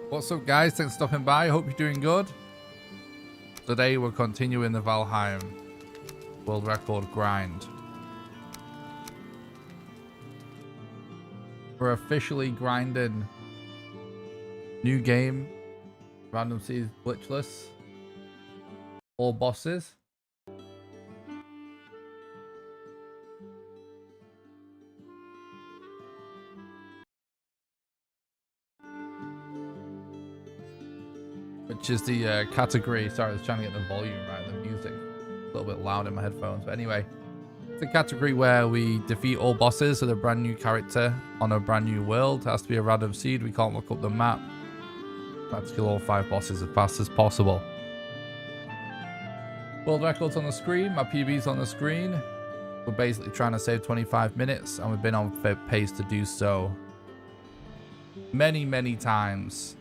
What's up, guys? Thanks for stopping by. Hope you're doing good. Today we're continuing the Valheim world record grind. We're officially grinding new game, random seas glitchless, all bosses. Which is the category. Sorry, I was trying to get the volume right. The music a little bit loud in my headphones. But anyway, it's a category where we defeat all bosses with a brand new character on a brand new world. It has to be a random seed. We can't look up the map. We have to kill all 5 bosses as fast as possible. World records on the screen. My PB's on the screen. We're basically trying to save 25 minutes, and we've been on pace to do so many times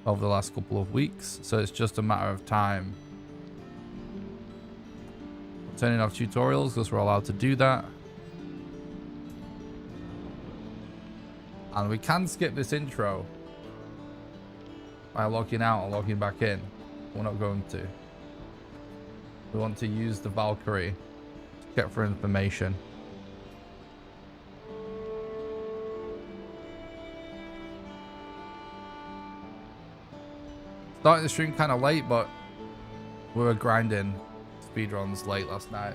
over the last couple of weeks, so it's just a matter of time. We're turning off tutorials because we're allowed to do that, and we can skip this intro by logging out or logging back in. We're not going to. We want to use the Valkyrie to get for information. Starting the stream kind of late, but we were grinding speedruns late last night,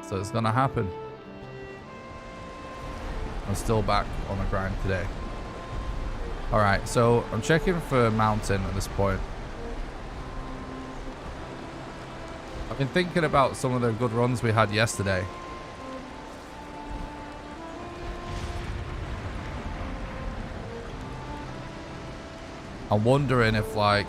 so it's gonna happen. I'm still back on the grind today. All right, so I'm checking for mountain at this point. I've been thinking about some of the good runs we had yesterday. I'm wondering if, like,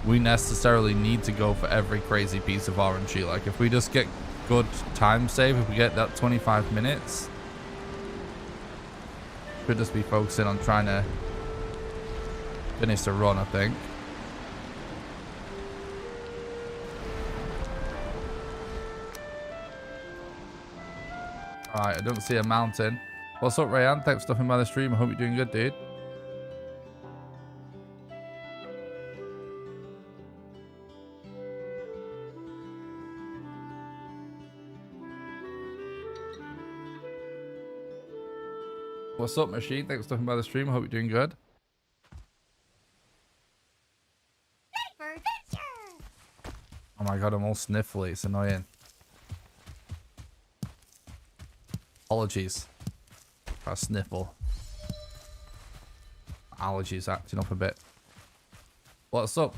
we necessarily need to go for every crazy piece of RNG. Like, if we just get good time save, if we get that 25 minutes, could just be focusing on trying to finish the run, I think. Alright, I don't see a mountain. What's up, Rayan? Thanks for stopping by the stream. I hope you're doing good, dude. What's up, Machine? Thanks for stopping by the stream. I hope you're doing good. Oh my god, I'm all sniffly. It's annoying. Apologies for a sniffle. Allergies acting up a bit. What's up?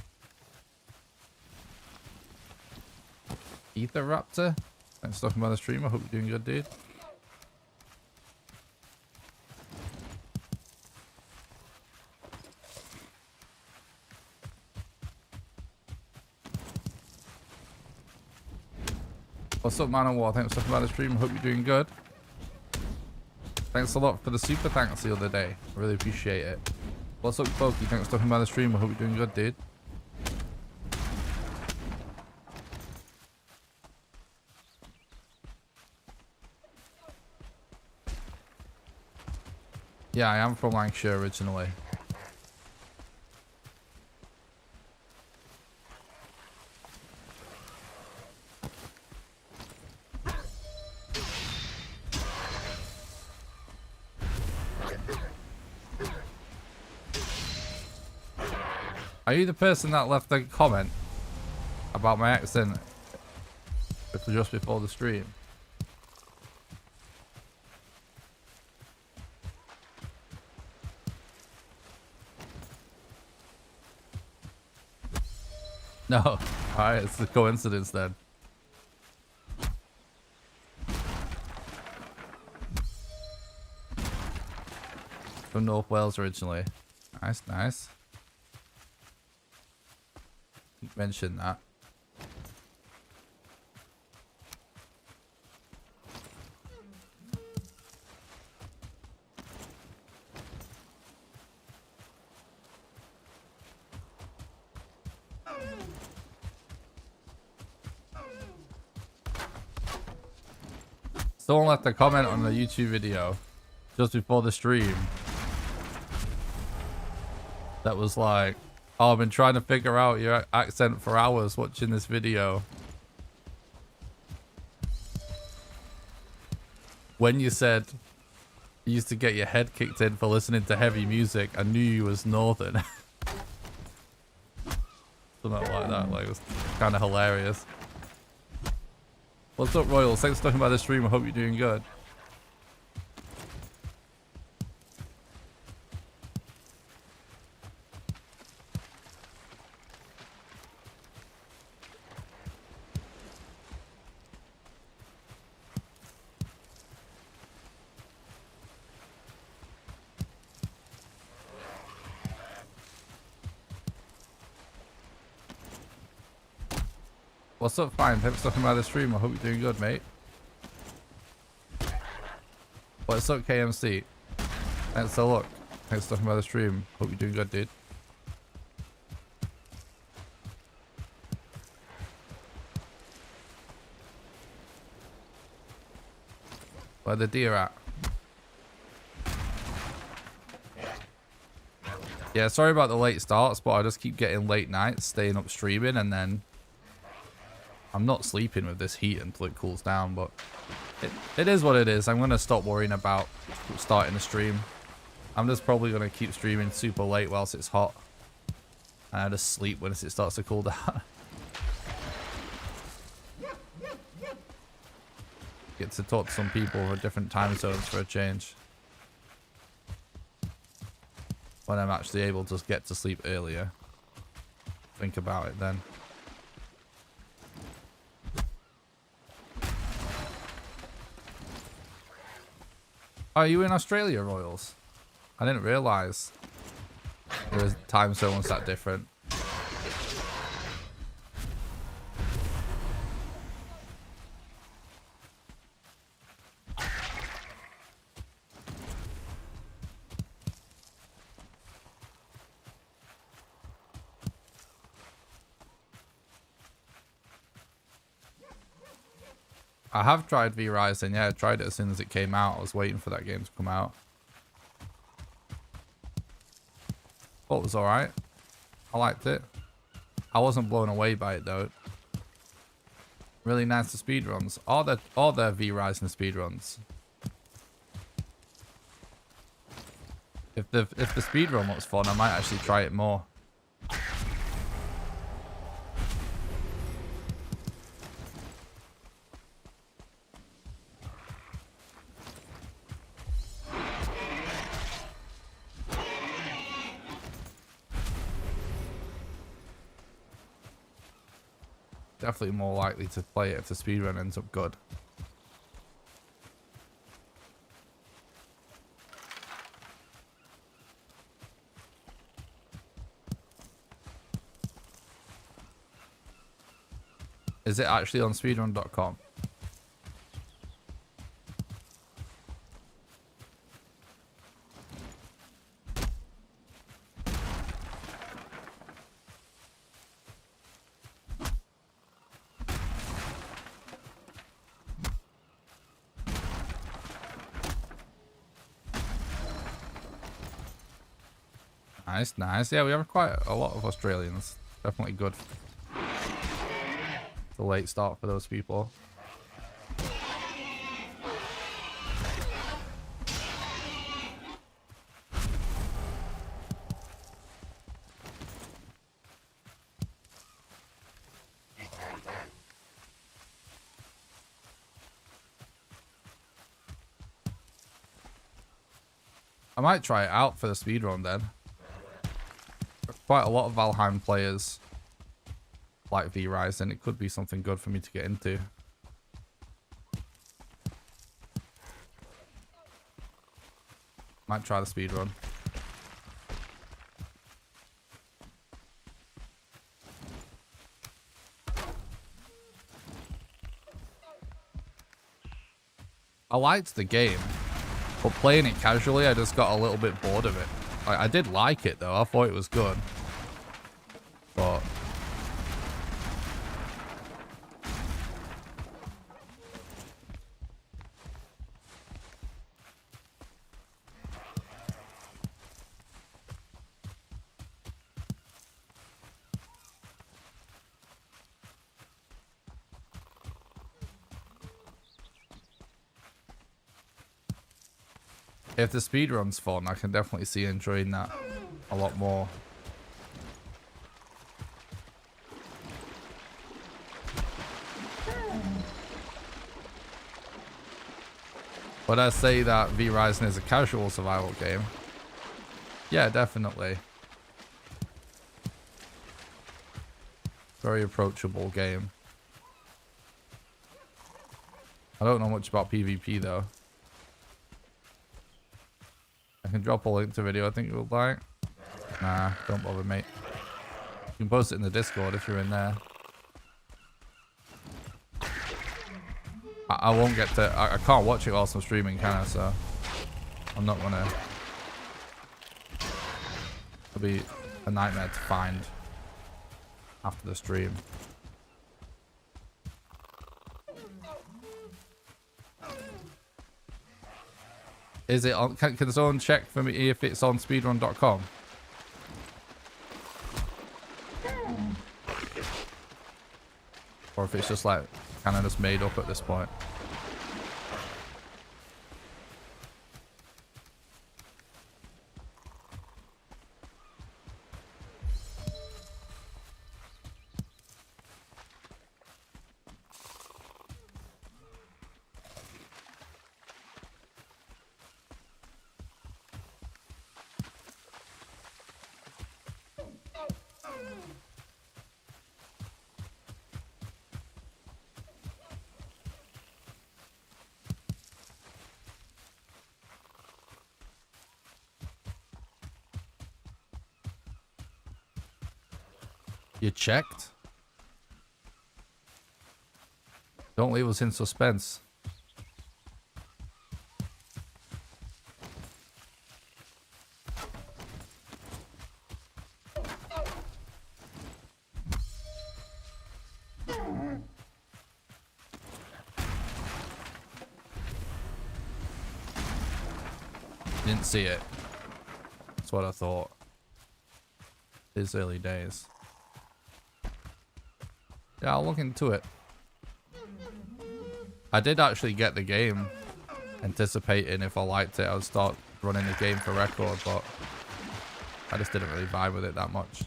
Ether Raptor? Thanks for stopping by the stream. I hope you're doing good, dude. What's up, Man of War? Thanks for stopping by the stream. I hope you're doing good. Thanks a lot for the super thanks the other day. I really appreciate it. What's up, Pokey? Thanks for stopping by the stream. I hope you're doing good, dude. Yeah, I am from Lancashire originally. Are you the person that left the comment about my accent just before the stream? No. Alright, it's a coincidence then. From North Wales originally. Nice, nice. You mentioned that. Someone left a comment on the YouTube video just before the stream that was like, oh, I've been trying to figure out your accent for hours watching this video. When you said you used to get your head kicked in for listening to heavy music, I knew you was northern. Something like that. Like, it was kind of hilarious. What's up, Royals? Thanks for talking about the stream. I hope you're doing good. What's up, Fine? Thanks for talking about the stream. I hope you're doing good, mate. What's up, KMC? Thanks for look. Thanks for talking about the stream. Hope you're doing good, dude. Where the deer at? Yeah, sorry about the late starts, but I just keep getting late nights, staying up streaming, and then I'm not sleeping with this heat until it cools down, but it is what it is. I'm going to stop worrying about starting a stream. I'm just probably going to keep streaming super late whilst it's hot. And I just sleep when it starts to cool down. Get to talk to some people with different time zones for a change. When I'm actually able to get to sleep earlier. Think about it then. Are you in Australia, Royals? I didn't realise the time zone was that different. I have tried V-Rising, yeah, I tried it as soon as it came out. I was waiting for that game to come out. Thought it was alright. I liked it. I wasn't blown away by it though. Really nice to speedruns. All their V-Rising speedruns. If the speedrun looks fun, I might actually try it more. Definitely more likely to play it if the speedrun ends up good. Is it actually on speedrun.com? Nice, nice. Yeah, we have quite a lot of Australians. Definitely good. The late start for those people. I might try it out for the speedrun then. Quite a lot of Valheim players like V-Rising. It could be something good for me to get into. Might try the speedrun. I liked the game, but playing it casually, I just got a little bit bored of it. I did like it though. I thought it was good. But If the speedrun's fun, I can definitely see enjoying that a lot more. Would I say that V-Rising is a casual survival game? Yeah, definitely. Very approachable game. I don't know much about PvP though. I can drop a link to video I think you would like. Nah, don't bother, mate. You can post it in the Discord if you're in there. I won't get to... I can't watch it whilst I'm streaming, can I? So I'm not gonna... It'll be a nightmare to find after the stream. Is it on... Can someone check for me if it's on speedrun.com? Or if it's just like kind of just made up at this point. You checked? Don't leave us in suspense. Didn't see it. That's what I thought. It's early days. Yeah, I'll look into it. I did actually get the game, anticipating if I liked it, I would start running the game for record, but I just didn't really vibe with it that much.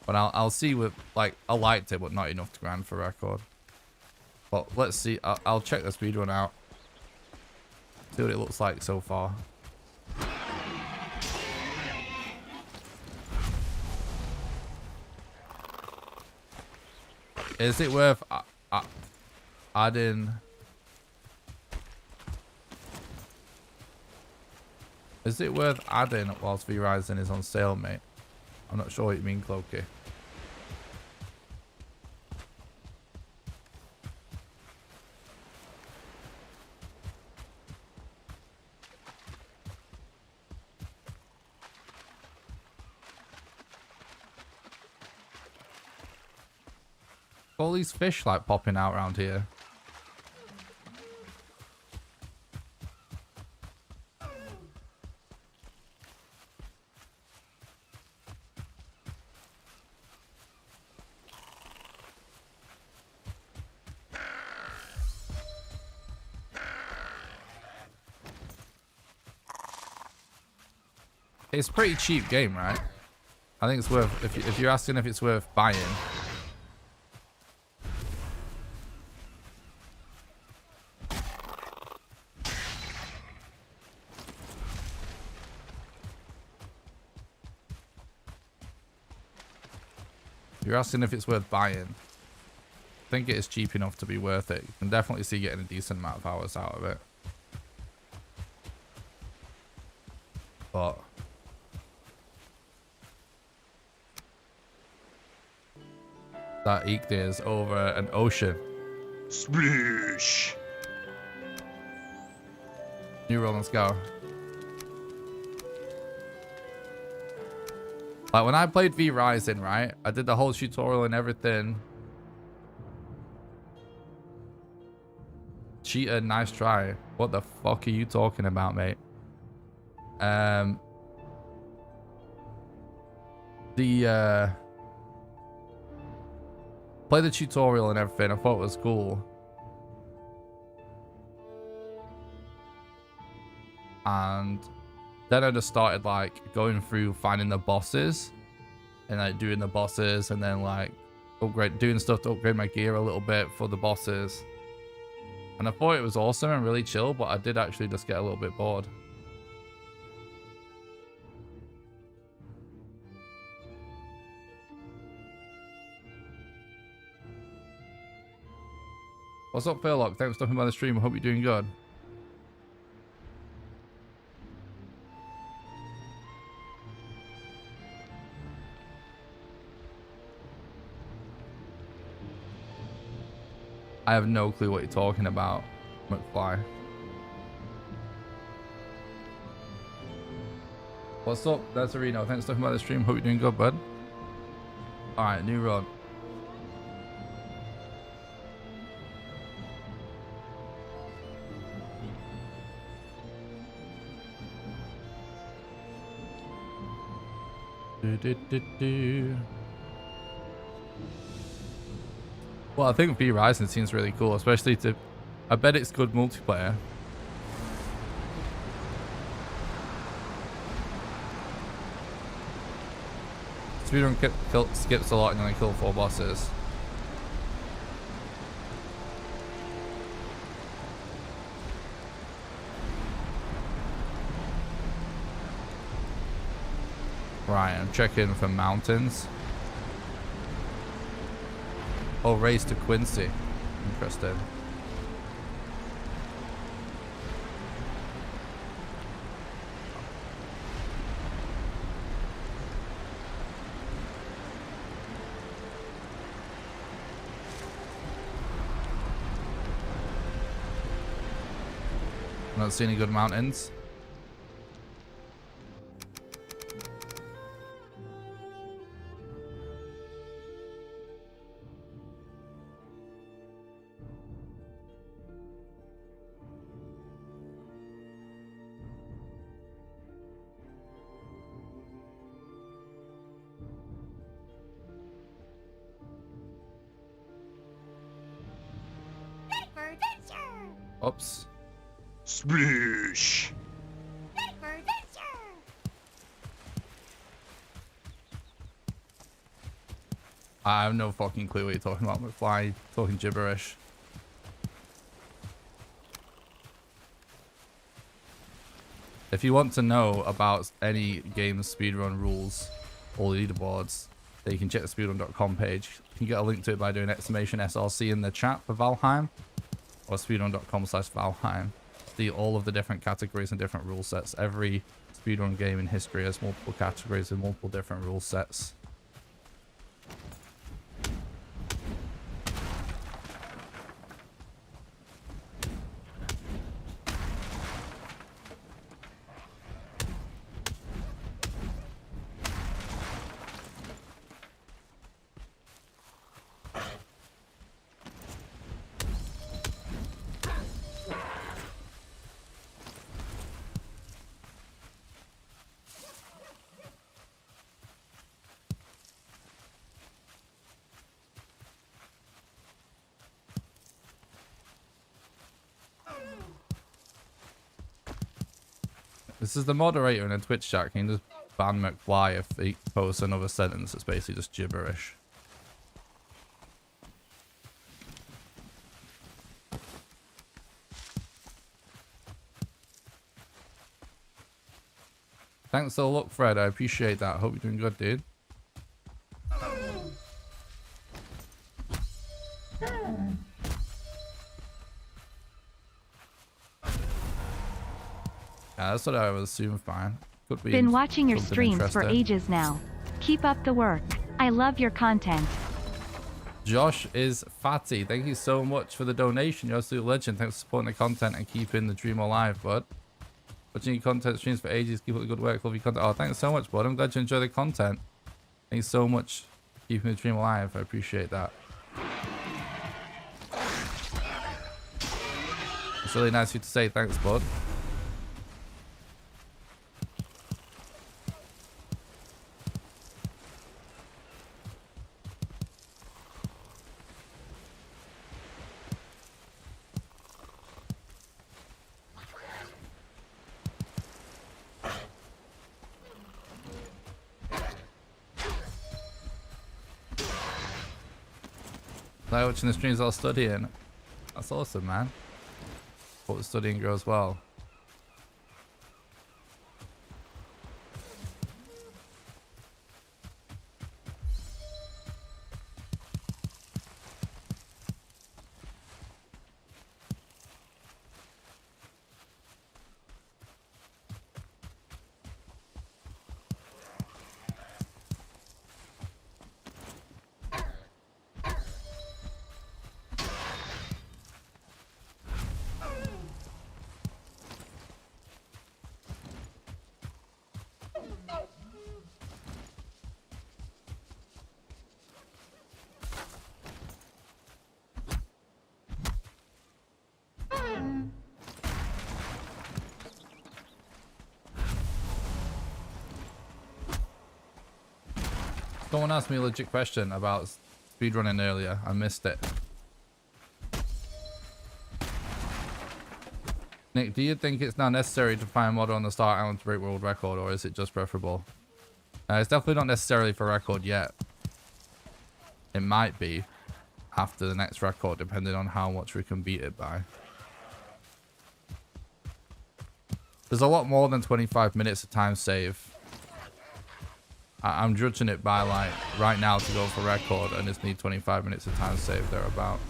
But I'll see with, like, I liked it, but not enough to grind for record. But let's see, I'll check the speedrun out. See what it looks like so far. Is it worth adding... Is it worth adding whilst V-Rising is on sale, mate? I'm not sure what you mean, Clokey. All these fish like popping out around here. It's a pretty cheap game, right? I think it's worth, if you're asking if it's worth buying. You're asking if it's worth buying. I think it is cheap enough to be worth it. You can definitely see getting a decent amount of hours out of it. But that eked is over an ocean. Splish! New roll, let's go. Like when I played V-Rising, right? I did the whole tutorial and everything. Cheater, nice try. What the fuck are you talking about, mate? Play the tutorial and everything. I thought it was cool. And Then I just started like going through finding the bosses and like doing the bosses, and then like doing stuff to upgrade my gear a little bit for the bosses. And I thought it was awesome and really chill, but I did actually just get a little bit bored. What's up, Phillock? Thanks for stopping by the stream. I hope you're doing good. I have no clue what you're talking about, McFly. What's up? That's Reno. Thanks for stopping by the stream. Hope you're doing good, bud. Alright, new run. Well, I think V Rising seems really cool, especially to... I bet it's good multiplayer. Speedrun skips a lot and only kill 4 bosses. Right, I'm checking for mountains. Oh, race to Quincy. Interesting. Not seeing any good mountains. Oops. Splish. I have no fucking clue what you're talking about, McFly. Talking gibberish. If you want to know about any game's speedrun rules or leaderboards, then you can check the speedrun.com page. You can get a link to it by doing !SRC in the chat for Valheim, or speedrun.com/Valheim. See all of the different categories and different rule sets. Every speedrun game in history has multiple categories and multiple different rule sets. This is the moderator in a Twitch chat. Can you just ban McFly if he posts another sentence that's basically just gibberish? Thanks for the look, Fred. I appreciate that. Hope you're doing good, dude. Yeah, that's what I would assume. Fine. Could be. Been watching your streams for ages now. Keep up the work. I love your content. Josh is fatty. Thank you so much for the donation. You're a absolute legend. Thanks for supporting the content and keeping the dream alive, bud. Watching your content streams for ages. Keep up the good work. Love your content. Oh, thanks so much, bud. I'm glad you enjoy the content. Thanks so much for keeping the dream alive. I appreciate that. It's really nice of you to say thanks, bud. Like watching the streams while studying. That's awesome, man. Hope the studying goes well. Someone asked me a legit question about speedrunning earlier. I missed it. Nick, do you think it's now necessary to find a model on the Star Island to break world record, or is it just preferable? It's definitely not necessarily for record yet. It might be after the next record, depending on how much we can beat it by. There's a lot more than 25 minutes of time save. I'm judging it by, like, right now to go for record, and just need 25 minutes of time save thereabouts.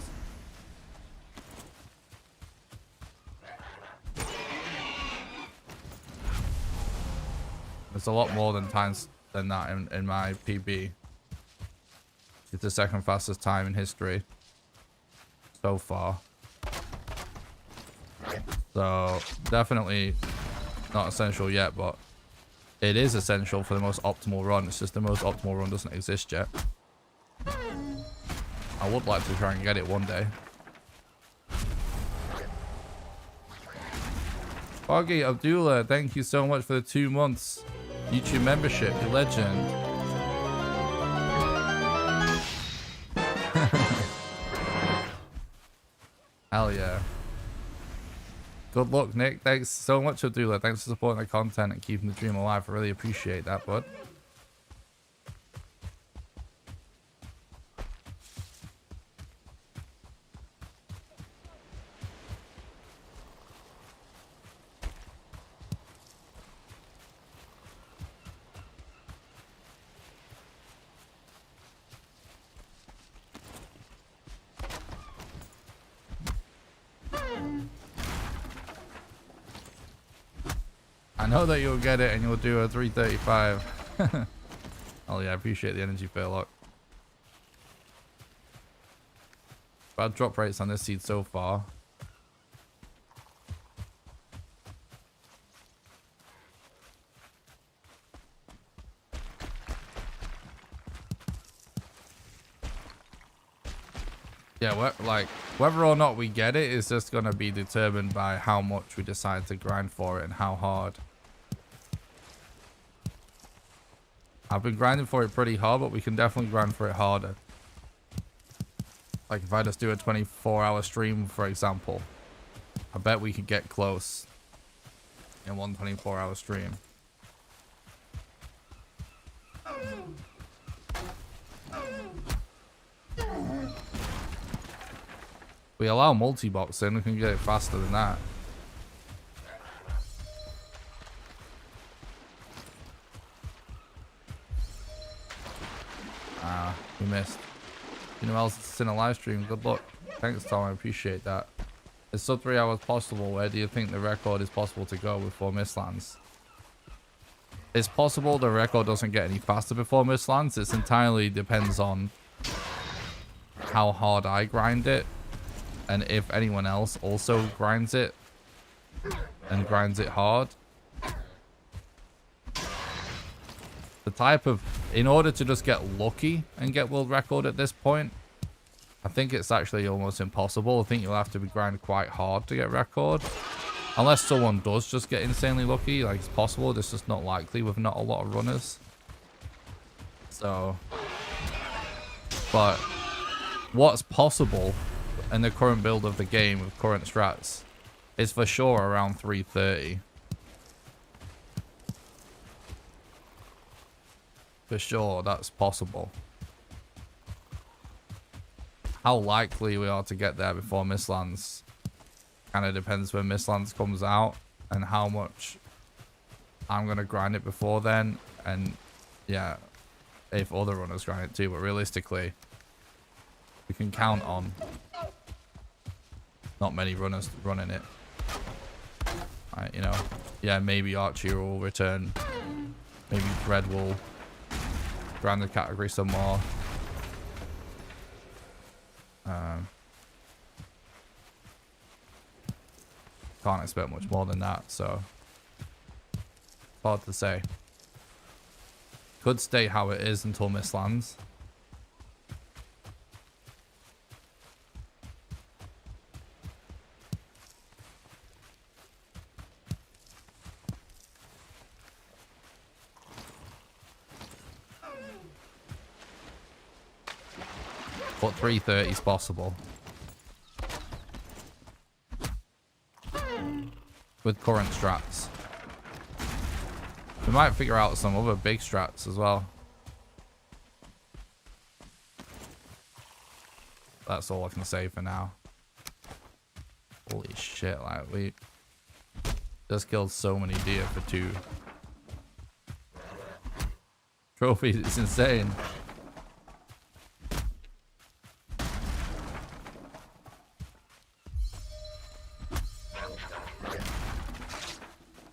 There's a lot more than that in my PB. It's the second fastest time in history so far. So definitely not essential yet, but it is essential for the most optimal run. It's just the most optimal run doesn't exist yet. I would like to try and get it one day. Foggy Abdullah, thank you so much for the 2 months YouTube membership. You legend. Hell yeah. Good luck, Nick. Thanks so much, Abdullah. Thanks for supporting the content and keeping the dream alive. I really appreciate that, bud. I know that you'll get it and you'll do a 335. Oh yeah, I appreciate the energy, Fairlock. Bad drop rates on this seed so far. Yeah, like whether or not we get it is just gonna be determined by how much we decide to grind for it and how hard. I've been grinding for it pretty hard, but we can definitely grind for it harder. Like if I just do a 24-hour stream, for example, I bet we could get close in one 24-hour stream. We allow multi-boxing, we can get it faster than that. Ah, we missed. You know else it's in a live stream. Good luck. Thanks, Tom. I appreciate that. Is sub 3 hours possible? Where do you think the record is possible to go before Mistlands? It's possible the record doesn't get any faster before Mistlands. It entirely depends on how hard I grind it. And if anyone else also grinds it and grinds it hard. The type of, in order to just get lucky and get world record at this point, I think it's actually almost impossible. I think you'll have to be grinding quite hard to get record. Unless someone does just get insanely lucky, like it's possible, it's just not likely with not a lot of runners. So, but what's possible in the current build of the game with current strats is for sure around 330. For sure, that's possible. how likely we are to get there before Mistlands kind of depends when Mistlands comes out and how much I'm going to grind it before then. And yeah, if other runners grind it too. But realistically, we can count on not many runners running it. Right, you know, yeah, maybe Archie will return. Maybe Red will grind the category some more. Can't expect much more than that, so it's hard to say. Could stay how it is until Mistlands. But 330 is possible. With current strats. We might figure out some other big strats as well. That's all I can say for now. Holy shit, like we just killed so many deer for 2 trophies. It's insane.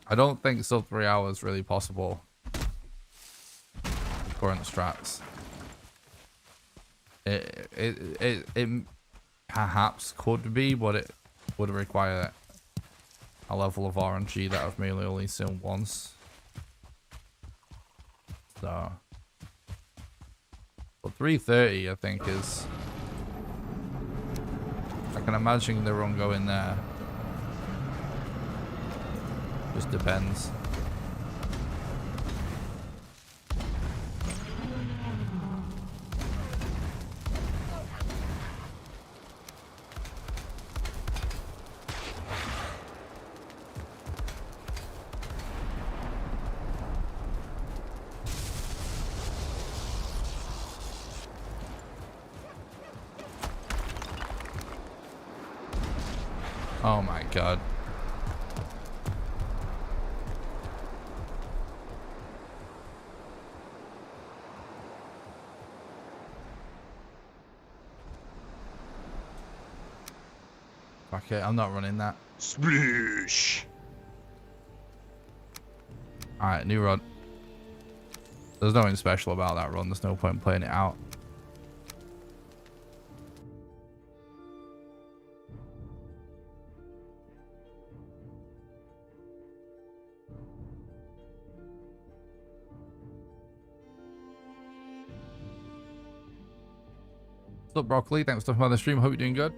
I don't think sub 3 hours really possible. Current strats. It perhaps could be, but it would require a level of RNG that I've mainly only seen once. So, but 330 I think is. I can imagine the run going there. Just depends. Oh my god. Okay, I'm not running that. Sploosh. Alright, new run. There's nothing special about that run. There's no point in playing it out. What's up, Broccoli? Thanks for stopping by the stream. Hope you're doing good.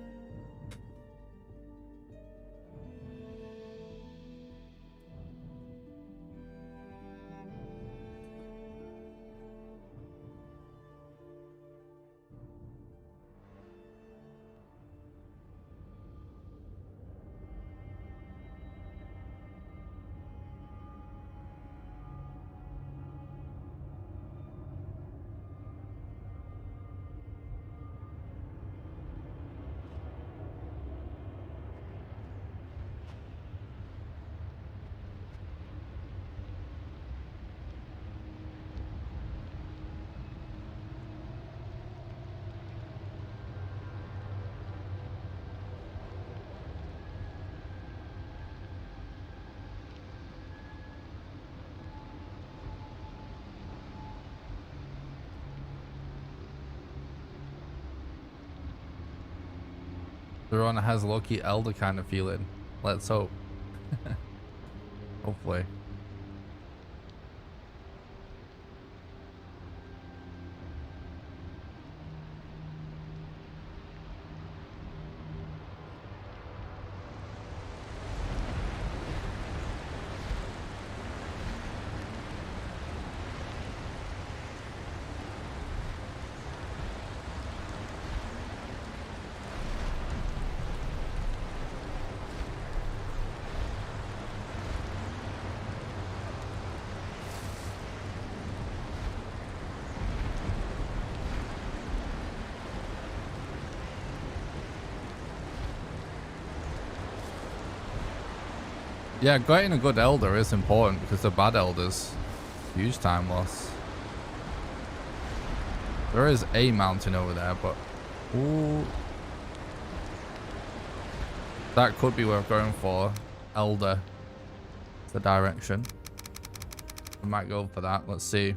The run has a low-key Elder kind of feeling. Let's hope. Hopefully. Yeah, getting a good elder is important because the bad elders, huge time loss. There is a mountain over there, but ooh, that could be what we're going for. Elder, the direction. We might go for that. Let's see.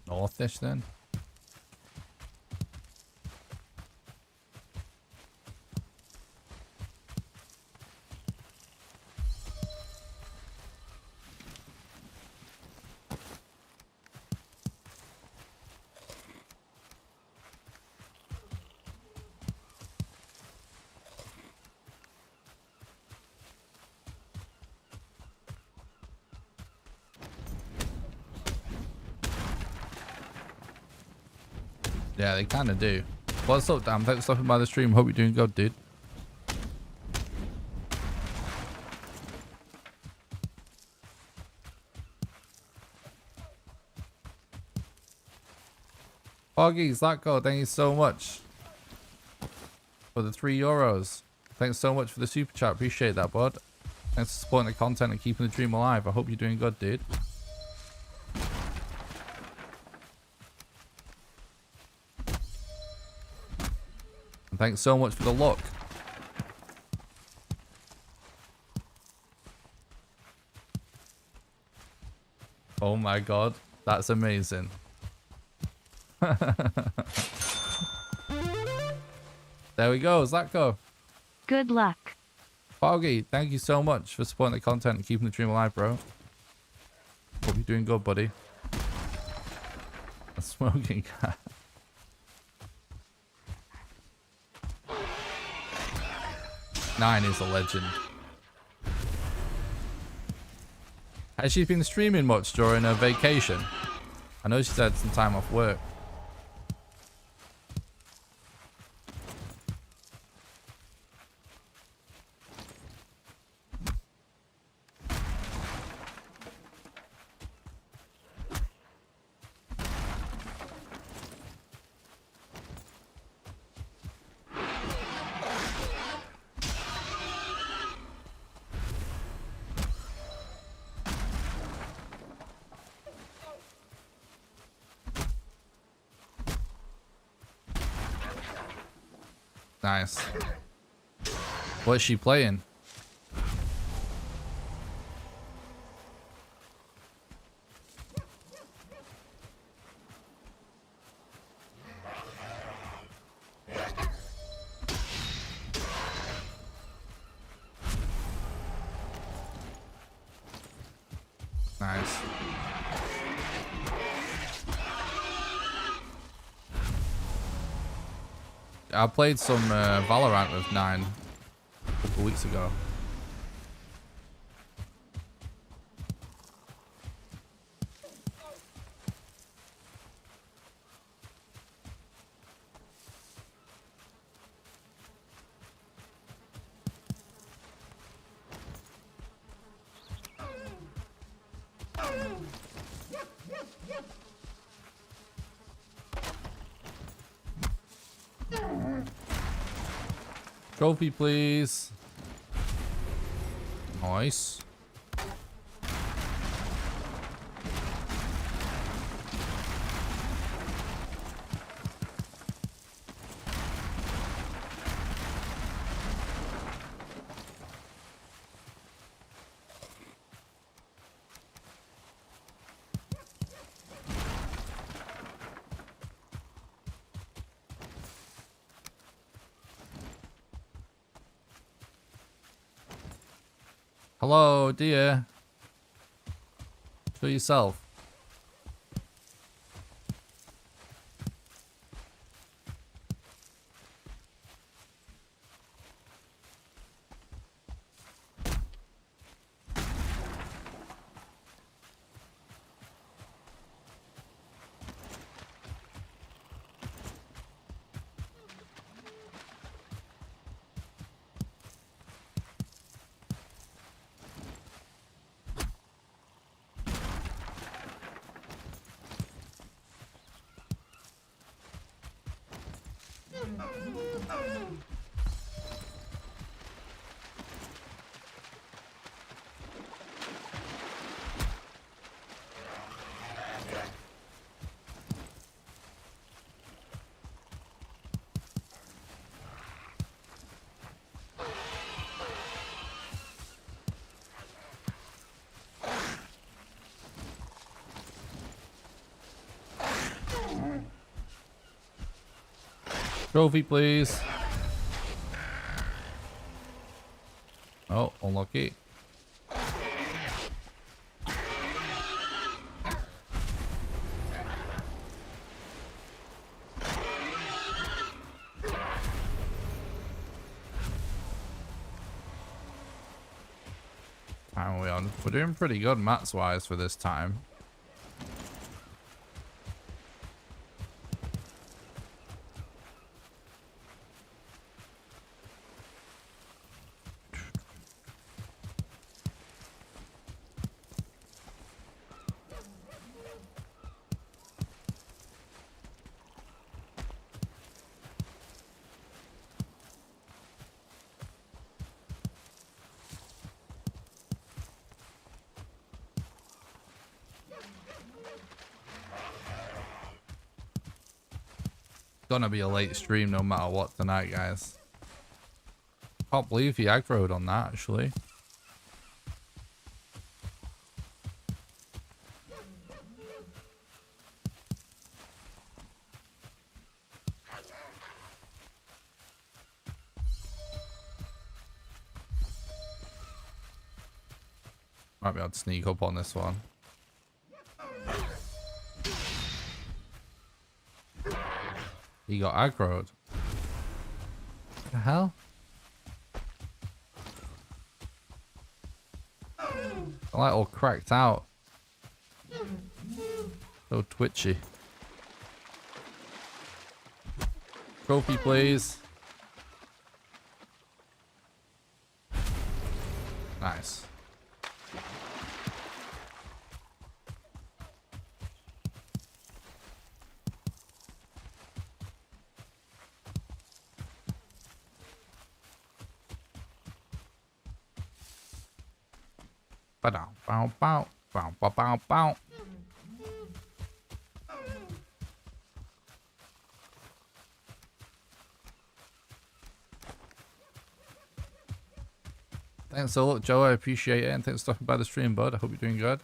Northish then. Yeah, they kind of do. What's up, Dan? Thanks for stopping by the stream. Hope you're doing good, dude. Foggy, Zlatko, thank you so much for the €3. Thanks so much for the super chat. Appreciate that, bud. Thanks for supporting the content and keeping the dream alive. I hope you're doing good, dude. And thanks so much for the luck. Oh my god, that's amazing. There we go, Zlatko. Good luck. Foggy, thank you so much for supporting the content and keeping the dream alive, bro. Hope you're doing good, buddy. A smoking cat. Nine is a legend. Has she been streaming much during her vacation? I know she's had some time off work. Nice. What's she playing? Nice. I played some Valorant with 9 a couple weeks ago. Trophy, please. Nice. Hello, dear. Show yourself. Trophy, please. Oh, unlucky. How are we on? We're doing pretty good mats wise for this time. Gonna be a late stream no matter what tonight, guys. Can't believe he aggroed on that, actually. Might be able to sneak up on this one. He got aggroed. What the hell? I like all cracked out. So twitchy. Trophy, please. Nice. Ba-dow, bow, bow, bow, bow, bow, bow. Thanks a lot, Joe. I appreciate it. And thanks for stopping by the stream, bud. I hope you're doing good.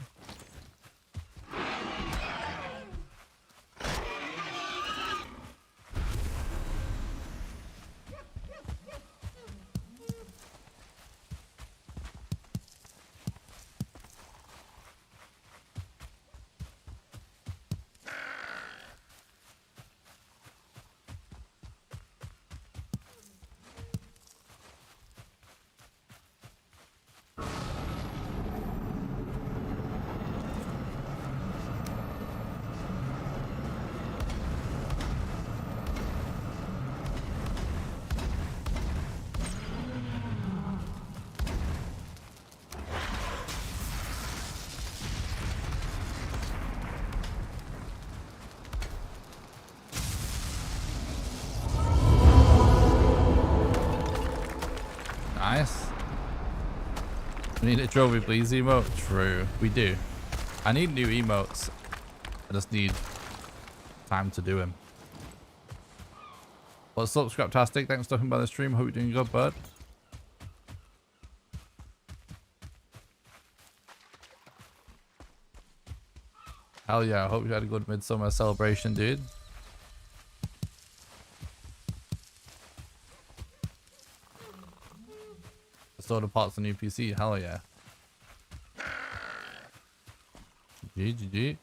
Nice. We need a trophy, please. Emote. True. We do. I need new emotes. I just need time to do them. What's up, Scraptastic? Thanks for stopping by the stream. Hope you're doing good, bud. Hell yeah. I hope you had a good midsummer celebration, dude. Store the parts on new PC. Hell yeah. GG.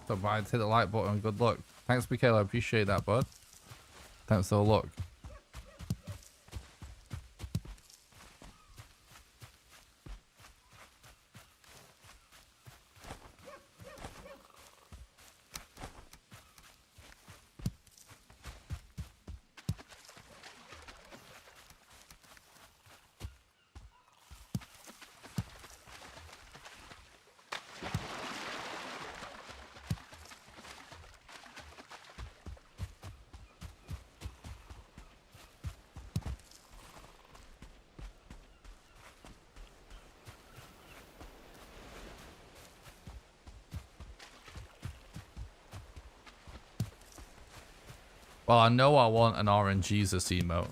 So bye. Hit the like button. Good luck. Thanks, Michaela. I appreciate that, bud. Thanks for the luck. Well, I know I want an orange Jesus emote.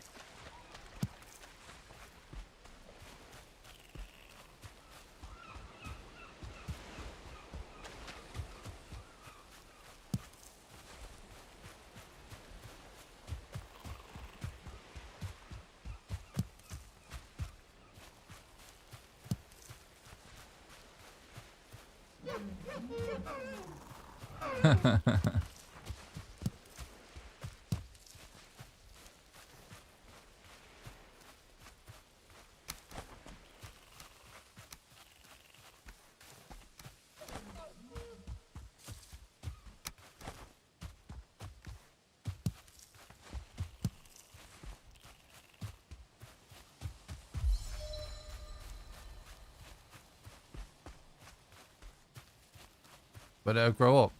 But grow up.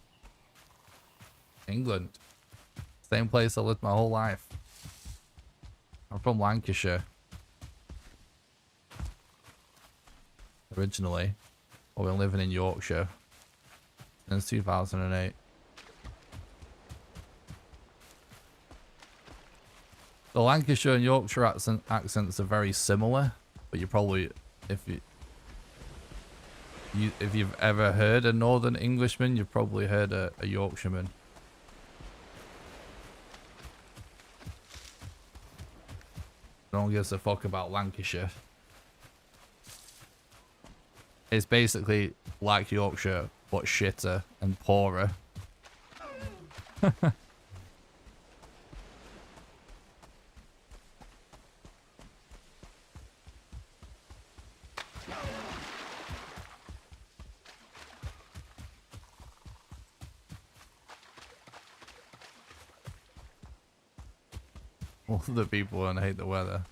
England. Same place I lived my whole life. I'm from Lancashire. Originally. But we're living in Yorkshire. Since 2008. The Lancashire and Yorkshire accents are very similar. But you probably, if you've ever heard a Northern Englishman, you've probably heard a Yorkshireman. No one gives a fuck about Lancashire. It's basically like Yorkshire, but shitter and poorer. All the people and hate the weather.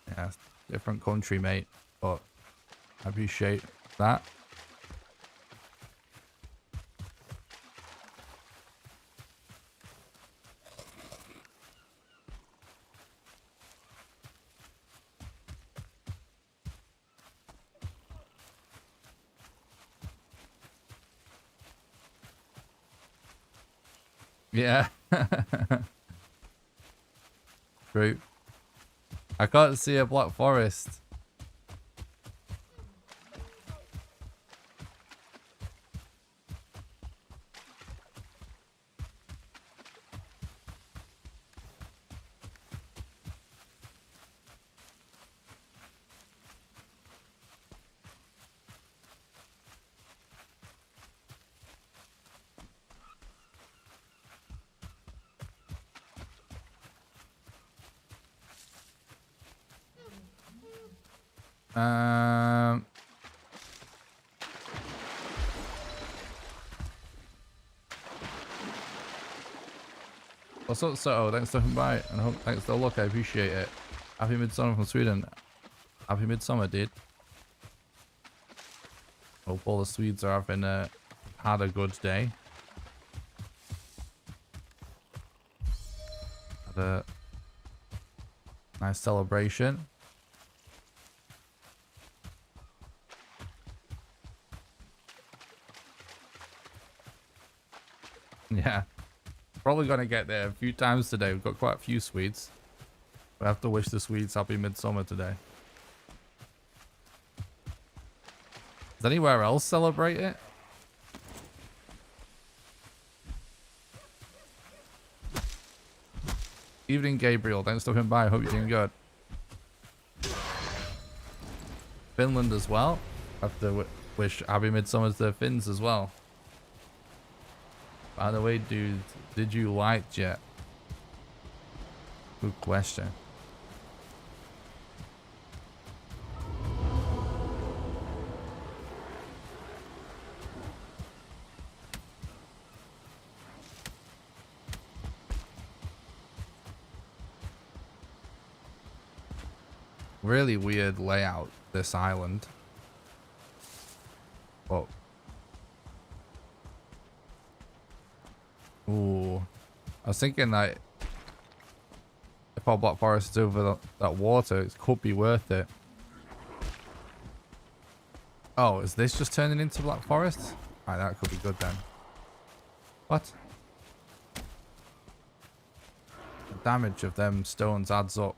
Yeah, different country, mate, but I appreciate that. Yeah. True. I can't see a Black Forest. What's up, Soto? Thanks for stopping by, and thanks for the look. I appreciate it. Happy Midsummer from Sweden. Happy Midsummer, dude. Hope all the Swedes are having had a good day. Had a nice celebration. Yeah. Probably gonna get there a few times today. We've got quite a few Swedes. We have to wish the Swedes happy midsummer today. Does anywhere else celebrate it? Evening, Gabriel. Thanks for stopping by. Hope you're doing good. Finland as well. Have to wish happy midsummer to the Finns as well. By the way, dude, did you light yet? Good question. Really weird layout, this island. Oh. Ooh. I was thinking that if our Black Forest is over that water, it could be worth it. Oh, is this just turning into Black Forest? Alright, that could be good then. What? The damage of them stones adds up.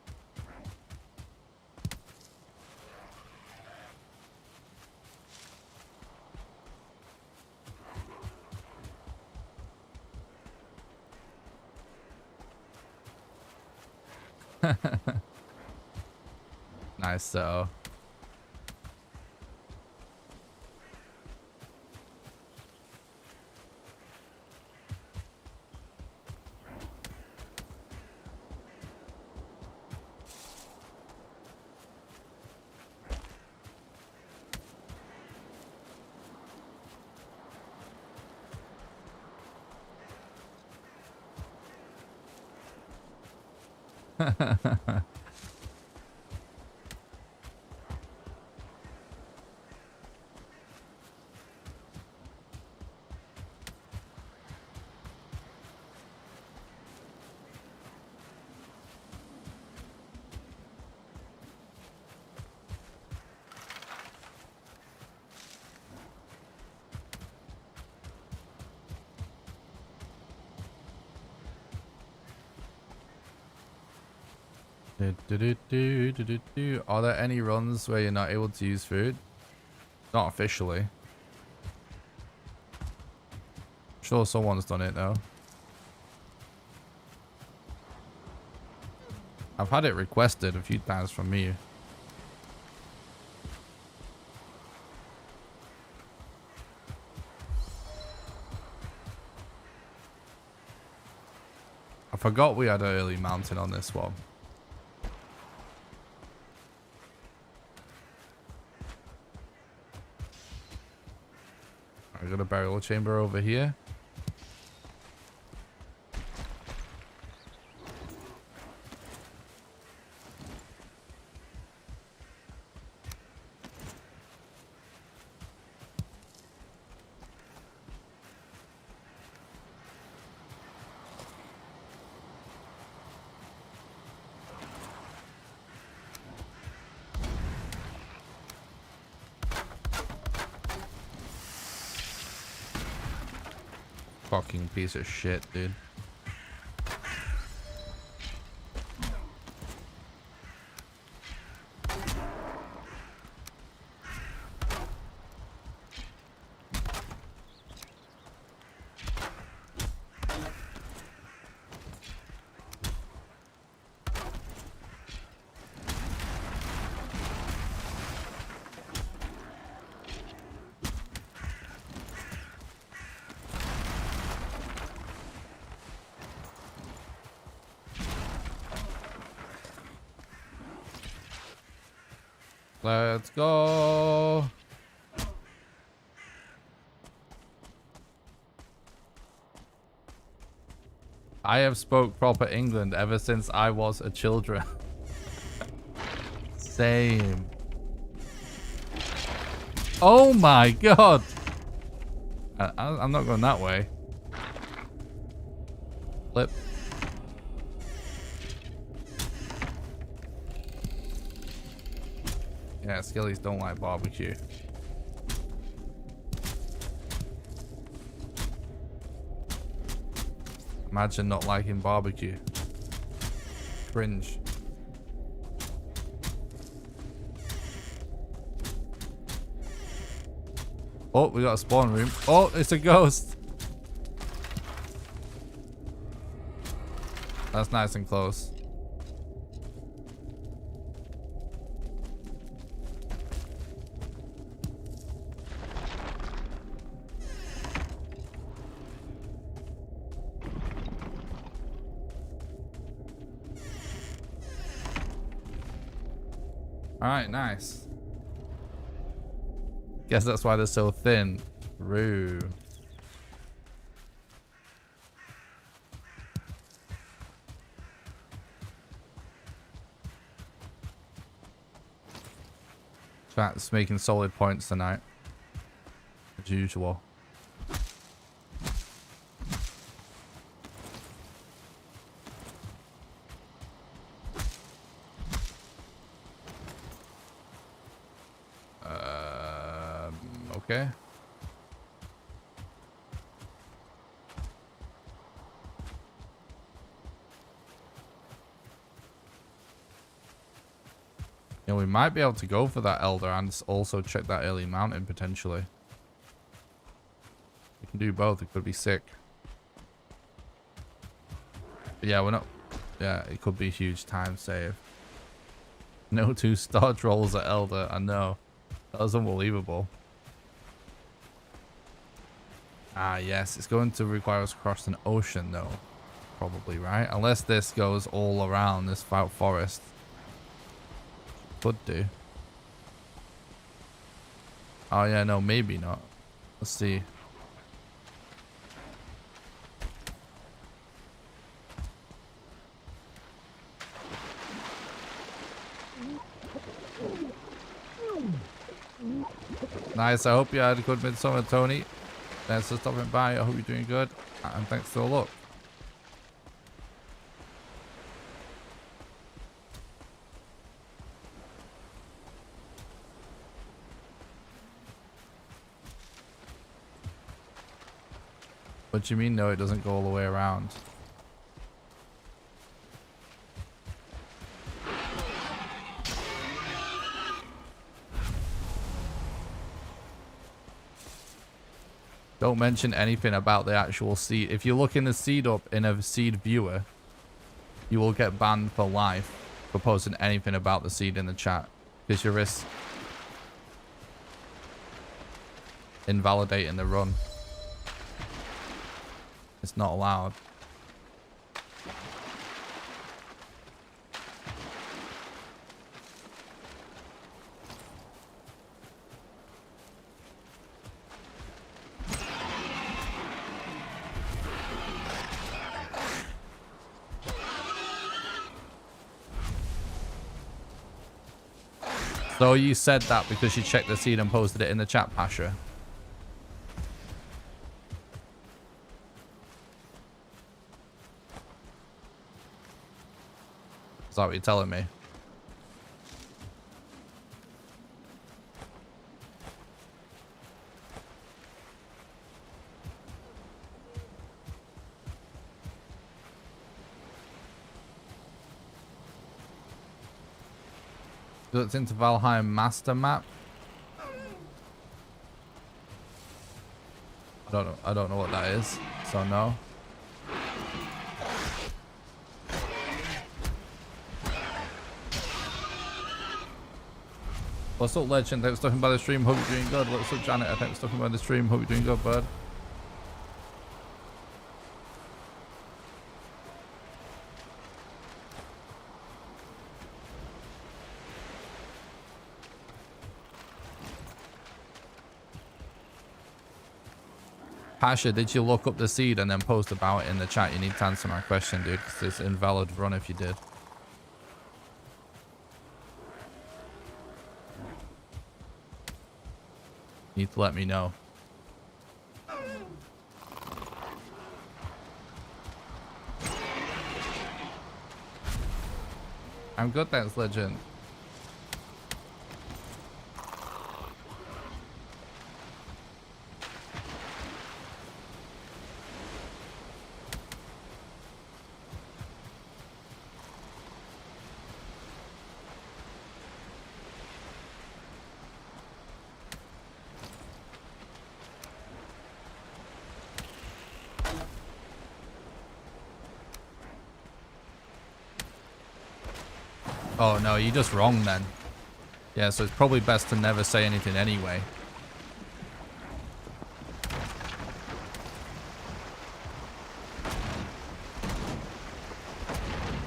Nice though. Are there any runs where you're not able to use food? Not officially. Sure, someone's done it though. I've had it requested a few times from me. I forgot we had an early mountain on this one. I got a burial chamber over here. Fucking piece of shit, dude. Let's go. I have spoke proper England ever since I was a children. Same. Oh my god. I'm not going that way. Flip. Yeah, skillies don't like barbecue. Imagine not liking barbecue. Cringe. Oh, we got a spawn room. Oh, it's a ghost. That's nice and close. Alright, nice. Guess that's why they're so thin. Roo. Chat's making solid points tonight. As usual. Okay. Yeah, we might be able to go for that Elder and also check that early mountain potentially. We can do both. It could be sick. But yeah, we're not... Yeah, it could be a huge time save. No 2-star trolls at Elder. I know. That was unbelievable. Ah, yes. It's going to require us to cross an ocean, though. Probably, right? Unless this goes all around this forest. Could do. Oh, yeah, no, maybe not. Let's see. Nice. I hope you had a good midsummer, Tony. Thanks for stopping by. I hope you're doing good. And thanks for the look. What do you mean, no, it doesn't go all the way around? Don't mention anything about the actual seed. If you look in the seed up in a seed viewer, you will get banned for life for posting anything about the seed in the chat. Because you risk invalidating the run. It's not allowed. So you said that because you checked the seed and posted it in the chat, Pasha? Is that what you're telling me? Looked into Valheim master map. I don't know what that is, so no. What's up, Legend? Thanks for stopping by the stream. Hope you're doing good. What's up, Janet? Thanks for stopping by the stream. Hope you're doing good, bud. Pasha, did you look up the seed and then post about it in the chat? You need to answer my question, dude, because it's invalid run if you did. You need to let me know. I'm good, thanks, Legend. Oh no, you're just wrong then. Yeah, so it's probably best to never say anything anyway.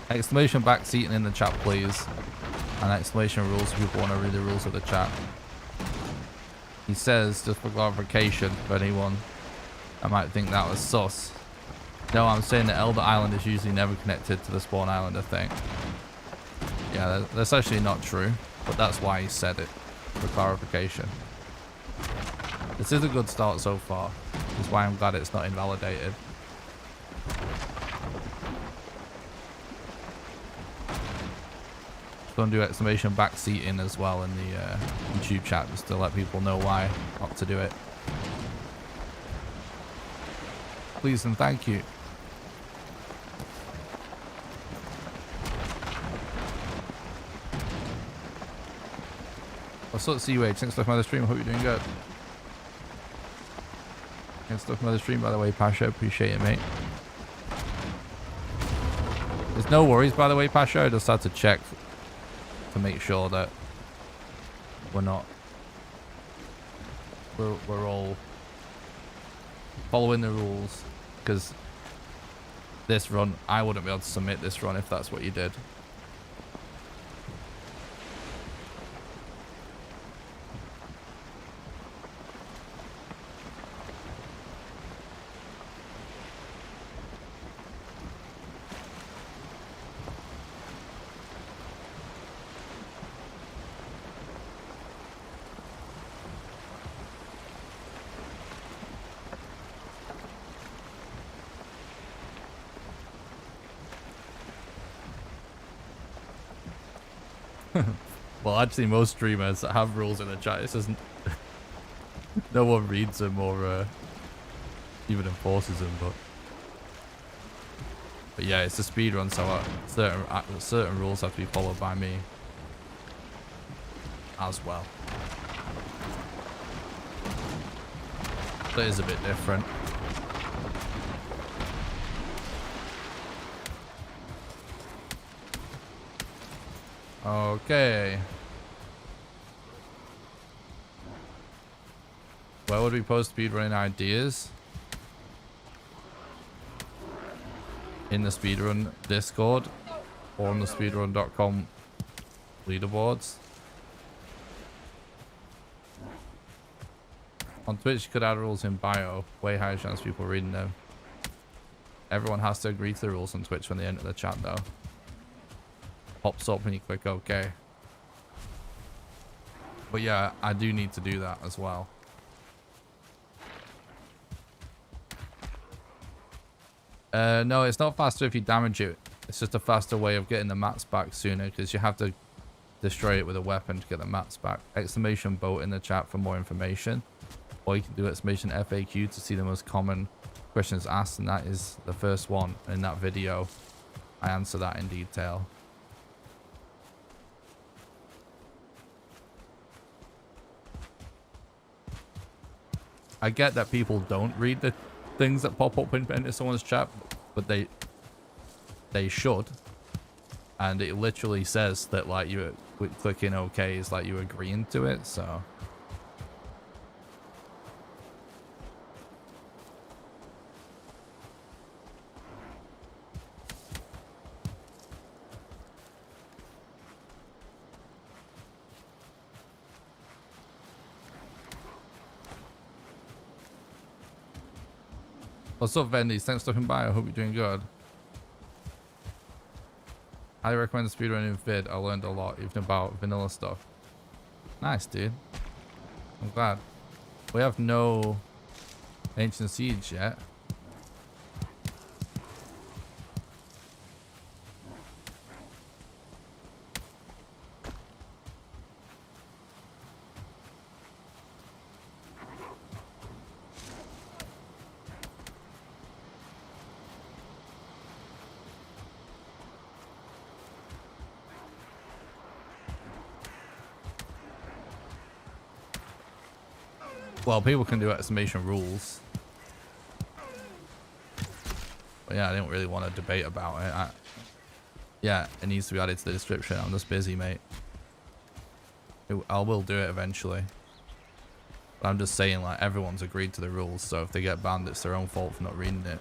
Exclamation backseating in the chat, please. And exclamation rules if people want to read the rules of the chat. He says, just for clarification for anyone I might think that was sus. No, I'm saying that Elder Island is usually never connected to the spawn island, I think. Yeah, that's actually not true, but that's why he said it, for clarification. This is a good start so far. That's why I'm glad it's not invalidated. Going to do exclamation backseating as well in the YouTube chat, just to let people know why not to do it. Please and thank you. What's up, C-Wage? Thanks for my other stream. Hope you're doing good. Thanks for my other stream, by the way, Pasha. Appreciate it, mate. There's no worries, by the way, Pasha. I just had to check to make sure that we're not... We're all following the rules. Because this run, I wouldn't be able to submit this run if that's what you did. Well, actually, most streamers have rules in the chat. This isn't... no one reads them or even enforces them, but yeah, it's a speedrun, so certain rules have to be followed by me as well. That is a bit different. Okay. Where would we post speedrunning ideas? In the Speedrun Discord or on the speedrun.com leaderboards. On Twitch, you could add rules in bio. Way higher chance of people reading them. Everyone has to agree to the rules on Twitch when they enter the chat, though. Pops up when you click OK. But yeah, I do need to do that as well. No, it's not faster if you damage it. It's just a faster way of getting the mats back sooner, because you have to destroy it with a weapon to get the mats back. Exclamation boat in the chat for more information. Or you can do exclamation FAQ to see the most common questions asked, and that is the first one in that video. I answer that in detail. I get that people don't read the things that pop up into someone's chat, but they should. And it literally says that, like, you clicking OK is like you agreeing to it, so. What's up, Vendies? Thanks for stopping by. I hope you're doing good. Highly recommend the speedrunning vid. I learned a lot, even about vanilla stuff. Nice, dude. I'm glad. We have no Ancient Siege yet. Well, people can do exclamation rules. But yeah, I didn't really want to debate about it. Yeah, it needs to be added to the description. I'm just busy, mate. I will do it eventually. But I'm just saying, like, everyone's agreed to the rules, so if they get banned, it's their own fault for not reading it.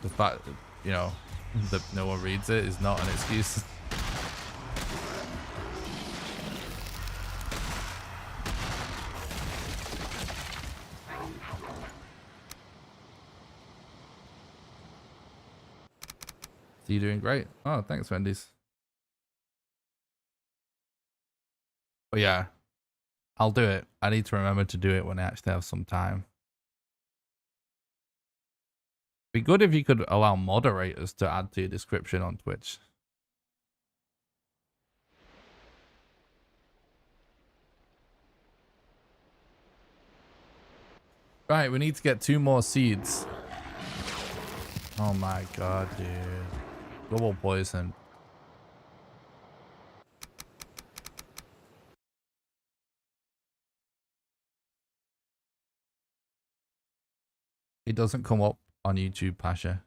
The fact that, you know, that no one reads it is not an excuse. You're doing great. Oh, thanks, Wendy's. But yeah, I'll do it. I need to remember to do it when I actually have some time. Be good if you could allow moderators to add to your description on Twitch. Right, we need to get 2 more seeds. Oh my god, dude. Double poison. It doesn't come up on YouTube, Pasha.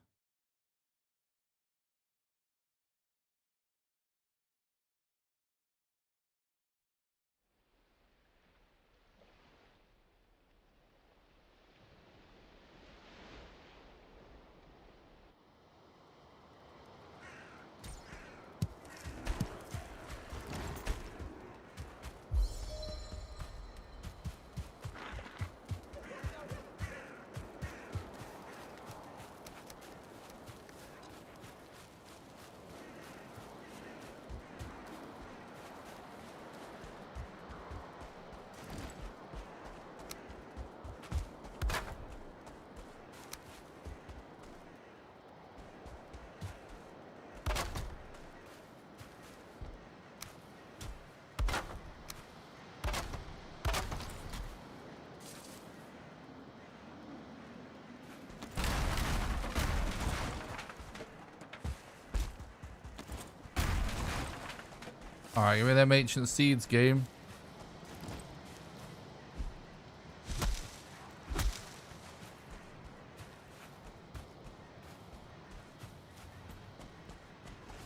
Alright, give me them ancient seeds, game.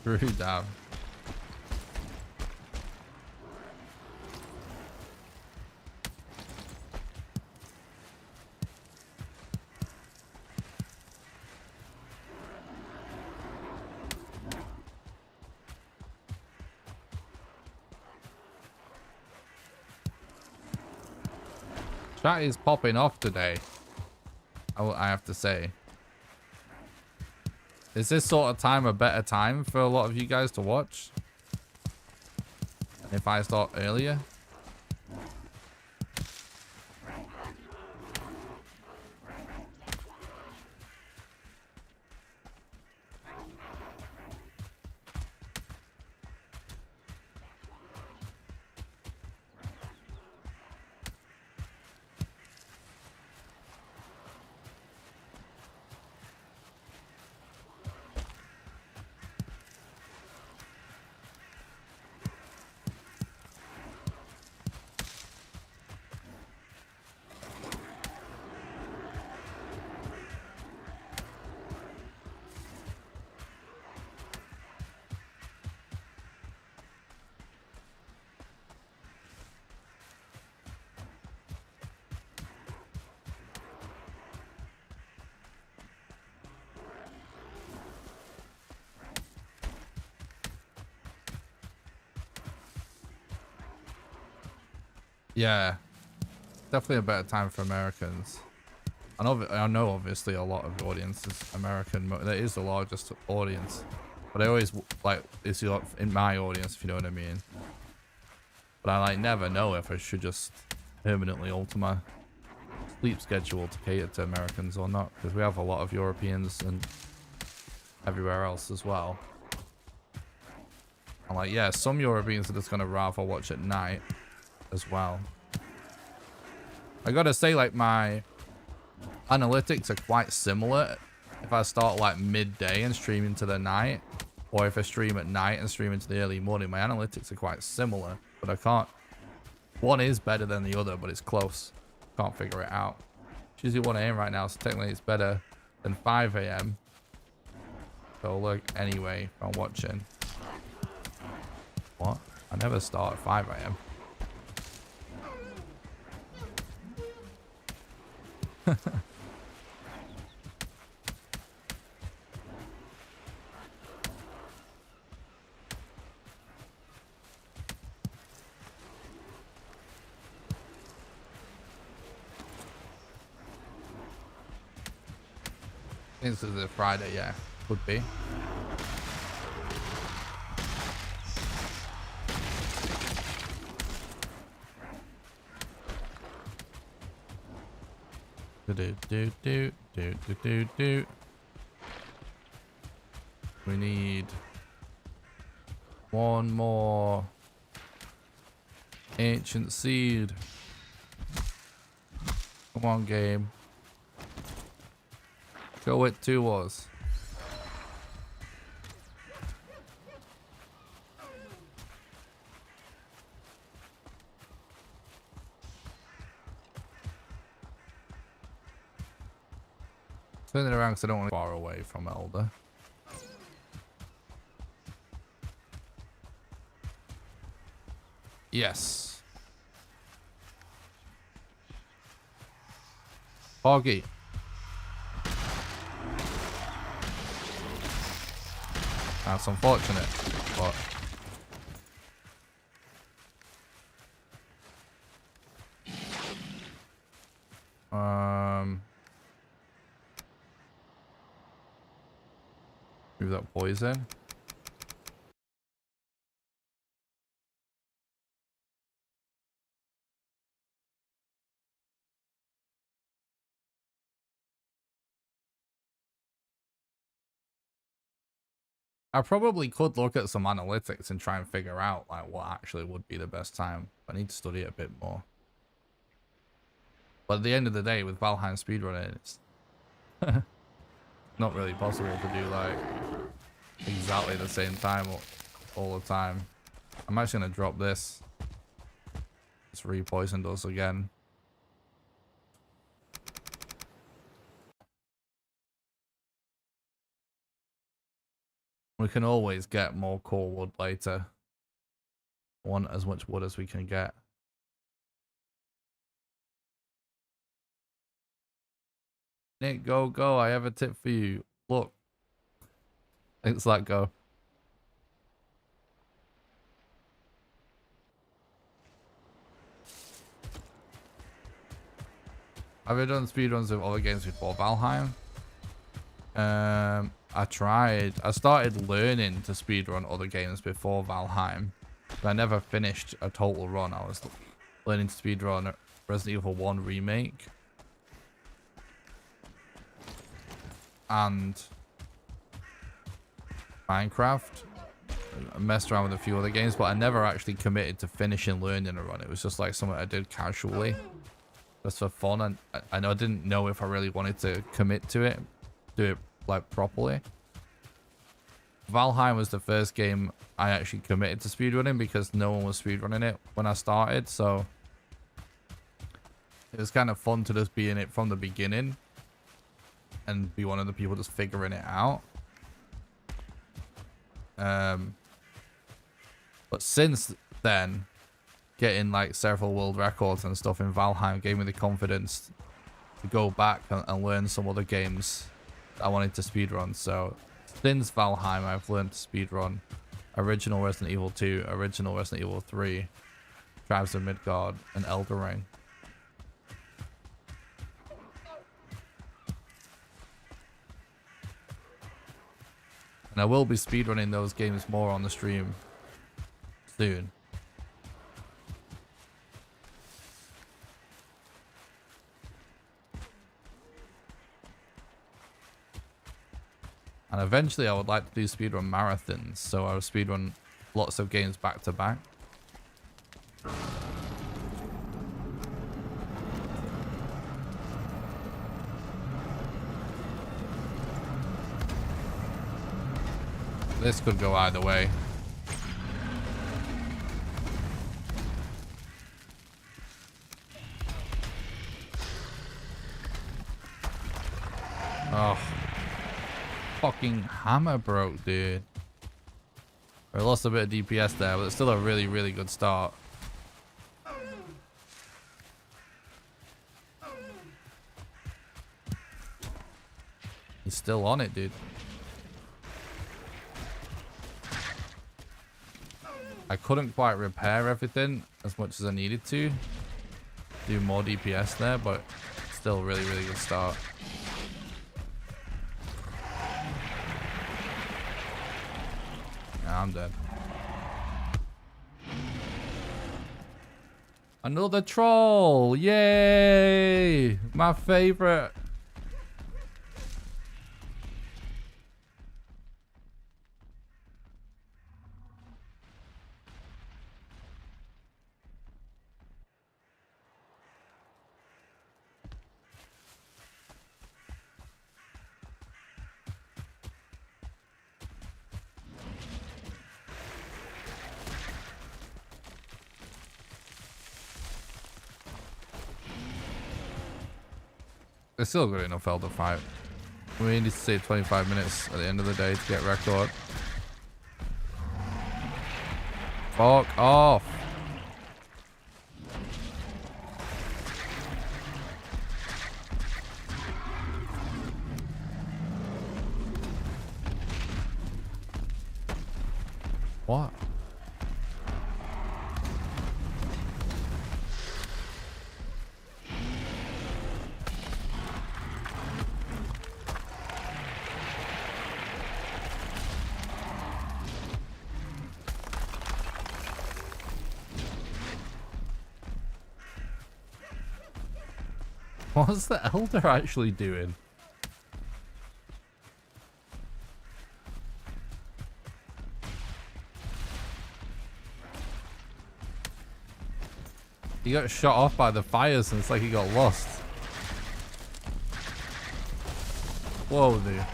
Screw down. Chat is popping off today, I have to say. Is this sort of time a better time for a lot of you guys to watch? And if I start earlier? Yeah, definitely a better time for Americans. I know obviously a lot of the audience is American. There is the largest audience, but I always like it's in my audience, if you know what I mean. But I like never know if I should just permanently alter my sleep schedule to cater to Americans or not, because we have a lot of Europeans and everywhere else as well. I'm like, yeah, some Europeans are just gonna rather watch at night as well. I gotta say, like, my analytics are quite similar if I start like midday and stream into the night, or if I stream at night and stream into the early morning. My analytics are quite similar, but I can't, one is better than the other, but it's close. Can't figure it out. It's usually 1 AM right now, so technically it's better than 5 AM. So look, anyway, if I'm watching. What? I never start at 5 AM. This is a Friday, yeah. Could be. Do. We need one more ancient seed. Come on, game. Go it to us. Turn it around because I don't want to be far away from Elder. Yes. Foggy. That's unfortunate, but move that poison. I probably could look at some analytics and try and figure out like what actually would be the best time. I need to study it a bit more. But at the end of the day, with Valheim Speedrun, it's not really possible to do like exactly the same time all the time. I'm actually gonna drop this. It's re-poisoned us again. We can always get more core wood later. Want as much wood as we can get. Nick, go. I have a tip for you. Look. It's that go. Have you done speedruns of other games before Valheim? I started learning to speedrun other games before Valheim, but I never finished a total run. I was learning to speedrun Resident Evil 1 Remake and Minecraft. I messed around with a few other games, but I never actually committed to finishing learning a run. It was just like something I did casually, just for fun, and I didn't know if I really wanted to commit to it, do it like properly. Valheim was the first game I actually committed to speedrunning because no one was speedrunning it when I started, so it was kind of fun to just be in it from the beginning and be one of the people just figuring it out. But since then, getting like several world records and stuff in Valheim gave me the confidence to go back and learn some other games that I wanted to speedrun. So since Valheim, I've learned to speedrun original Resident Evil 2, original Resident Evil 3, Tribes of Midgard, and Elden Ring. And I will be speedrunning those games more on the stream soon. And eventually I would like to do speedrun marathons, so I would speedrun lots of games back to back. This could go either way. Oh. Fucking hammer broke, dude. I lost a bit of DPS there, but it's still a really, really good start. He's still on it, dude. I couldn't quite repair everything as much as I needed to. Do more DPS there, but still really, really good start. I'm dead. Another troll! Yay! My favorite. It's still good enough hell to fight. We need to save 25 minutes at the end of the day to get record. Fuck off. What? What's the elder actually doing? He got shot off by the fires and it's like he got lost. Whoa, dude.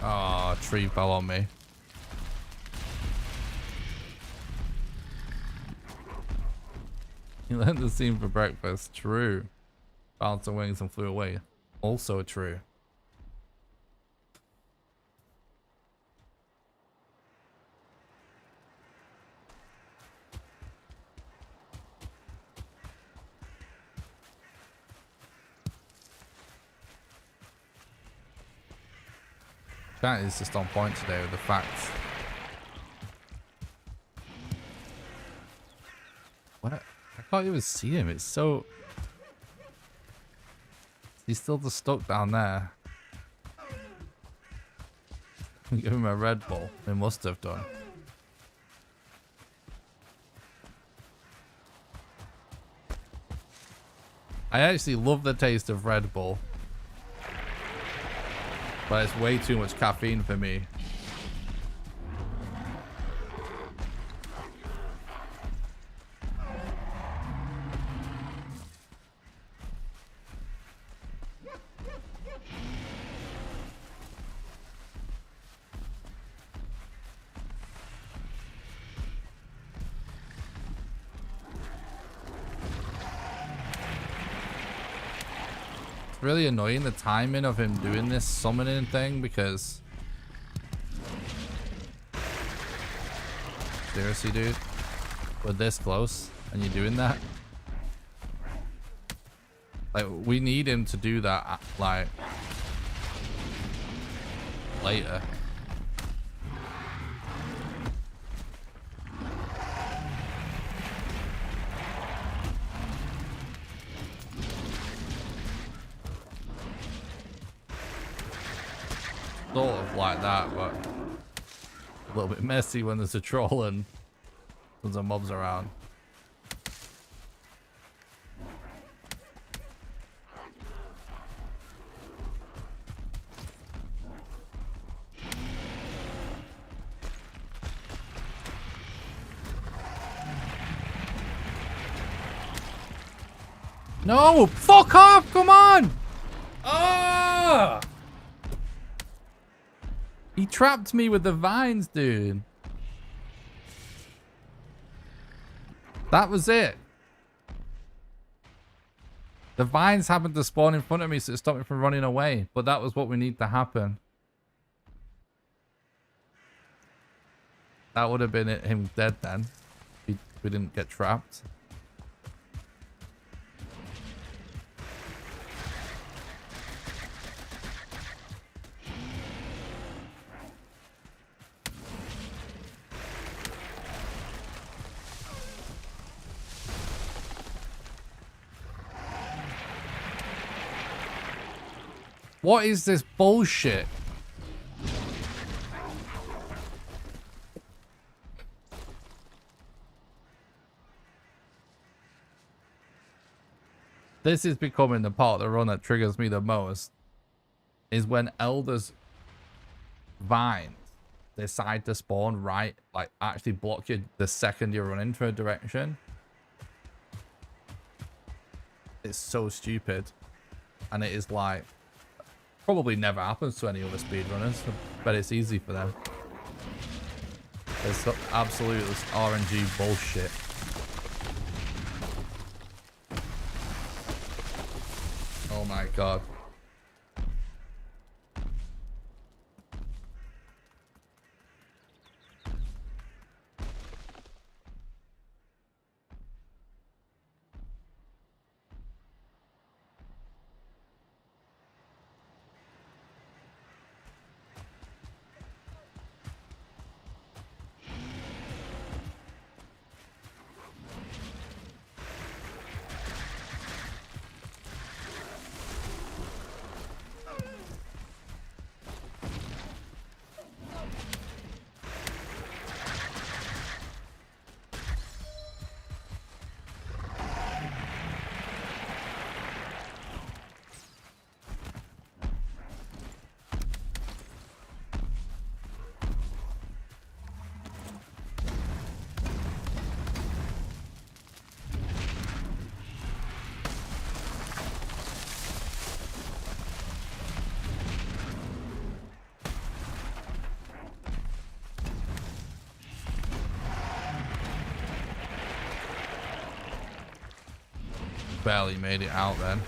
Oh, tree fell on me. He learned the scene for breakfast. True. Bounced the wings and flew away. Also true. Chat is just on point today with the facts. What? I can't even see him. It's so... He's still just stuck down there. Give him a Red Bull. They must have done. I actually love the taste of Red Bull. But it's way too much caffeine for me. Really annoying the timing of him doing this summoning thing because seriously, dude, we're this close and you're doing that. Like, we need him to do that like later. Sort of like that, but a little bit messy when there's a troll and tons of mobs around. No! Fuck off! Come on! Ah! He trapped me with the vines, dude. That was it. The vines happened to spawn in front of me, so it stopped me from running away. But that was what we need to happen. That would have been it, him dead then. We didn't get trapped. What is this bullshit? This is becoming the part of the run that triggers me the most. Is when elders vines decide to spawn right, like actually block you the second you run into a direction. It's so stupid. And it is like Probably never happens to any other speedrunners, but it's easy for them. It's absolute RNG bullshit. Oh my god. Barely made it out then.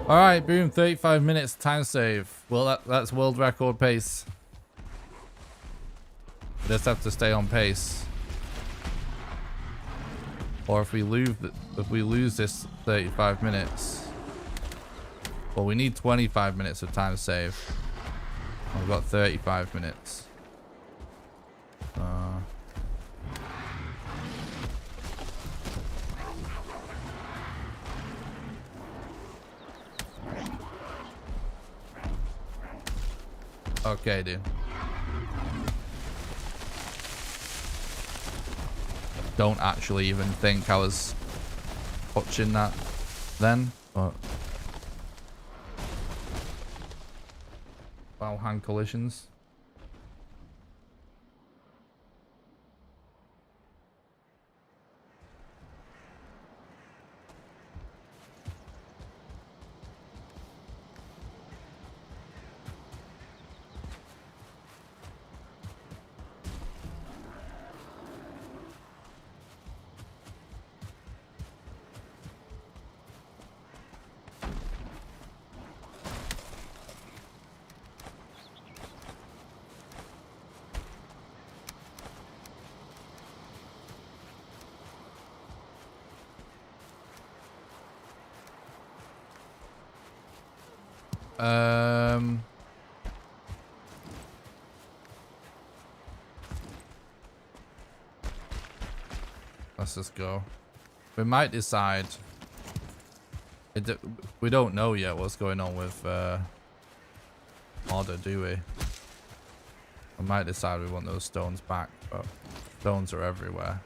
All right, boom, 35 minutes time save. Well, that's world record pace. We just have to stay on pace. Or if we lose this 35 minutes, well, we need 25 minutes of time save. We've got 35 minutes. Okay, dude. Don't actually even think I was watching that then, but Valheim collisions. Let's just go. We might decide. We don't know yet what's going on with Order, do we? We might decide we want those stones back, but stones are everywhere.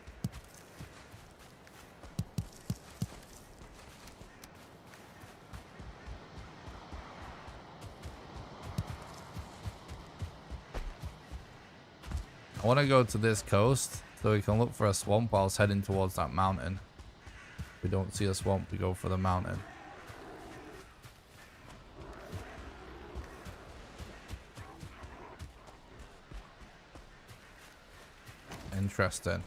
I want to go to this coast so we can look for a swamp whilst heading towards that mountain. If we don't see a swamp, we go for the mountain. Interesting.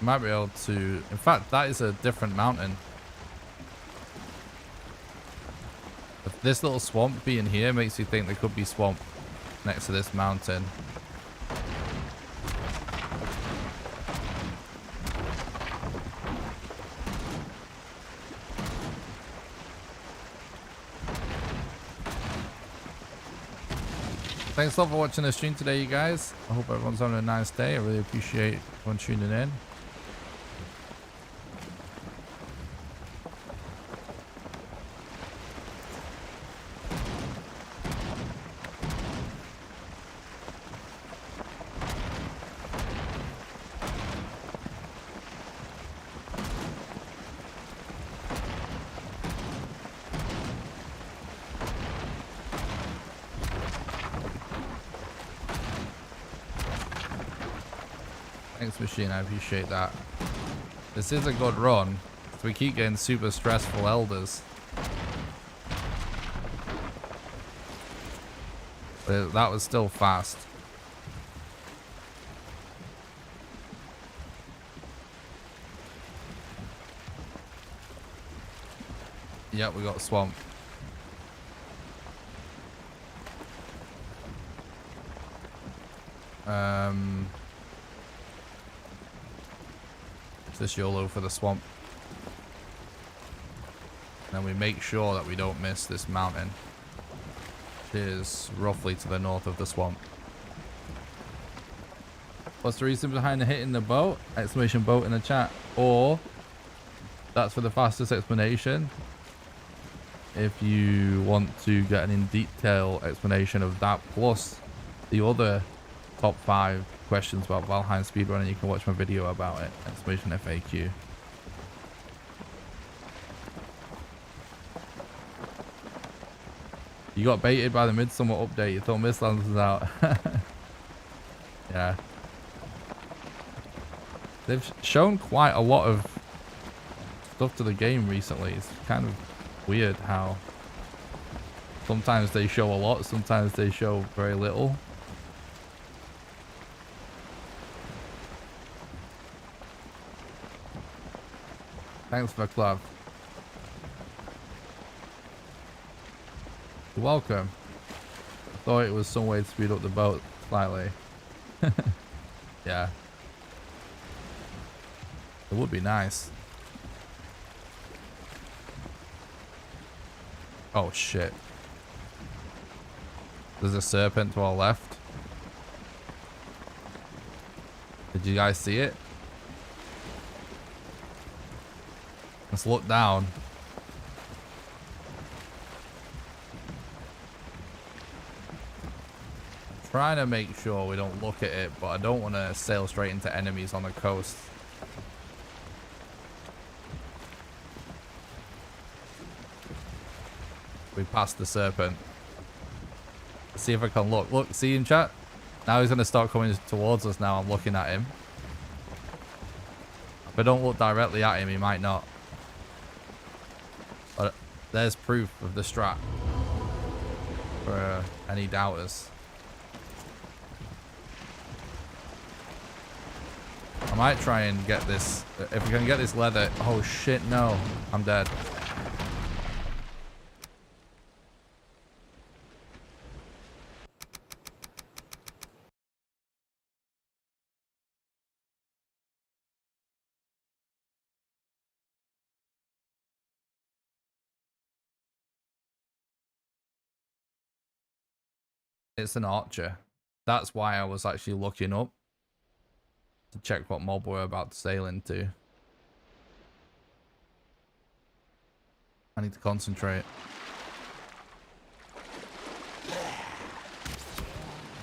Might be able to. In fact, that is a different mountain. This little swamp being here makes you think there could be swamp next to this mountain. I Thanks a lot for watching the stream today, you guys. I hope everyone's having a nice day. I really appreciate everyone tuning in. Thanks, Machine. I appreciate that. This is a good run. So we keep getting super stressful elders. But that was still fast. Yep, we got swamp. This YOLO for the swamp. And we make sure that we don't miss this mountain. It is roughly to the north of the swamp. What's the reason behind the hitting the boat? Exclamation boat in the chat. Or that's for the fastest explanation. If you want to get an in detail explanation of that plus the other top 5 questions about Valheim Speedrun, you can watch my video about it. Exclamation FAQ. You got baited by the Midsummer update. You thought Mistlands was out. Yeah. They've shown quite a lot of stuff to the game recently. It's kind of weird how sometimes they show a lot, sometimes they show very little. Thanks for the club. You're welcome. I thought it was some way to speed up the boat slightly. Yeah. It would be nice. Oh shit. There's a serpent to our left. Did you guys see it? Let's look down. Trying to make sure we don't look at it, but I don't want to sail straight into enemies on the coast. We passed the serpent. Let's see if I can look. Look, see in chat? Now he's going to start coming towards us now. I'm looking at him. If I don't look directly at him, he might not. But there's proof of the strat for any doubters. I might try and get this. If we can get this leather. Oh shit, no. I'm dead. It's an archer. That's why I was actually looking up to check what mob we're about to sail into. I need to concentrate.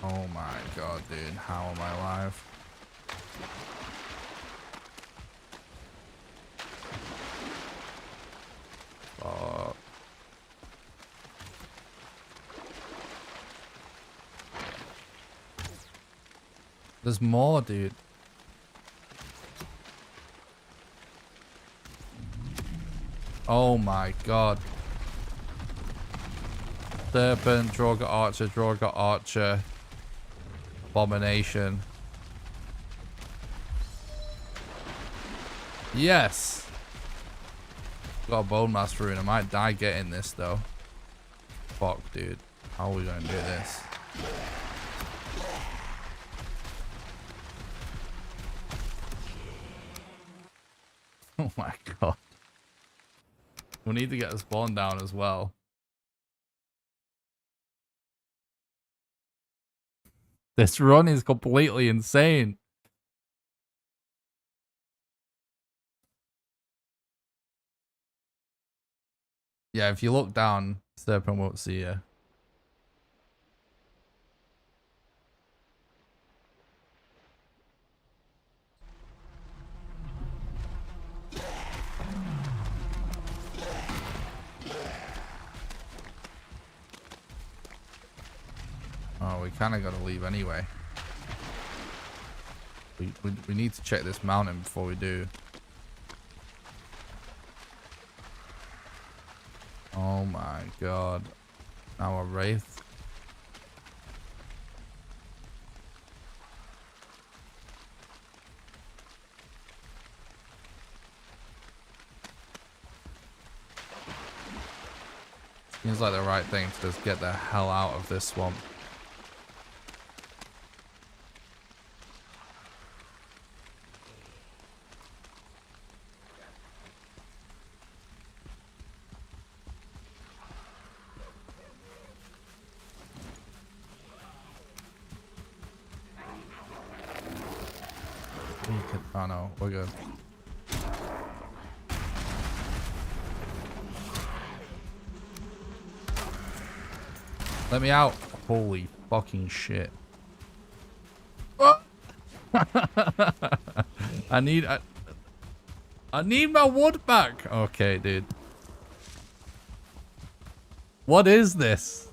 Oh my god, dude. How am I alive? Fuck. There's more, dude. Oh my god. Serpent, Droga Archer. Abomination. Yes! Got a Bone Master rune. I might die getting this though. Fuck, dude. How are we gonna do this? Oh my god. We need to get the spawn down as well. This run is completely insane. Yeah, if you look down, Serpent won't see you. Oh, we kind of got to leave anyway. We need to check this mountain before we do. Oh my god. Now a wraith. Seems like the right thing to just get the hell out of this swamp. Oh no, we're good. Let me out. Holy fucking shit. Oh! I need my wood back. Okay, dude. What is this?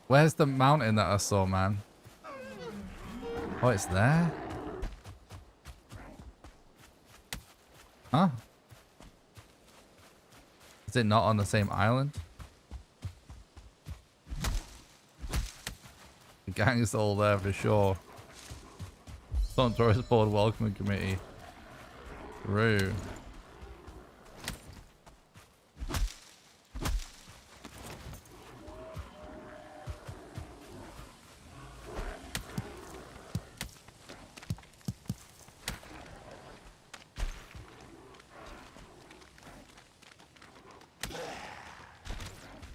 Where's the mountain that I saw, man? Oh, it's there? Huh? Is it not on the same island? The gang is all there for sure. Don't tourist board welcoming committee. Roo.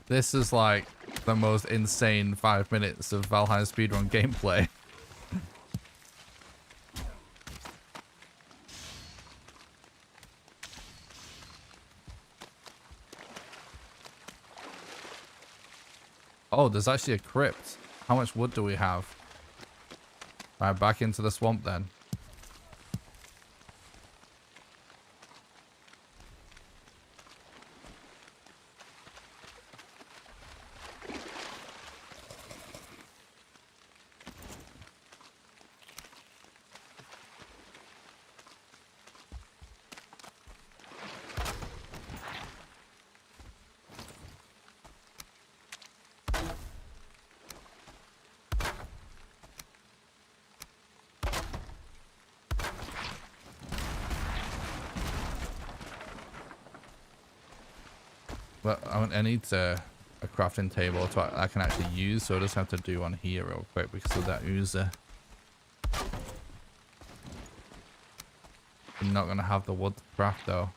This is like the most insane 5 minutes of Valheim Speedrun gameplay. Oh, there's actually a crypt. How much wood do we have? Right, back into the swamp then. Well, I need a crafting table to I can actually use, so I just have to do one here real quick because of that oozer. I'm not gonna have the wood to craft though.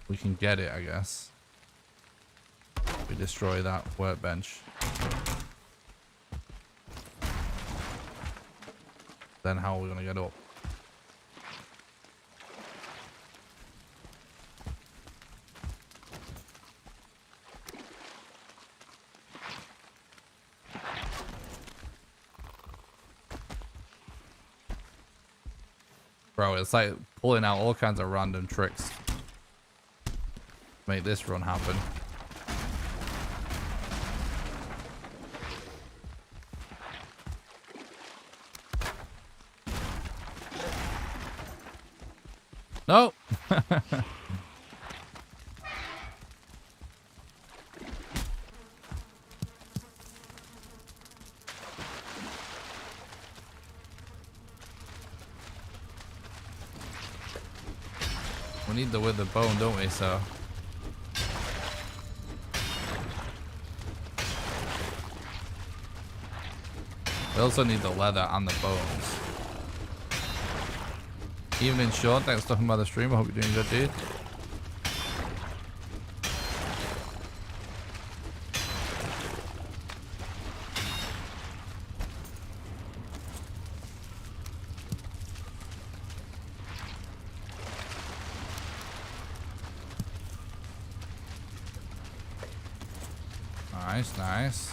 We can get it, I guess. We destroy that workbench. Then how are we gonna get up? Bro, it's like pulling out all kinds of random tricks to make this run happen. No. We need the withered bone, don't we? So We also need the leather and the bones. Evening Sean, thanks for stopping by the stream. I hope you're doing good, dude. Nice, nice.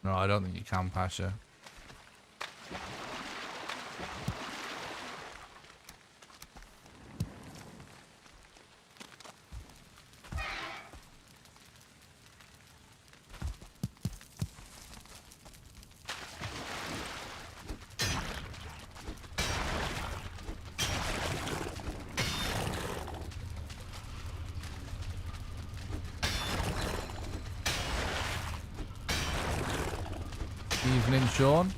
No, I don't think you can, Pasha. Evening, Sean.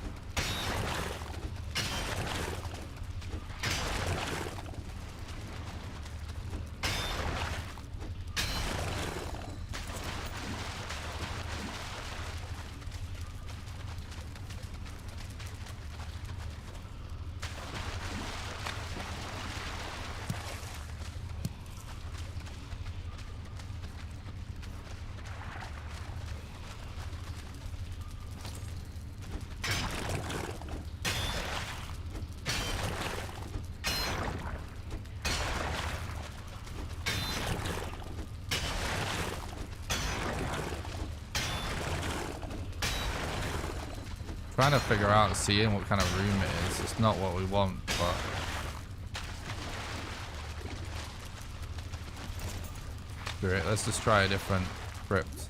Trying to figure out, seeing what kind of room it is. It's not what we want, but screw it. Let's just try a different crypt.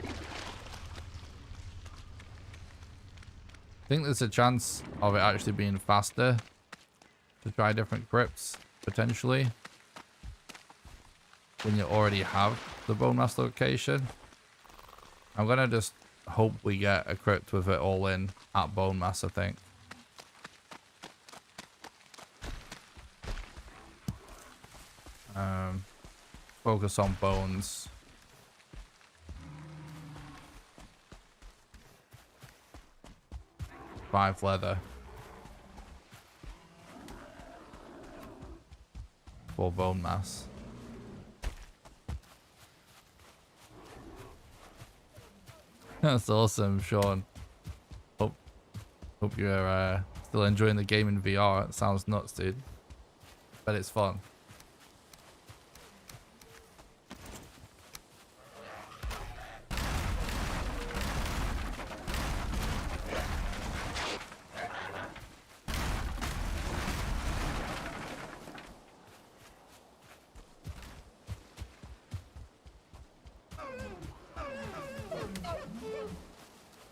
I think there's a chance of it actually being faster to try different crypts potentially when you already have the bone mass location. I'm gonna just hope we get a crypt with it all in at bone mass, I think. Focus on bones. Five leather. 4 bone mass. That's awesome, Sean. Hope you're still enjoying the game in VR. It sounds nuts, dude. But it's fun.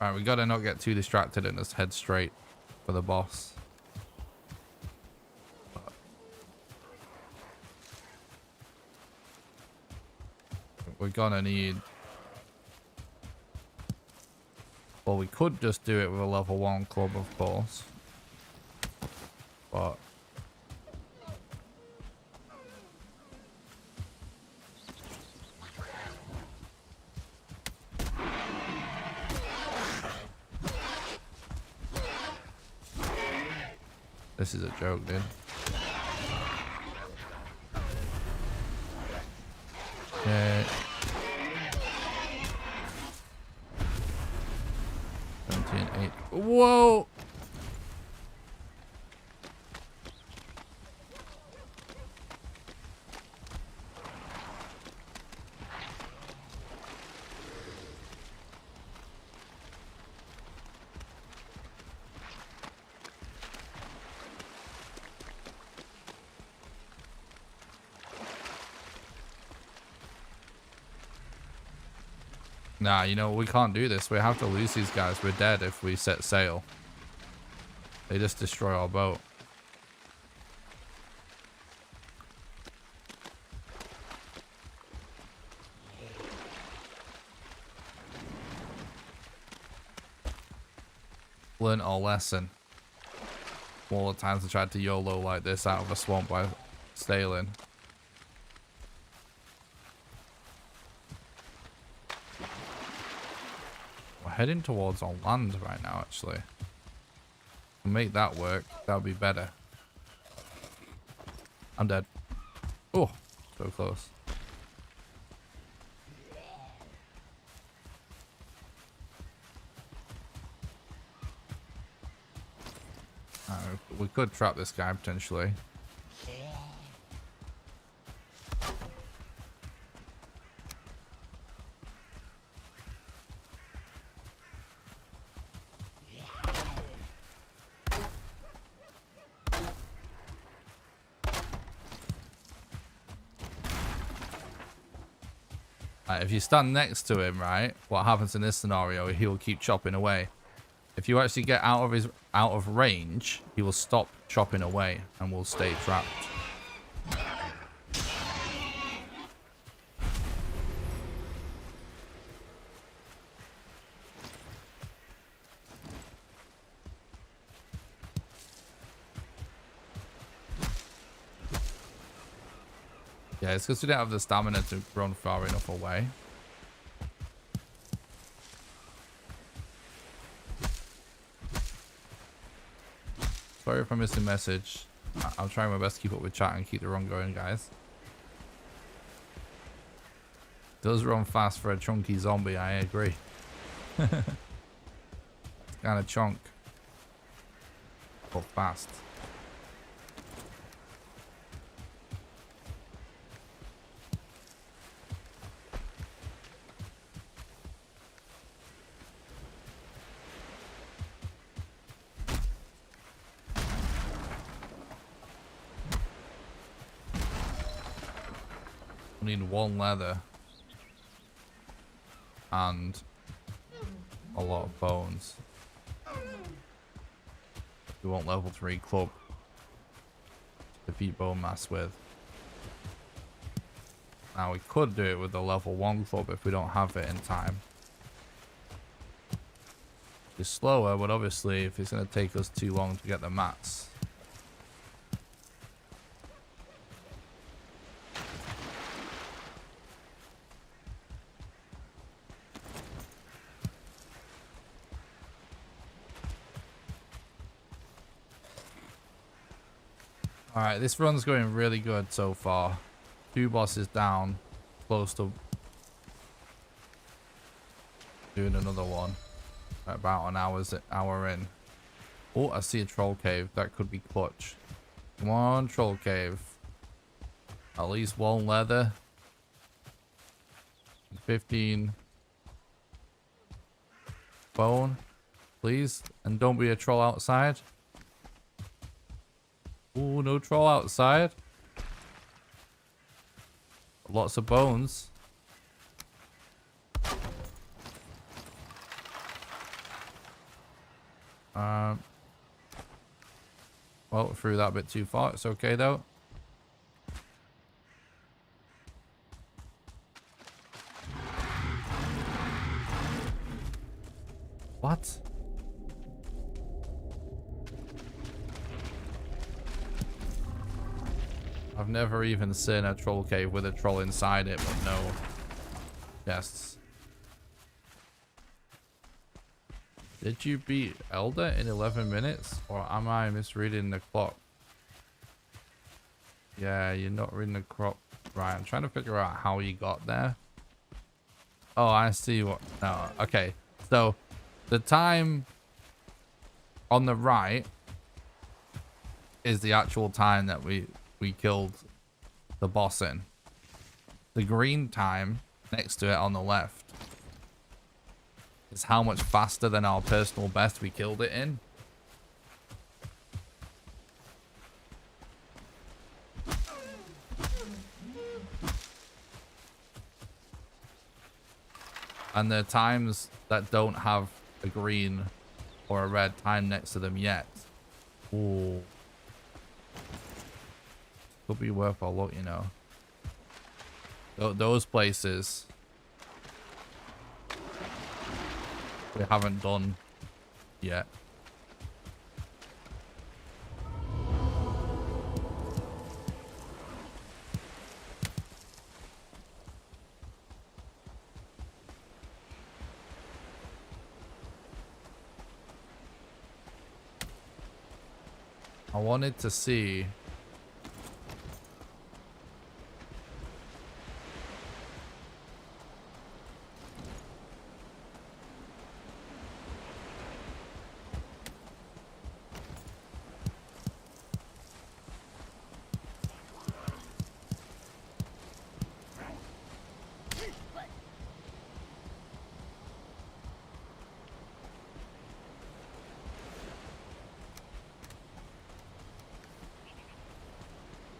Alright, we gotta not get too distracted and just head straight for the boss. We're gonna need... Well, we could just do it with a level 1 club, of course. But... This is a joke, dude. Okay. 17, 8. Whoa! Nah, you know, we can't do this. We have to lose these guys. We're dead if we set sail. They just destroy our boat. learned our lesson. All the times I tried to YOLO like this out of a swamp by sailing. We're heading towards our land right now, actually. To make that work, that would be better. I'm dead. Oh, so close. We could trap this guy potentially. If you stand next to him, right, what happens in this scenario, he will keep chopping away. If you actually get out of range, he will stop chopping away and will stay trapped. Yeah, it's because we don't have the stamina to run far enough away. Sorry if I missed a message. I'm trying my best to keep up with chat and keep the run going, guys. Does run fast for a chunky zombie, I agree. It's kind of chunk. But fast. Need one leather and a lot of bones. We want level 3 club to defeat bone mass with. Now we could do it with the level 1 club if we don't have it in time. It's slower, but obviously if it's going to take us too long to get the mats. Alright, this run's going really good so far. 2 bosses down, close to doing another one. About an hour in. Oh, I see a troll cave. That could be clutch. Come on, troll cave. At least 1 leather. 15 bone, please. And don't be a troll outside. Oh, no troll outside. Lots of bones. Well, threw that a bit too far. It's okay though. What? I've never even seen a troll cave with a troll inside it, but no chests. Did you beat Elder in 11 minutes? Or am I misreading the clock? Yeah, you're not reading the clock. Right, I'm trying to figure out how you got there. Oh, I see what... No, okay. So, the time on the right is the actual time that we killed the boss in. The green time next to it on the left is how much faster than our personal best we killed it in. And the times that don't have a green or a red time next to them yet. Ooh. Could be worth a look, you know. Those places we haven't done yet. I wanted to see.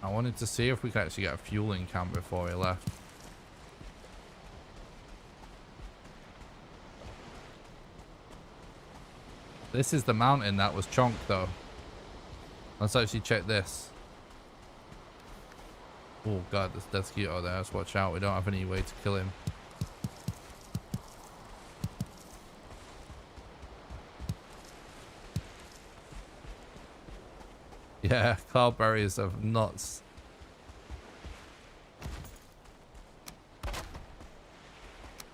I wanted to see if we could actually get a fueling camp before we left. This is the mountain that was chonked though. Let's actually check this. Oh god, there's Desquito there. Let's watch out. We don't have any way to kill him. Yeah, cloudberries are nuts.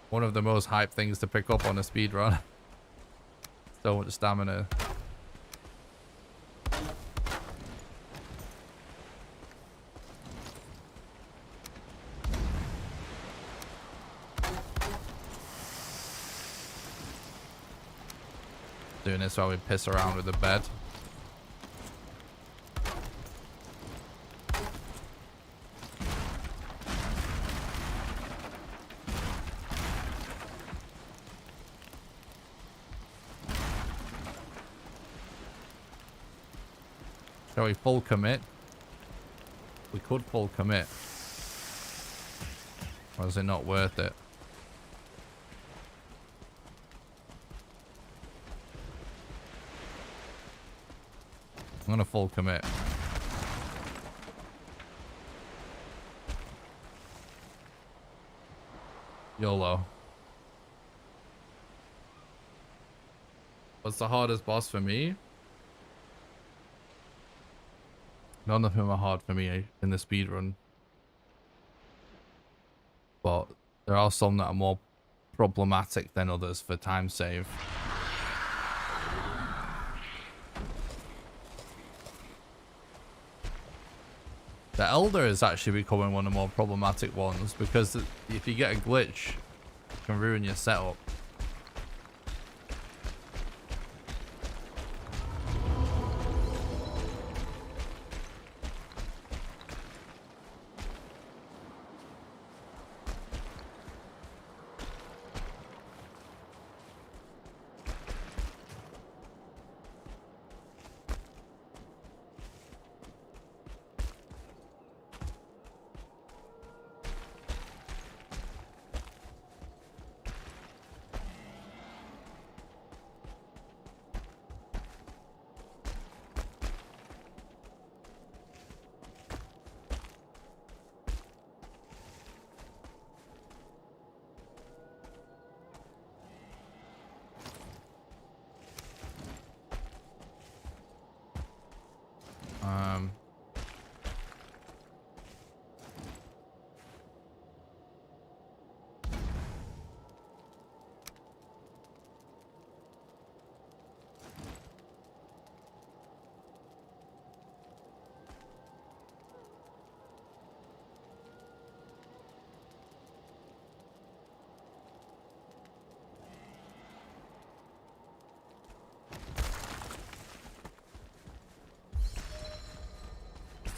One of the most hype things to pick up on a speedrun. So much stamina. Doing this while we piss around with the bed. Shall we full commit? We could full commit. Or is it not worth it? I'm gonna full commit. YOLO. What's the hardest boss for me? None of them are hard for me in the speedrun. But there are some that are more problematic than others for time save. The Elder is actually becoming one of the more problematic ones because if you get a glitch, it can ruin your setup.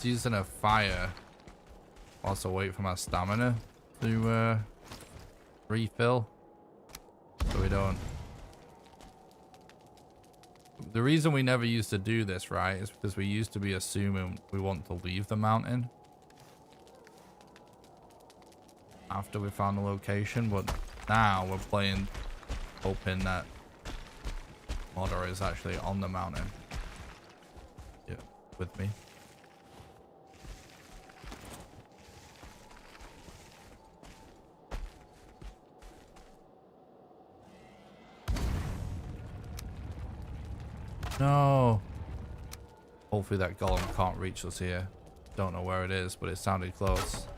Using a fire whilst I wait for my stamina to refill so we don't. The reason we never used to do this, right, is because we used to be assuming we want to leave the mountain after we found the location, but now we're playing hoping that Modder is actually on the mountain. Yeah, with me. No. Hopefully that golem can't reach us here. Don't know where it is, but it sounded close.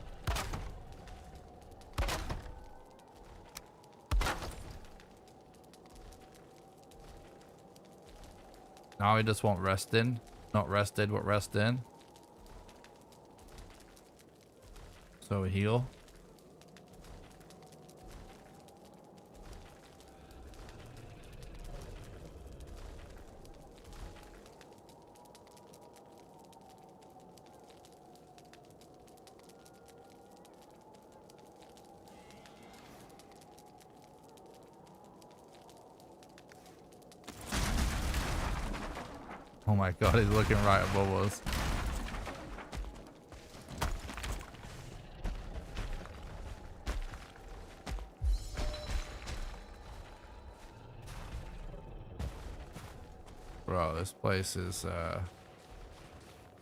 Now I just want resting. Not rested, but resting. So we heal. Oh my god, he's looking right above us. Bro, this place is,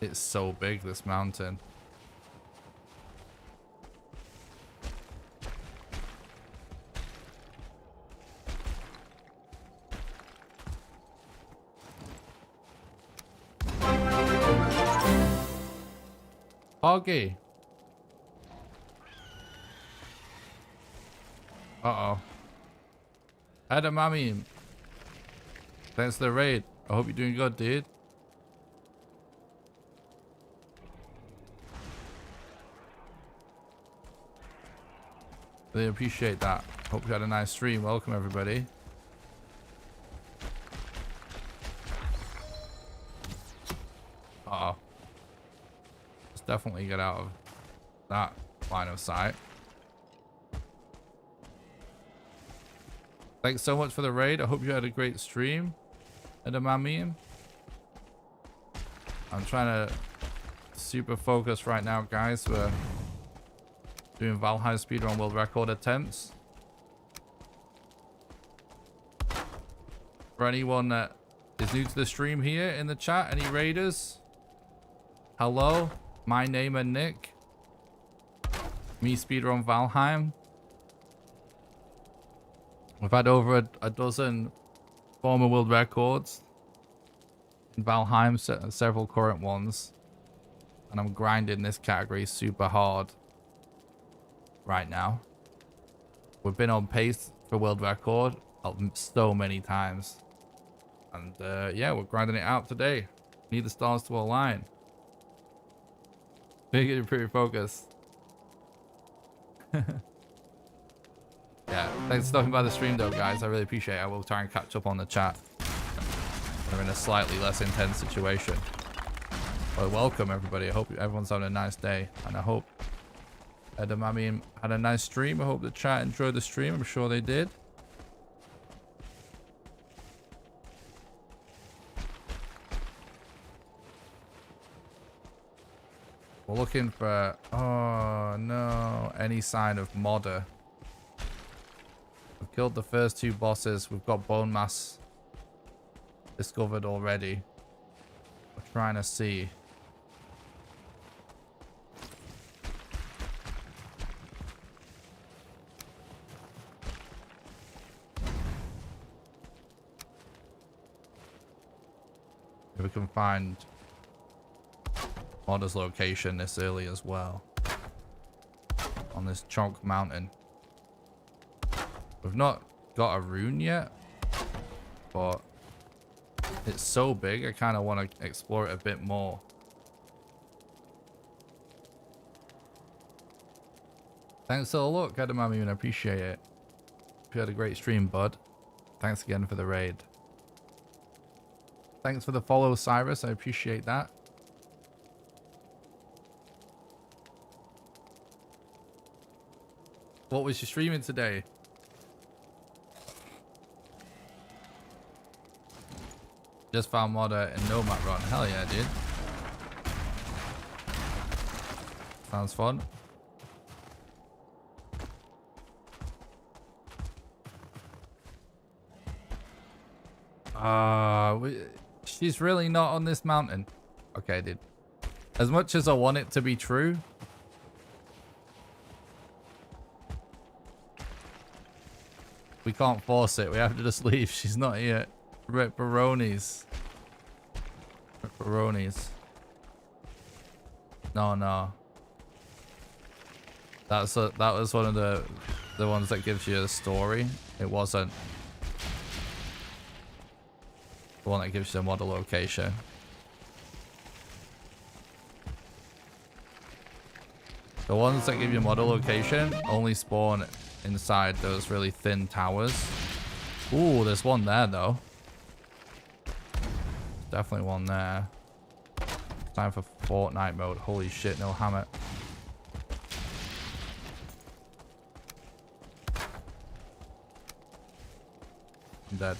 it's so big, this mountain. Hoggy. Uh-oh. Edamame. Thanks for the raid. I hope you're doing good, dude. Really appreciate that. Hope you had a nice stream. Welcome, everybody. Uh-oh. Let's definitely get out of that line of sight. Thanks so much for the raid. I hope you had a great stream. Edamame. I'm trying to super focus right now, guys. We're doing Valheim Speedrun world record attempts. For anyone that is new to the stream here in the chat, any raiders? Hello, my name and Nick. Me Speedrun Valheim. We've had over a dozen former world records in Valheim, several current ones, and I'm grinding this category super hard right now. We've been on pace for world record so many times, and yeah, we're grinding it out today. Need the stars to align. Big and pretty focus. Yeah, thanks for stopping by the stream though, guys. I really appreciate it. I will try and catch up on the chat. We're in a slightly less intense situation. Well, welcome everybody. I hope everyone's having a nice day, and I hope Edamame had a nice stream. I hope the chat enjoyed the stream. I'm sure they did. We're looking for, oh no, any sign of modder. We've killed the first two bosses. We've got bone mass discovered already. We're trying to see. If we can find modder's location this early as well. On this chunk mountain. We've not got a rune yet, but it's so big I kind of want to explore it a bit more. Thanks for the look, Edamame, and I appreciate it. Hope you had a great stream, bud. Thanks again for the raid. Thanks for the follow, Cyrus. I appreciate that. What was you streaming today? Just found modder in Nomad Run. Hell yeah, dude. Sounds fun. She's really not on this mountain. Okay, dude. As much as I want it to be true, we can't force it. We have to just leave. She's not here. Ripperonis. Ripperonis. No. That was one of the ones that gives you a story. It wasn't the one that gives you the model location. The ones that give you model location only spawn inside those really thin towers. Ooh, there's one there though. Definitely one there. Time for Fortnite mode. Holy shit, no hammer. I'm dead.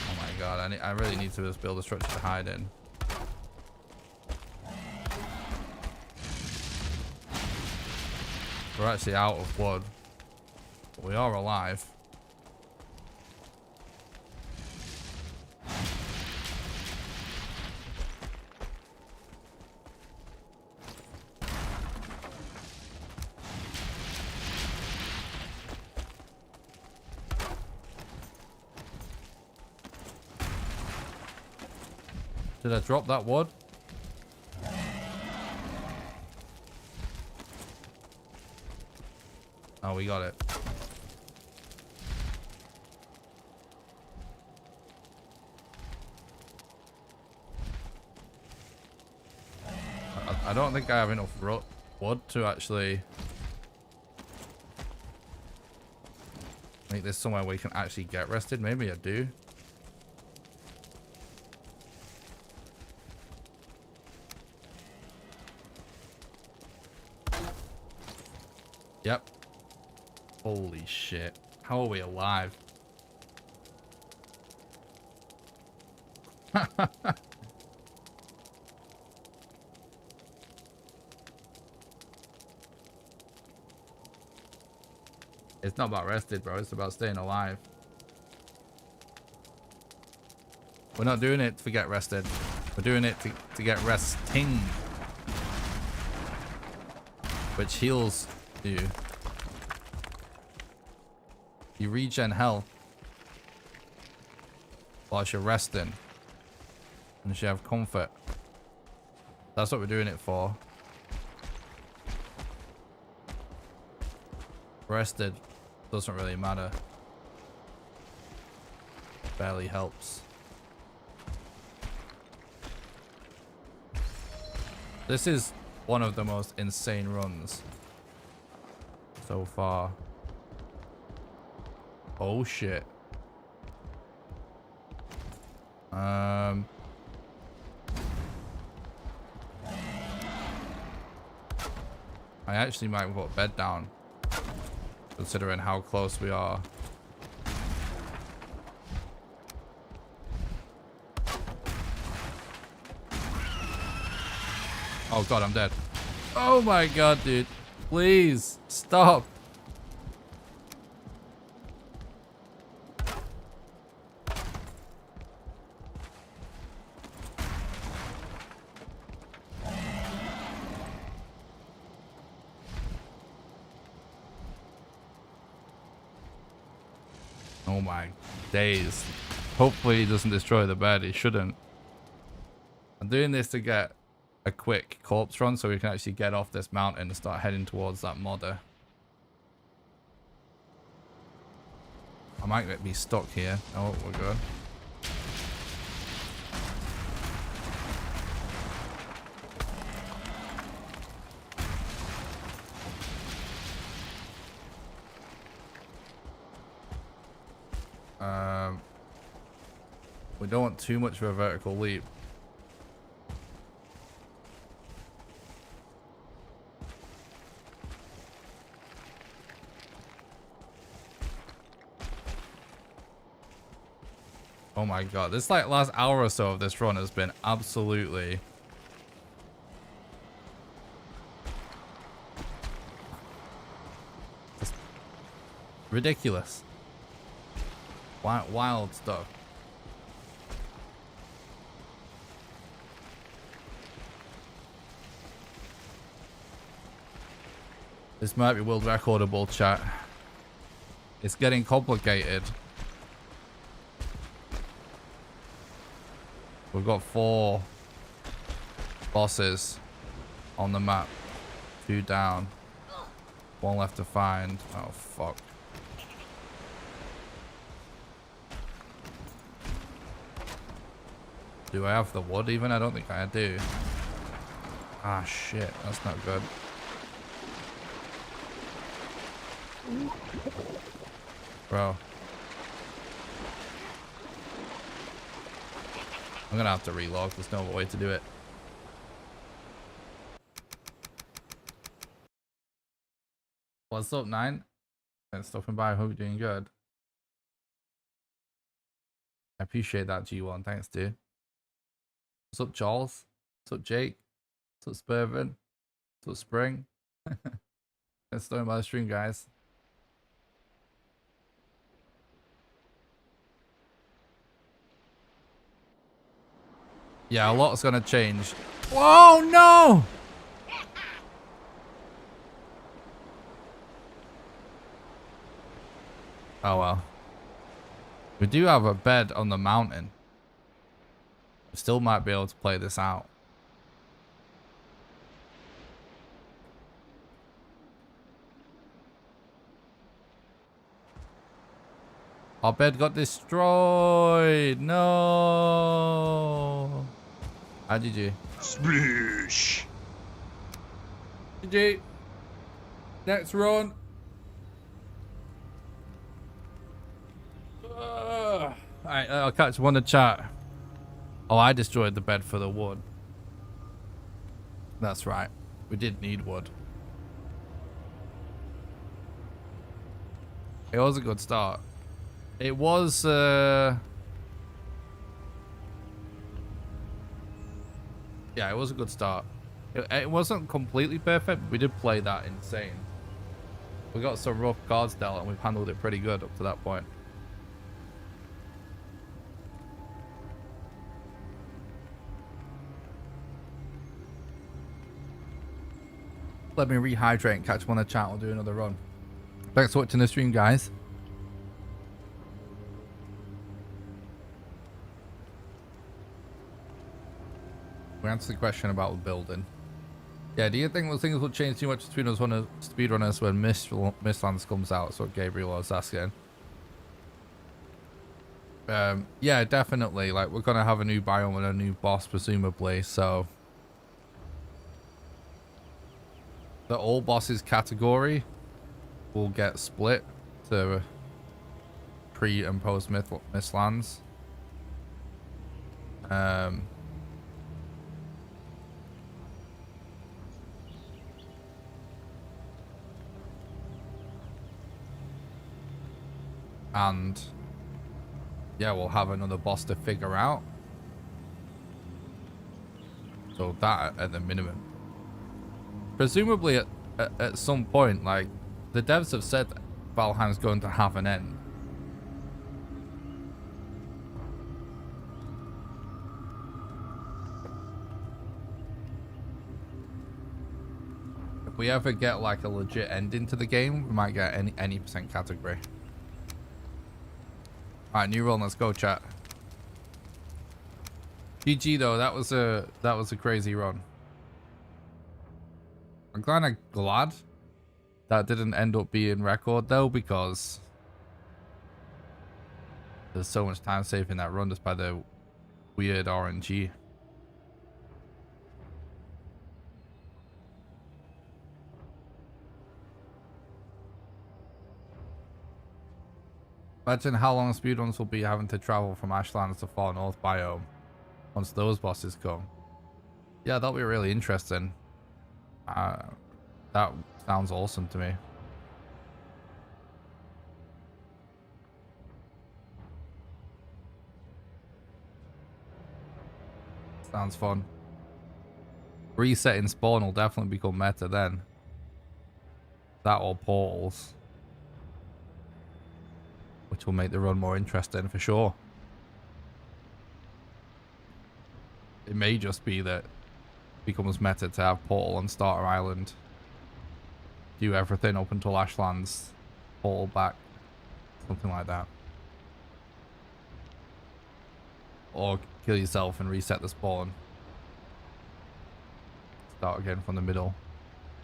Oh my god, I really need to just build a structure to hide in. We're actually out of wood, but we are alive. Did I drop that wood? Oh, we got it. I don't think I have enough wood to actually make this somewhere where we can actually get rested. Maybe I do. Yep. Holy shit. How are we alive? It's not about rested, bro. It's about staying alive. We're not doing it to get rested. We're doing it to get resting. Which heals you. You regen health whilst you're resting. And you have comfort. That's what we're doing it for. Rested doesn't really matter. Barely helps. This is one of the most insane runs so far. Oh shit. I actually might put a bed down, considering how close we are. Oh god, I'm dead. Oh my god, dude. Please, stop. Oh my days. Hopefully he doesn't destroy the bed. He shouldn't. I'm doing this to get a quick corpse run so we can actually get off this mountain and start heading towards that modder. I might be stuck here. Oh, we're good. We don't want too much of a vertical leap. Oh my god, this like last hour or so of this run has been absolutely just ridiculous. Wild stuff. This might be world recordable, chat. It's getting complicated. We've got 4 bosses on the map. 2 down. 1 left to find. Oh, fuck. Do I have the wood even? I don't think I do. Ah, shit. That's not good. Bro. I'm gonna have to relog. There's no other way to do it. What's up, 9? And stopping by. I hope you're doing good. I appreciate that, G1. Thanks, dude. What's up, Charles? What's up, Jake? What's up, Spurvin? What's up, Spring? Let's start by the stream, guys. Yeah, a lot's gonna change. Whoa, no! Oh well. We do have a bed on the mountain. We still might be able to play this out. Our bed got destroyed. No. How GG. Sploosh. GG. Next run. Alright, I'll catch one in the chat. Oh, I destroyed the bed for the wood. That's right. We did need wood. It was a good start. It was, yeah, it was a good start. It wasn't completely perfect, but we did play that insane. We got some rough cards dealt and we've handled it pretty good up to that point. Let me rehydrate and catch one in the chat. We'll do another run. Thanks for watching the stream, guys. We answered the question about the building. Yeah, do you think those things will change too much between us speedrunners when Mistlands comes out? That's what Gabriel was asking. Yeah, definitely. Like, we're gonna have a new biome and a new boss, presumably, so the all bosses category will get split to pre and post Mistlands. And yeah, we'll have another boss to figure out. So that at the minimum. Presumably at some point, like, the devs have said Valheim's going to have an end. If we ever get like a legit ending to the game, we might get any percent category. All right, new run. Let's go, chat. GG though. That was a crazy run. I'm kind of glad that didn't end up being record though, because there's so much time saved in that run just by the weird RNG. Imagine how long speedruns will be having to travel from Ashlands to Far North biome once those bosses come. Yeah, that'll be really interesting. That sounds awesome to me. Sounds fun. Resetting spawn will definitely become meta then. That or portals. Which will make the run more interesting for sure. It may just be that it becomes meta to have portal on Starter Island. Do everything up until Ashlands. Portal back. Something like that. Or kill yourself and reset the spawn. Start again from the middle.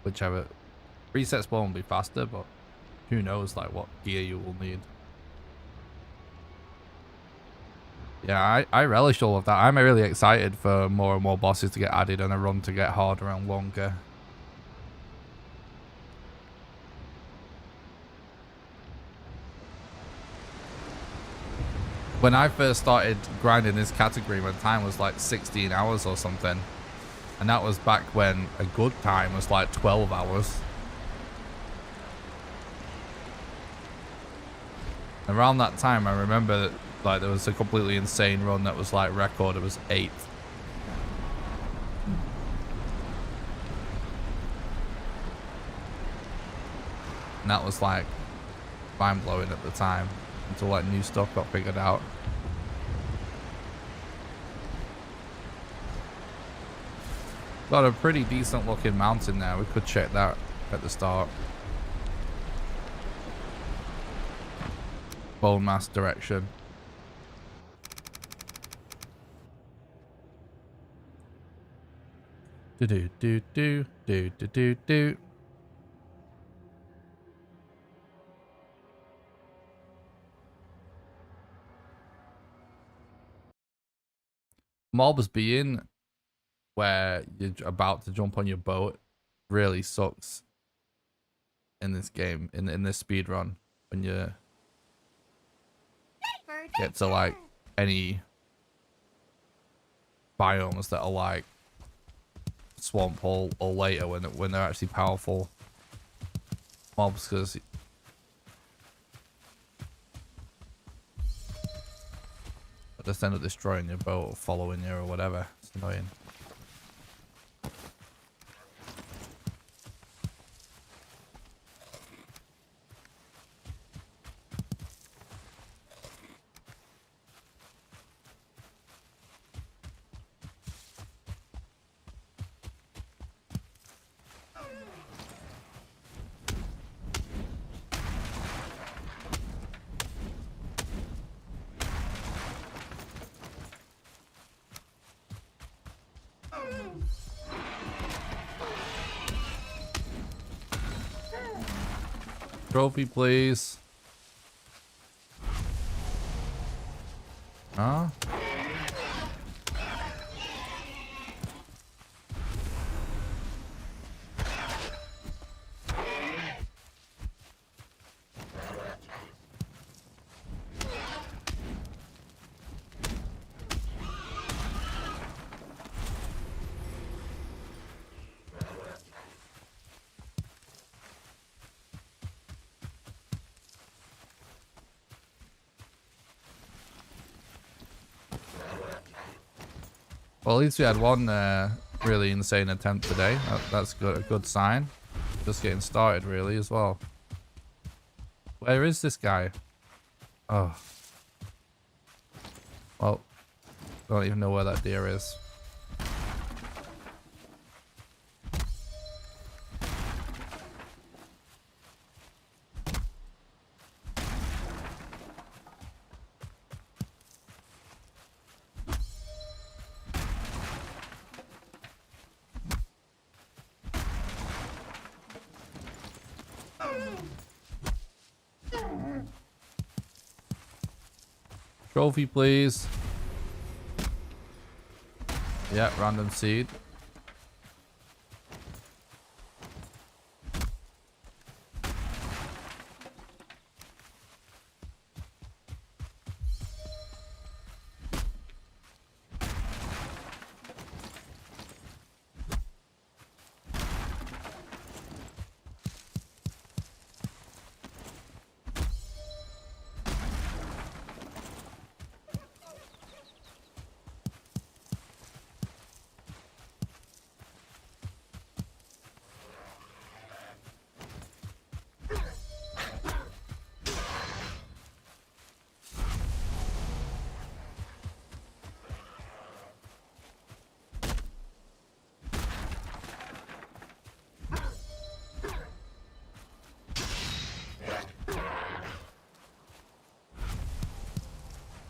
Whichever. Reset spawn will be faster, but who knows like what gear you will need. Yeah, I relish all of that. I'm really excited for more and more bosses to get added and a run to get harder and longer. When I first started grinding this category, my time was like 16 hours or something. And that was back when a good time was like 12 hours. Around that time, I remember that, like, there was a completely insane run that was like record. It was 8th. And that was like mind-blowing at the time until like new stuff got figured out. Got a pretty decent looking mountain there. We could check that at the start. Bone mass direction. Do do do do do do do do. Mobs being where you're about to jump on your boat really sucks in this game, in this speed run, when you get to like any biomes that are like swamp or later when they're actually powerful mobs, because they just end up destroying your boat or following you or whatever. It's annoying. Trophy, please. Huh? Well, at least we had one really insane attempt today. That's good, a good sign. Just getting started, really, as well. Where is this guy? Oh. Well, I don't even know where that deer is. Trophy, please. Yeah, random seed.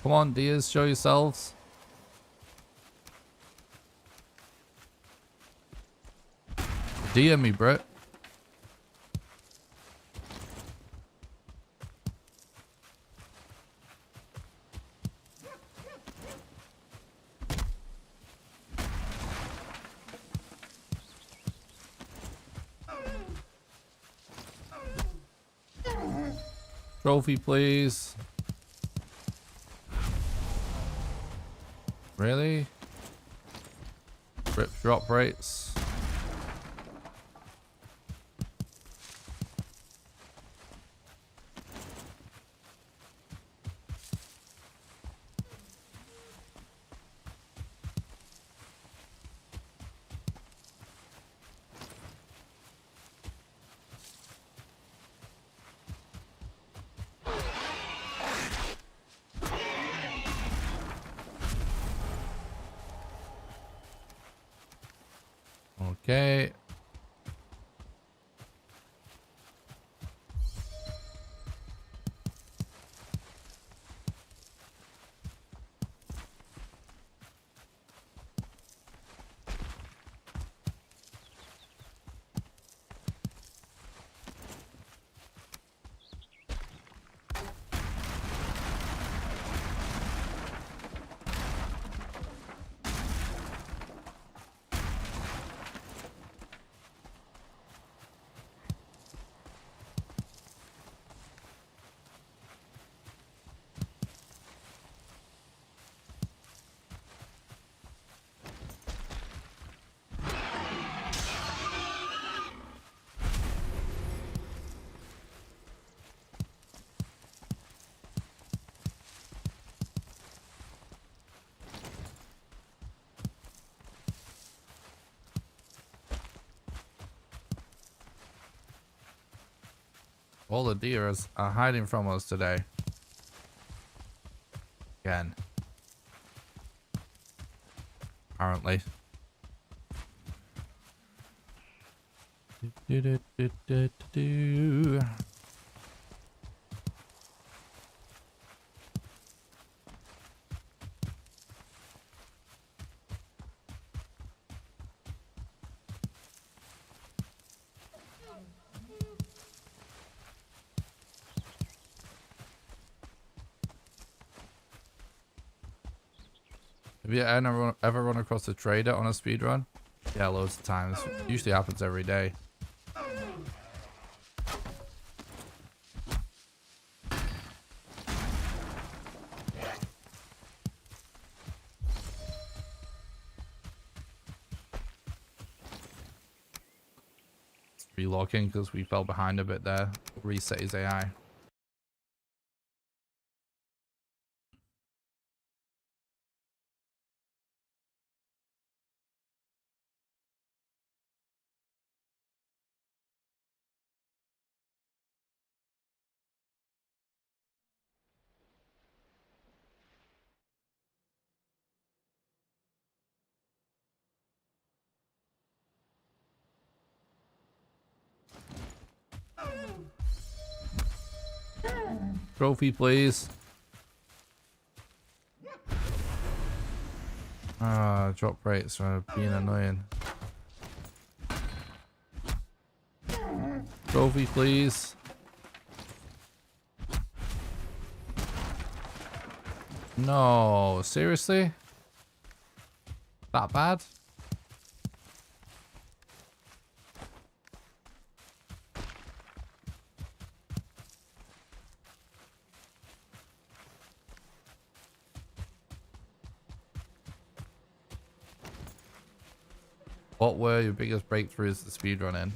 Come on, deers, show yourselves. DM me, Brett. Trophy, please. Really? Rip drop rates. Okay. All the deer are hiding from us today. Again. Apparently. Do. Have you ever run across a trader on a speedrun? Yeah, loads of times. Usually happens every day. It's relocking because we fell behind a bit there. Reset his AI. Trophy, please. Ah, drop rates are being annoying. Trophy, please. No, seriously? That bad? What were your biggest breakthroughs to speedrun in?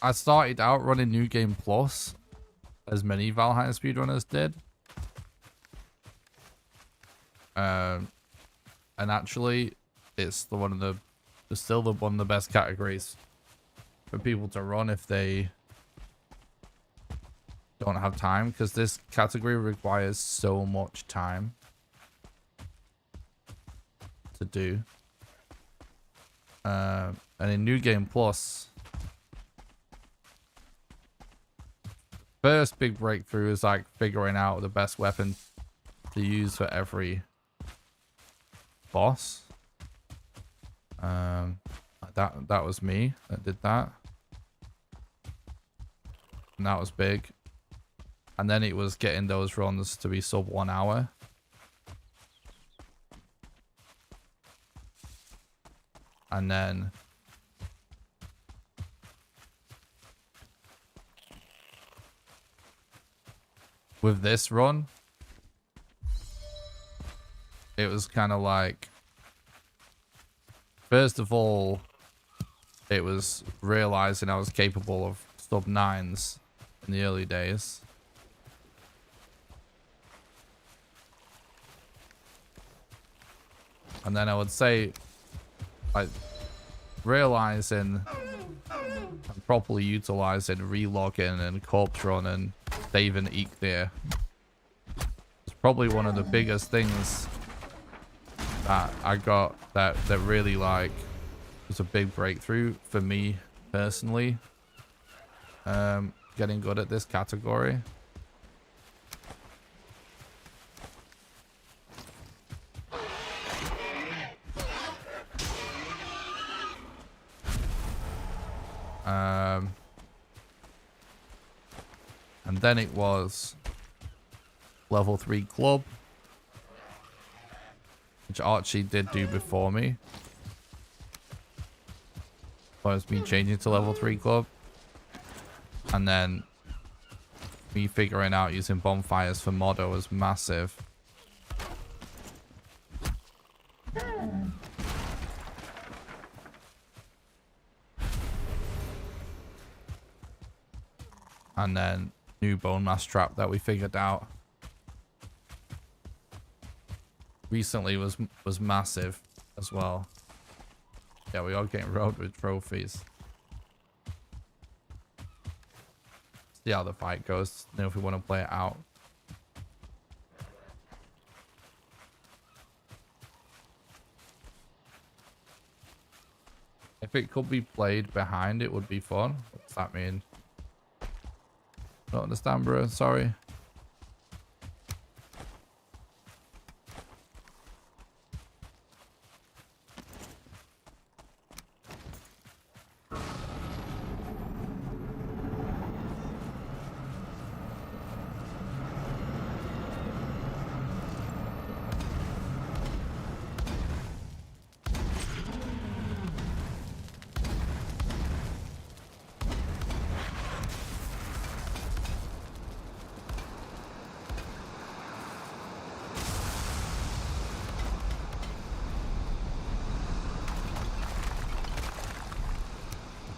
I started out running New Game Plus, as many Valheim speedrunners did. And actually, it's still one of the best categories for people to run if they don't have time, because this category requires so much time to do. And in New Game Plus, first big breakthrough is like figuring out the best weapon to use for every boss. That was me that did that. And that was big. And then it was getting those runs to be sub 1 hour. And then with this run, it was kind of like, first of all, it was realizing I was capable of sub 9s in the early days. And then I would say, like, realizing and properly utilizing relogging and corpse run and saving eek there. It's probably one of the biggest things that I got that really like was a big breakthrough for me personally. Getting good at this category. And then it was level 3 club, which Archie did do before me. So it's me changing to level 3 club. And then me figuring out using bonfires for Modo was massive. And then new bone mass trap that we figured out recently was massive as well. Yeah, we are getting rolled with trophies. See how the fight goes. You know, if we want to play it out. If it could be played behind, it would be fun. What's that mean? Don't understand, bro. Sorry.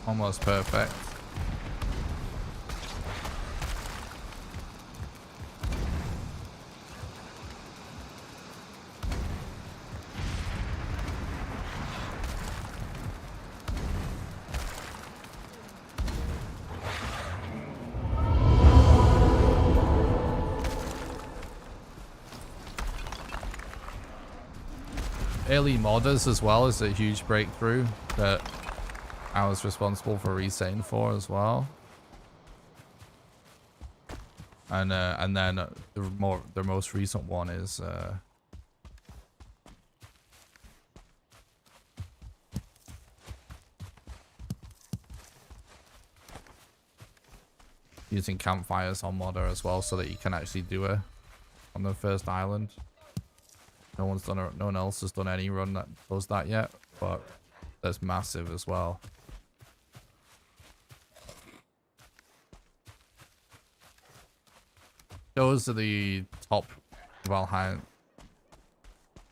Almost perfect. Early modders as well is a huge breakthrough that I was responsible for resetting for as well. And then the most recent one is using campfires on modder as well, so that you can actually do it on the first island. No one else has done any run that does that yet, but that's massive as well. Those are the top Valheim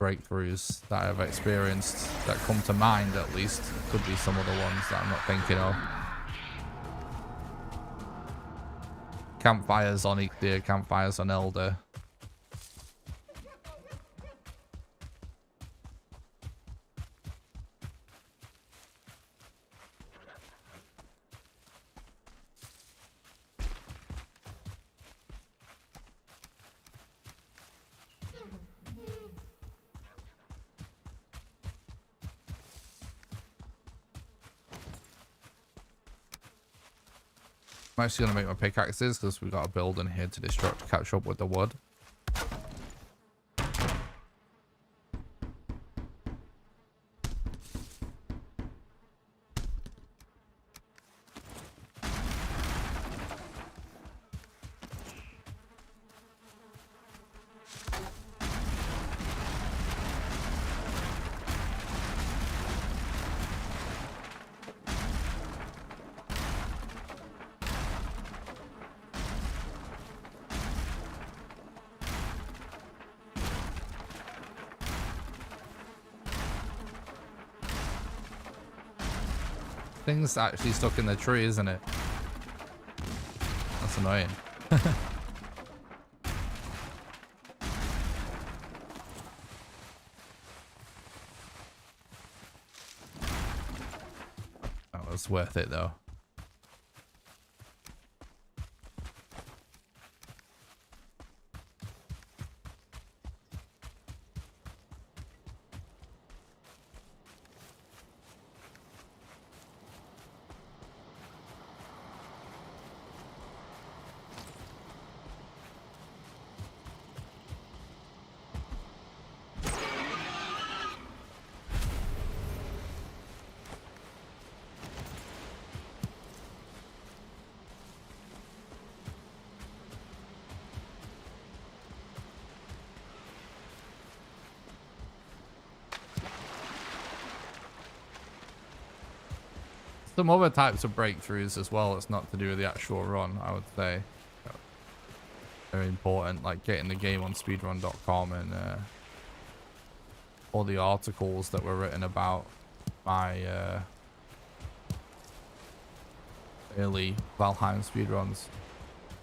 breakthroughs that I've experienced that come to mind, at least. Could be some other ones that I'm not thinking of. Campfires on Ichthir, campfires on Elder. I'm actually going to make my pickaxes because we've got a build in here to catch up with the wood. Thing's actually stuck in the tree, isn't it? That's annoying. That was worth it though. Some other types of breakthroughs as well. It's not to do with the actual run, I would say. Very important, like getting the game on speedrun.com and all the articles that were written about my early Valheim speedruns.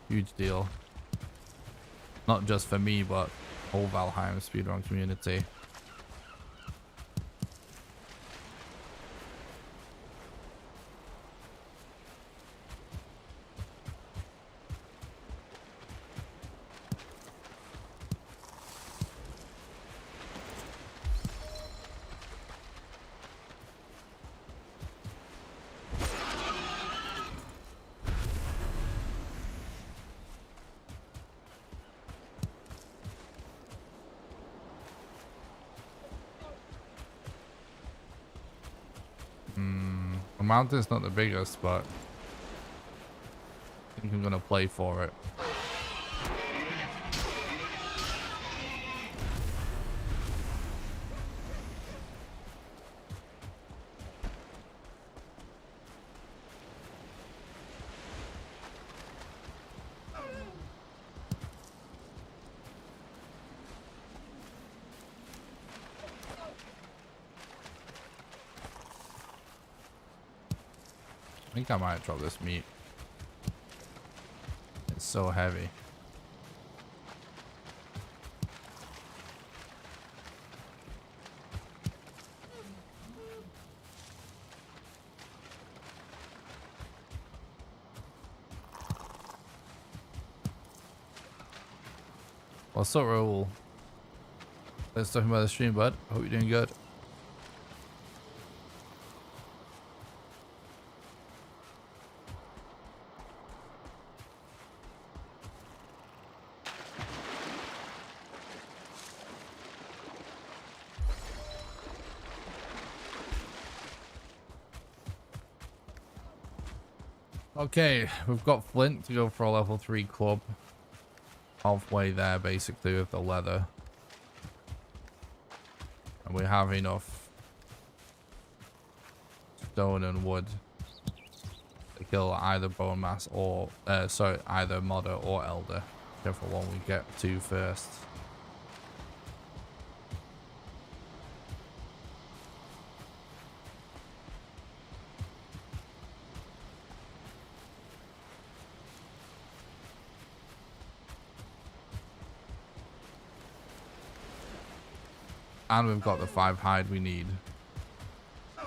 Huge deal. Not just for me, but whole Valheim speedrun community. The mountain's not the biggest, but I think I'm gonna play for it. I think I might drop this meat. It's so heavy. What's up, Raul? Let's talk about the stream, bud. Hope you're doing good. Okay, we've got flint to go for a level 3 club. Halfway there, basically, with the leather. And we have enough stone and wood to kill either bone mass or, sorry, either modder or elder. Whichever one we get to first. And we've got the 5 hide we need as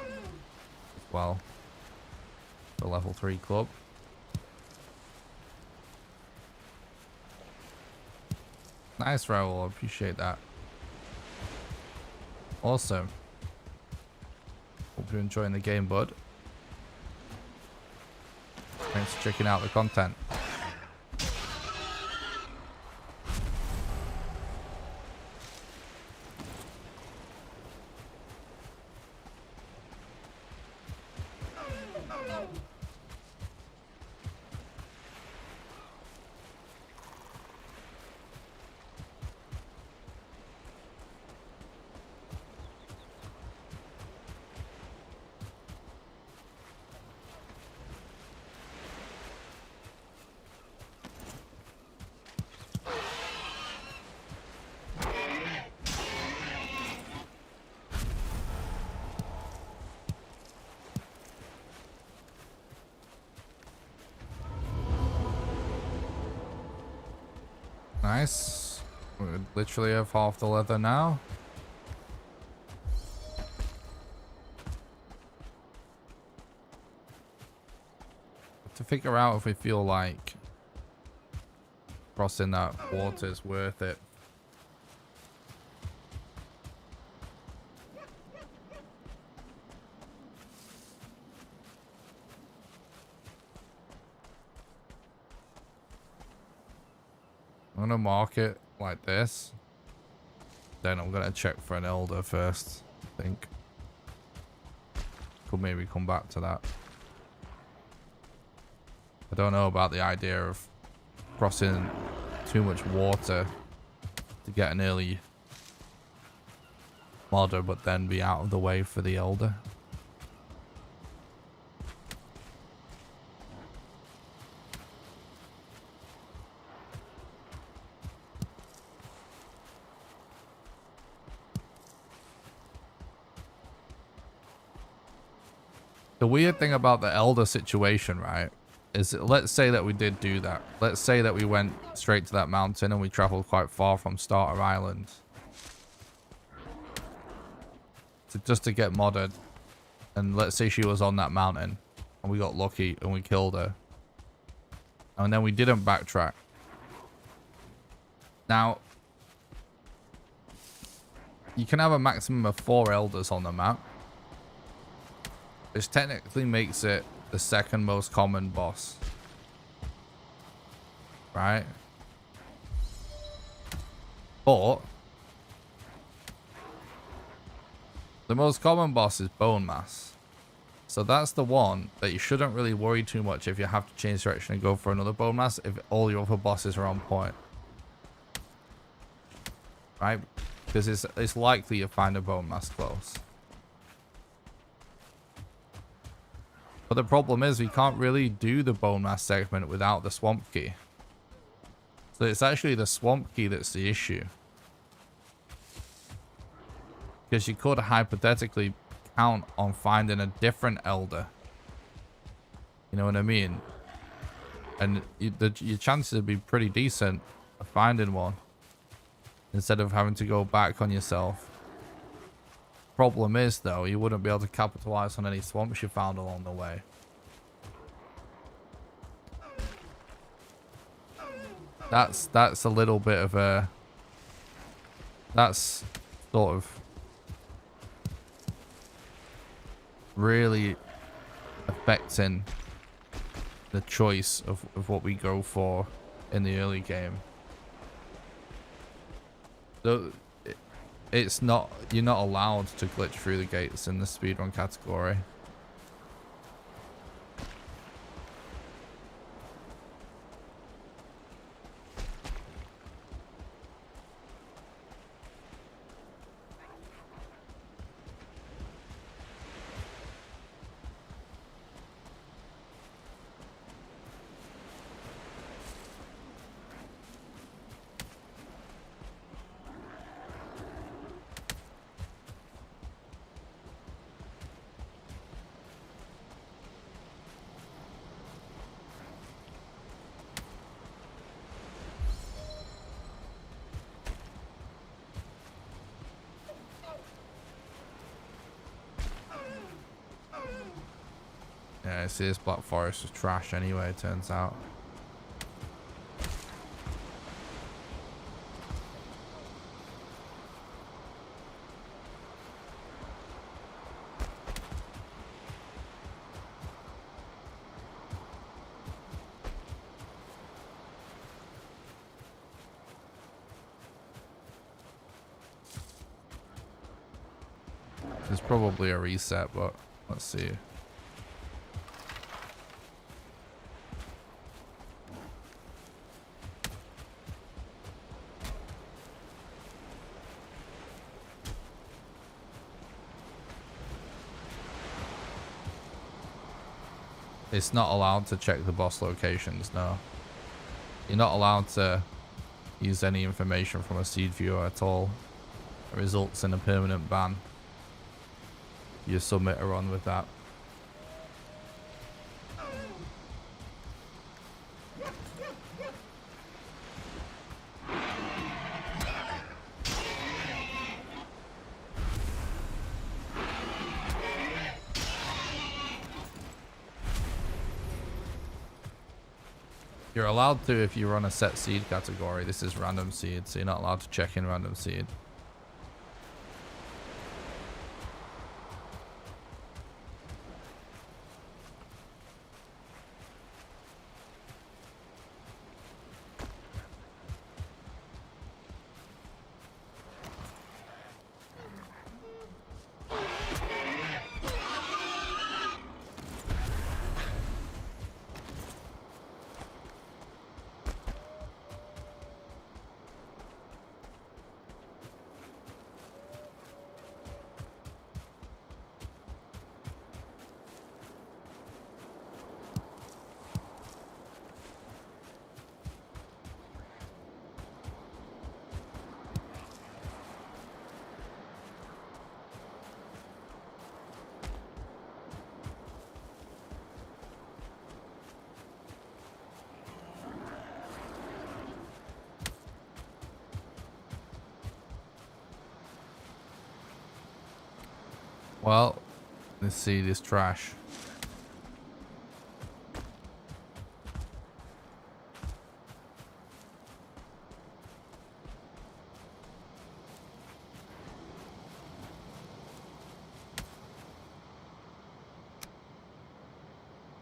well. The level 3 club. Nice, Raul. I appreciate that. Awesome. Hope you're enjoying the game, bud. Thanks for checking out the content. Nice. We literally have half the leather now. To figure out if we feel like crossing that water is worth it. I'm gonna mark it like this. Then I'm gonna check for an elder first, I think. Could maybe come back to that. I don't know about the idea of crossing too much water to get an early modder, but then be out of the way for the elder. The weird thing about the elder situation, right, is that let's say that we did do that. Let's say that we went straight to that mountain and we traveled quite far from Starter Island just to get modded. And let's say she was on that mountain and we got lucky and we killed her. And then we didn't backtrack. Now, you can have a maximum of 4 elders on the map, which technically makes it the second most common boss. Right? But the most common boss is Bone Mass. So that's the one that you shouldn't really worry too much if you have to change direction and go for another Bone Mass if all your other bosses are on point. Right? Because it's likely you'll find a Bone Mass close. But the problem is we can't really do the Bone Mass segment without the Swamp Key. So it's actually the Swamp Key that's the issue. Because you could hypothetically count on finding a different elder. You know what I mean? And your chances would be pretty decent of finding one. Instead of having to go back on yourself. Problem is, though, you wouldn't be able to capitalize on any swamps you found along the way. That's a little bit of a... That's sort of really affecting the choice of what we go for in the early game. So it's not, you're not allowed to glitch through the gates in the speedrun category. Yeah, see, this Black Forest is trash anyway, it turns out. There's probably a reset, but let's see. It's not allowed to check the boss locations, no. You're not allowed to use any information from a seed viewer at all. It results in a permanent ban. You submit a run with that. You're allowed to if you run a set seed category. This is random seed, so you're not allowed to check in random seed. Well, let's see this trash.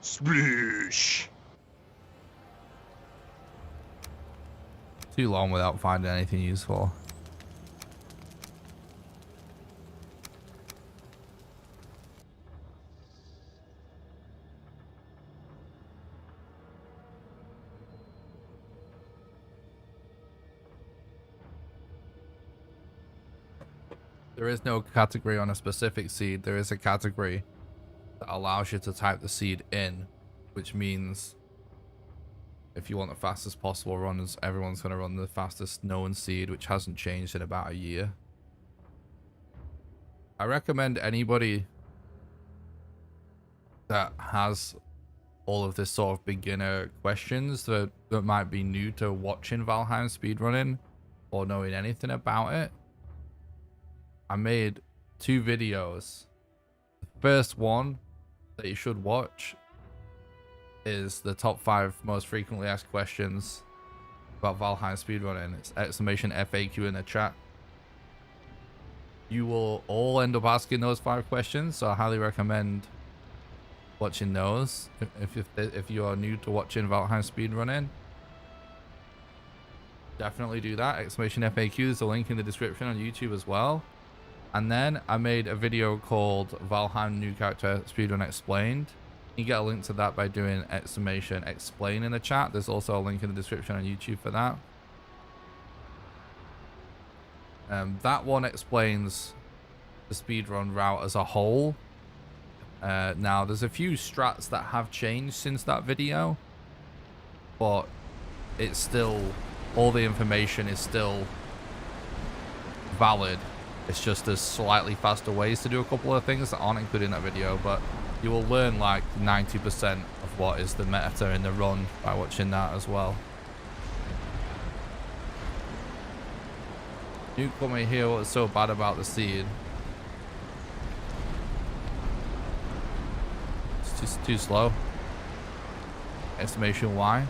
Sploosh. Too long without finding anything useful. There is no category on a specific seed. There is a category that allows you to type the seed in, which means if you want the fastest possible runners, everyone's going to run the fastest known seed, which hasn't changed in about a year. I recommend anybody that has all of this sort of beginner questions that might be new to watching Valheim speedrunning or knowing anything about it. I made 2 videos. The first one that you should watch is the top 5 most frequently asked questions about Valheim speedrunning. It's exclamation FAQ in the chat. You will all end up asking those 5 questions, so I highly recommend watching those if you are new to watching Valheim speedrunning. Definitely do that. Exclamation FAQ is a link in the description on YouTube as well. And then I made a video called Valheim New Character Speedrun Explained. You get a link to that by doing exclamation explain in the chat. There's also a link in the description on YouTube for that. That one explains the speedrun route as a whole. Now, there's a few strats that have changed since that video, but it's still, all the information is still valid. It's just there's slightly faster ways to do a couple of things that aren't included in that video, but you will learn like 90% of what is the meta in the run by watching that as well. Newcomer here, what's so bad about the seed? It's just too slow. Exclamation Y.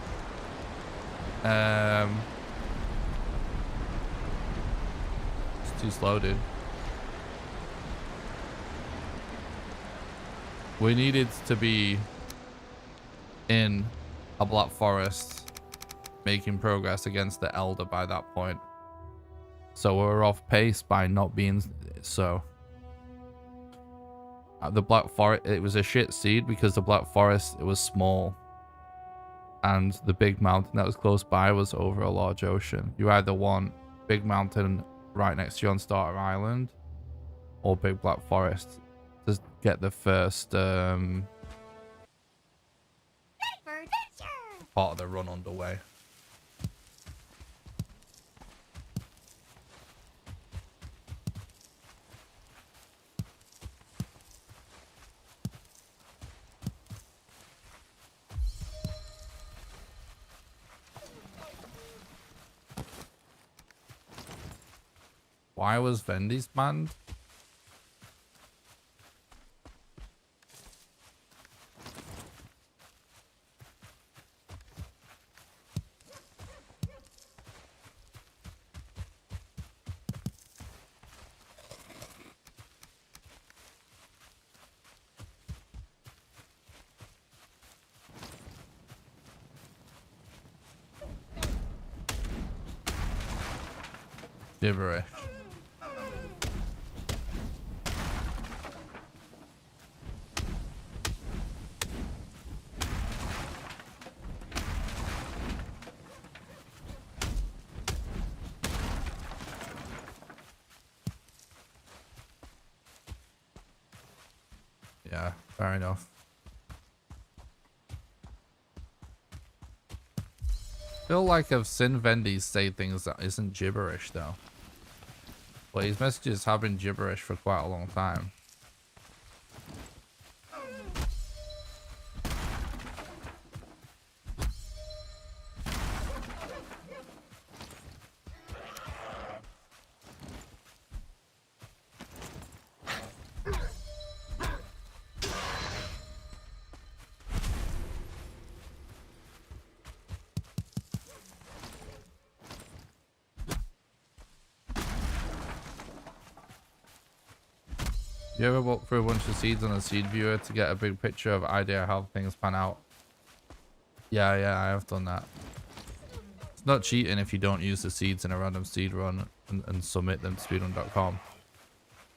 It's too slow, dude. We needed to be in a Black Forest making progress against the Elder by that point. So we're off pace by not being so. The Black Forest, it was a shit seed because the Black Forest, it was small. And the big mountain that was close by was over a large ocean. You either want big mountain right next to you on Starter Island or big Black Forest to get the first part of the run underway. Why was Vendy's banned? gibberish. Yeah, fair enough. Feel like I've seen Vendy say things that isn't gibberish though. But his messages have been gibberish for quite a long time. You ever walk through a bunch of seeds on a seed viewer to get a big picture of idea how things pan out? Yeah, I have done that. It's not cheating if you don't use the seeds in a random seed run and submit them to speedrun.com.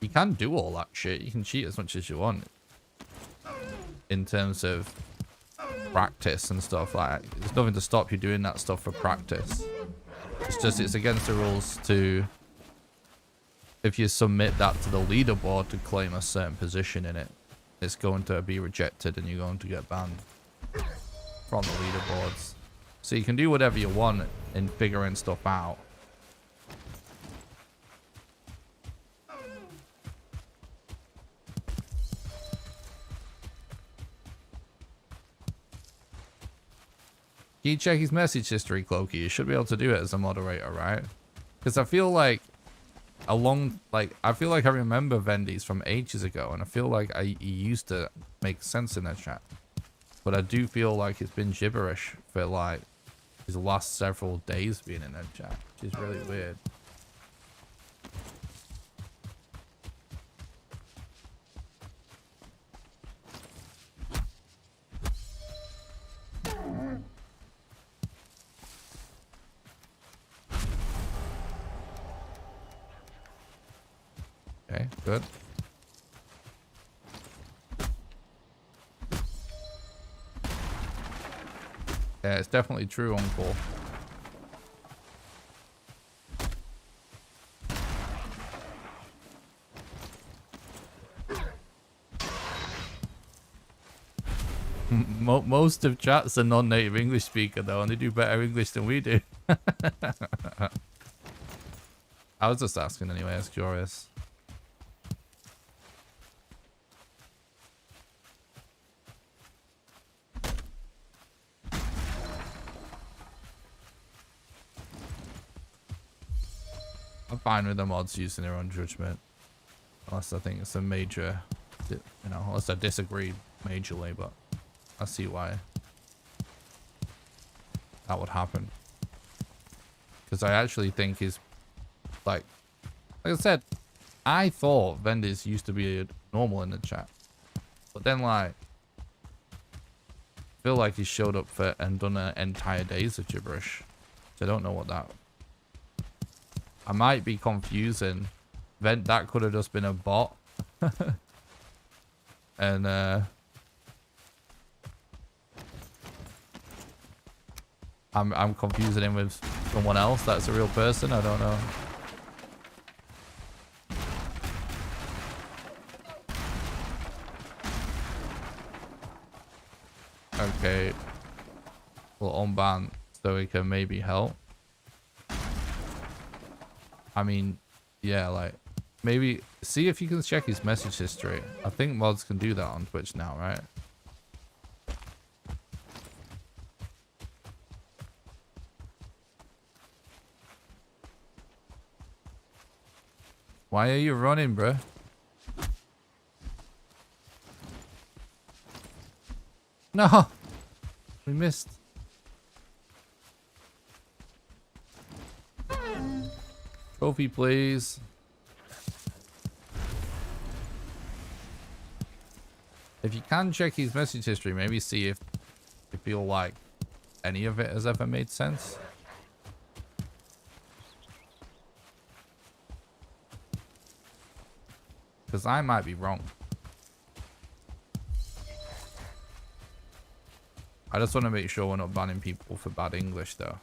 You can do all that shit. You can cheat as much as you want in terms of practice and stuff. Like, there's nothing to stop you doing that stuff for practice. It's just, it's against the rules to, if you submit that to the leaderboard to claim a certain position in it, it's going to be rejected and you're going to get banned from the leaderboards. So you can do whatever you want in figuring stuff out. Can you check his message history, Clokey? You should be able to do it as a moderator, right? Because I feel like I feel like I remember Vendy's from ages ago, and I feel like he used to make sense in that chat. But I do feel like it's been gibberish for like his last several days being in that chat, which is really weird. Okay, good. Yeah, it's definitely true, Uncle. Most of chat's a non-native English speaker though, and they do better English than we do. I was just asking anyway, I was curious. I'm fine with the mods using their own judgment. Unless I think it's a major, you know, unless I disagree majorly, but I see why that would happen. Because I actually think is, like I said, I thought Vendors used to be normal in the chat. But then, like, I feel like he showed up for and done an entire days of gibberish. So I don't know what that... I might be confusing. That could have just been a bot. And I'm confusing him with someone else that's a real person. I don't know. Okay. We'll unban so we can maybe help. I mean, yeah, like, maybe see if you can check his message history. I think mods can do that on Twitch now, right? Why are you running, bruh? No! We missed. Trophy, please. If you can check his message history, maybe see if you feel like any of it has ever made sense. Because I might be wrong. I just want to make sure we're not banning people for bad English, though.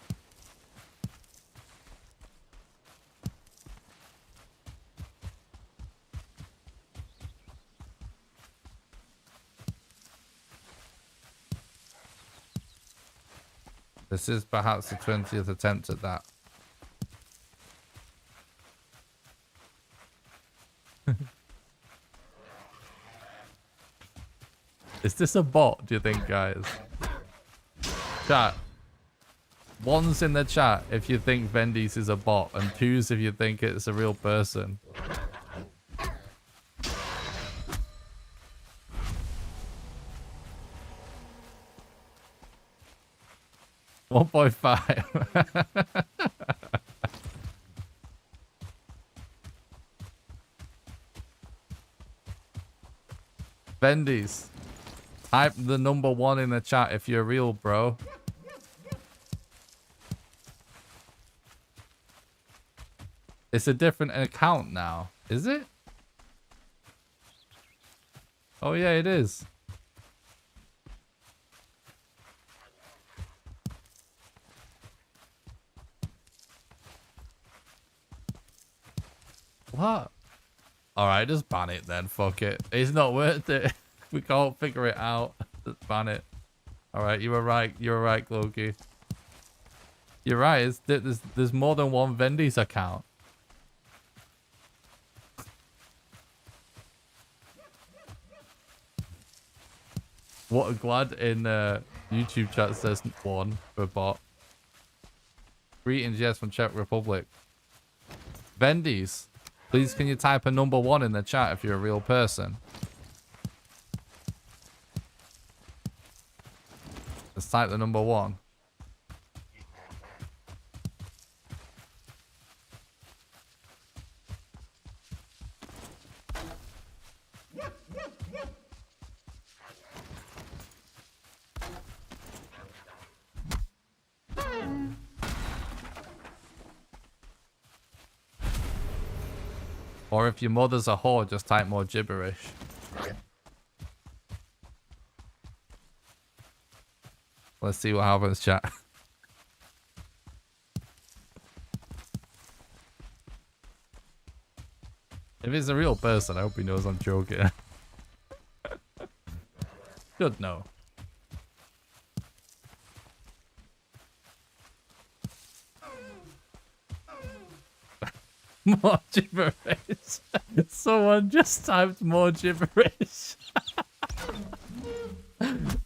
This is perhaps the 20th attempt at that. Is this a bot, do you think, guys? Chat. One's in the chat if you think Vendies is a bot, and two's if you think it's a real person. 1.5. Vendies. Type the number 1 in the chat if you're real, bro. It's a different account now. Is it? Oh yeah, it is. What? Alright, just ban it then. Fuck it. It's not worth it. We can't figure it out. Just ban it. Alright, you were right. You were right, Cloaky. You're right. There's more than one Vendies account. What a glad in YouTube chat says 1 for bot. Greetings, yes, from Czech Republic. Vendies. Please, can you type a number 1 in the chat if you're a real person? Let's type the number 1. Or if your mother's a whore, just type more gibberish. Let's see what happens, chat. If he's a real person, I hope he knows I'm joking. Should know. More gibberish. Someone just typed more gibberish.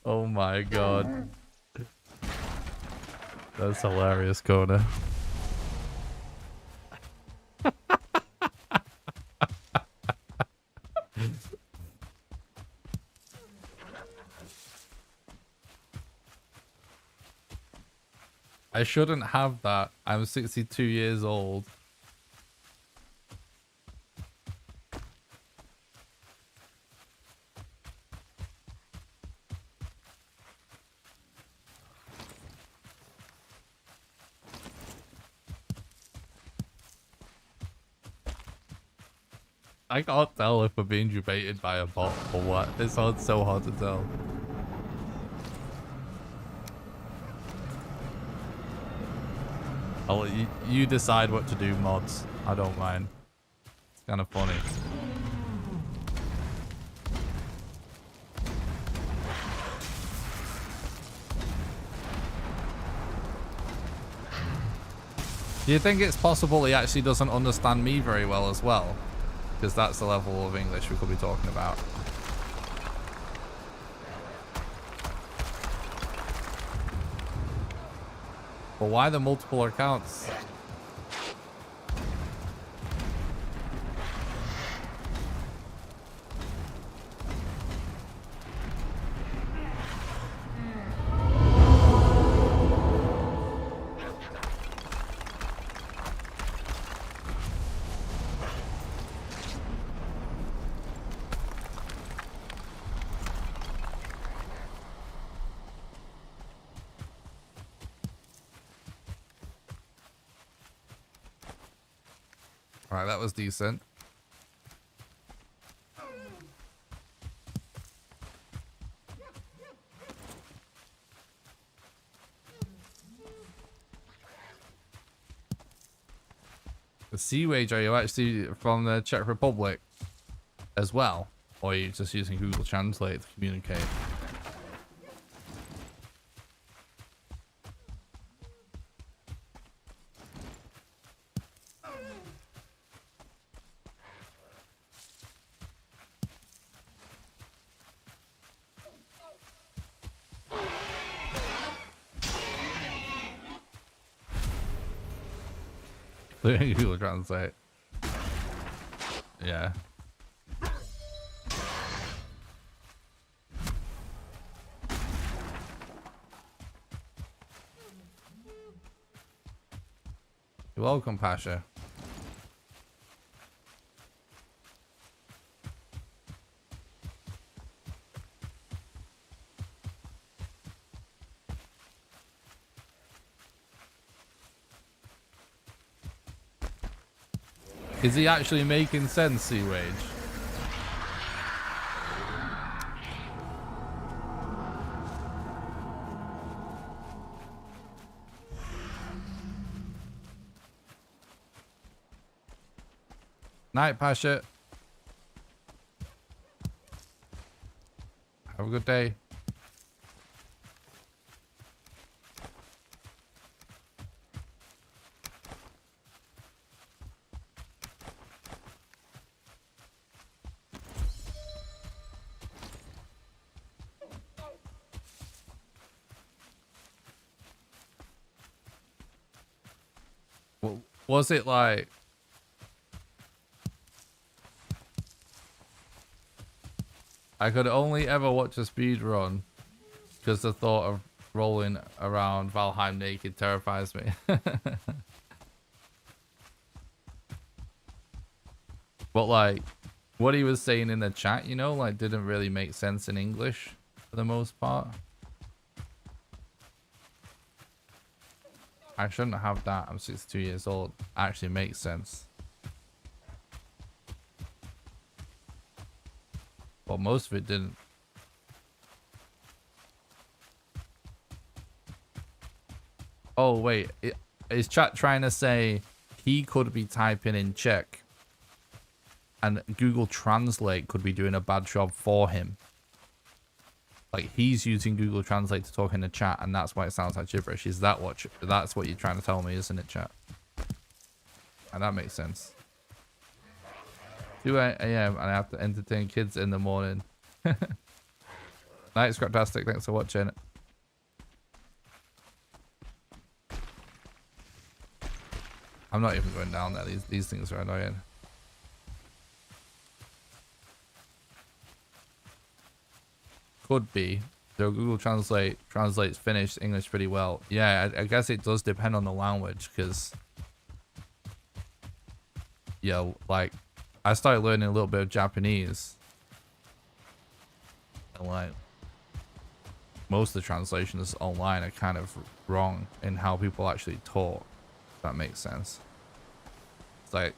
Oh my god. That's hilarious, Kona. I shouldn't have that. I'm 62 years old. I can't tell if we're being debated by a bot or what. It's so hard to tell. I'll let you decide what to do, mods. I don't mind. It's kind of funny. Do you think it's possible he actually doesn't understand me very well as well? Because that's the level of English we could be talking about. But why the multiple accounts? Alright, that was decent. Sea Wage, are you actually from the Czech Republic as well? Or are you just using Google Translate to communicate? Google Translate. Yeah. You're welcome, Pasha. Is he actually making sense, Sea Wage? Night, Pasha. Have a good day. Was it like... I could only ever watch a speedrun because the thought of rolling around Valheim naked terrifies me. But like, what he was saying in the chat, you know, like didn't really make sense in English for the most part. I shouldn't have that. I'm 62 years old. Actually makes sense. Well, most of it didn't. Oh, wait. Is chat trying to say he could be typing in Czech and Google Translate could be doing a bad job for him? Like, he's using Google Translate to talk in the chat, and that's why it sounds like gibberish. Is that what that's what you're trying to tell me, isn't it, chat? And that makes sense. 2 a.m. and I have to entertain kids in the morning. Night, Scraptastic. Thanks for watching. I'm not even going down there. These things are annoying. Could be. So Google Translate translates Finnish to English pretty well. Yeah, I guess it does depend on the language, because yeah, like I started learning a little bit of Japanese, and like most of the translations online are kind of wrong in how people actually talk. If that makes sense. It's like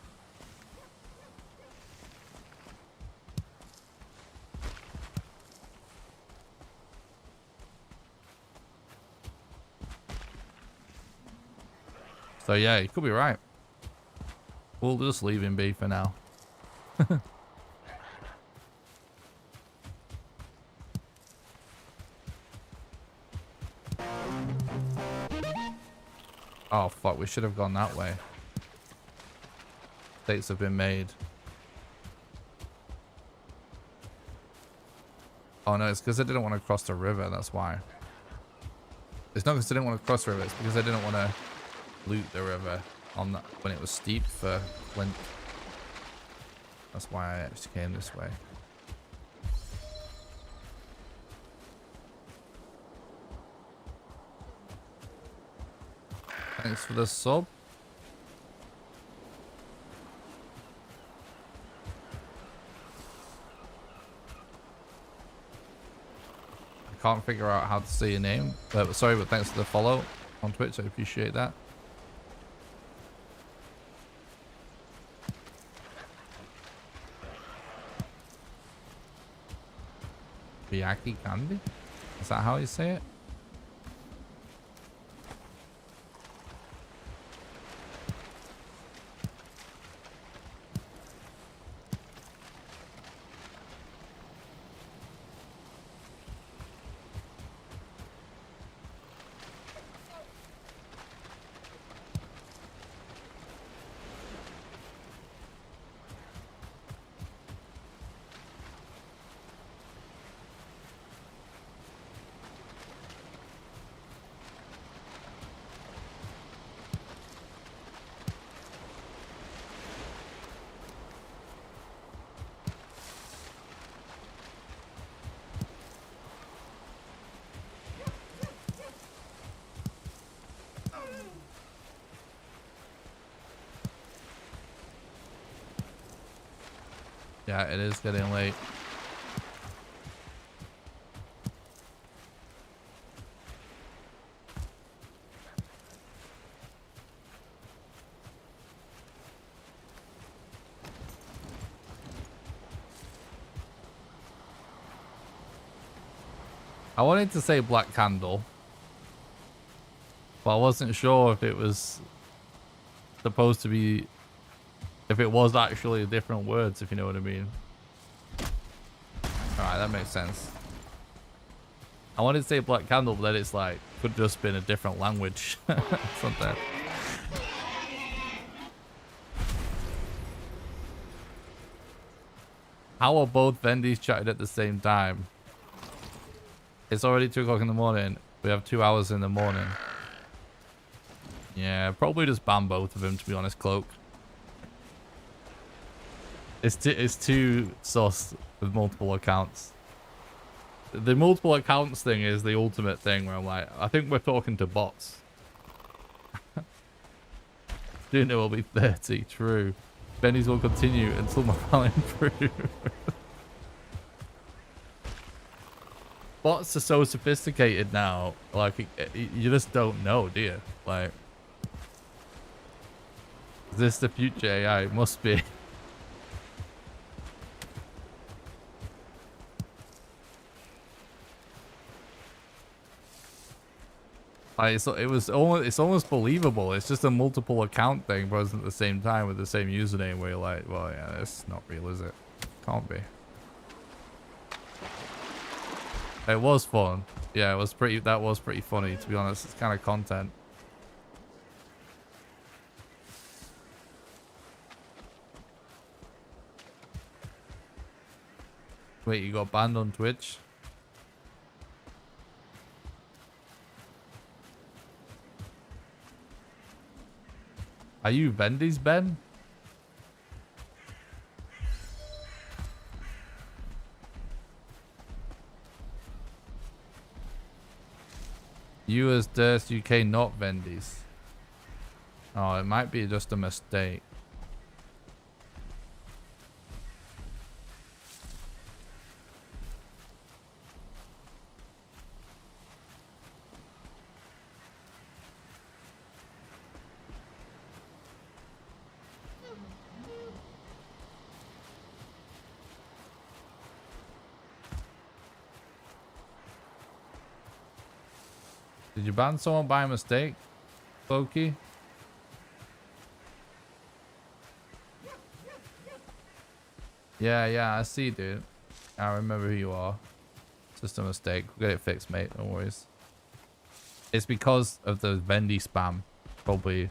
so yeah, you could be right. We'll just leave him be for now. Oh fuck, we should have gone that way. Mistakes have been made. Oh no, it's because I didn't want to cross the river, that's why. It's not because I didn't want to cross the river, it's because I didn't want to loot the river on that when it was steep for Flint. That's why I actually came this way. Thanks for the sub. I can't figure out how to say your name. Sorry, but thanks for the follow on Twitch. I appreciate that. Biyaki candy? Is that how you say it? Yeah, it is getting late. I wanted to say Black Candle, but I wasn't sure if it was supposed to be, if it was actually different words, if you know what I mean. Alright, that makes sense. I wanted to say Black Candle, but then it's like, could just been a different language. Something. How are both Vendys chatted at the same time? It's already 2 o'clock in the morning. We have 2 hours in the morning. Yeah, probably just ban both of them, to be honest, Cloak. It's too sus with multiple accounts. The multiple accounts thing is the ultimate thing where I'm like, I think we're talking to bots. Soon it will be 30, true. Benny's will continue until morale improves. Bots are so sophisticated now, like, you just don't know, do you? Like, is this the future AI? It must be. Like, it's almost believable. It's just a multiple account thing, but at the same time with the same username where you're like, well, yeah, that's not real, is it? Can't be. It was fun. Yeah, that was pretty funny, to be honest. It's kind of content. Wait, you got banned on Twitch? Are you Vendy's Ben? US Durst UK, not Vendy's. Oh, it might be just a mistake. Did you ban someone by mistake, Loki? Yeah, I see, dude. I remember who you are. It's just a mistake. We'll get it fixed, mate. No worries. It's because of the Vendy spam. Probably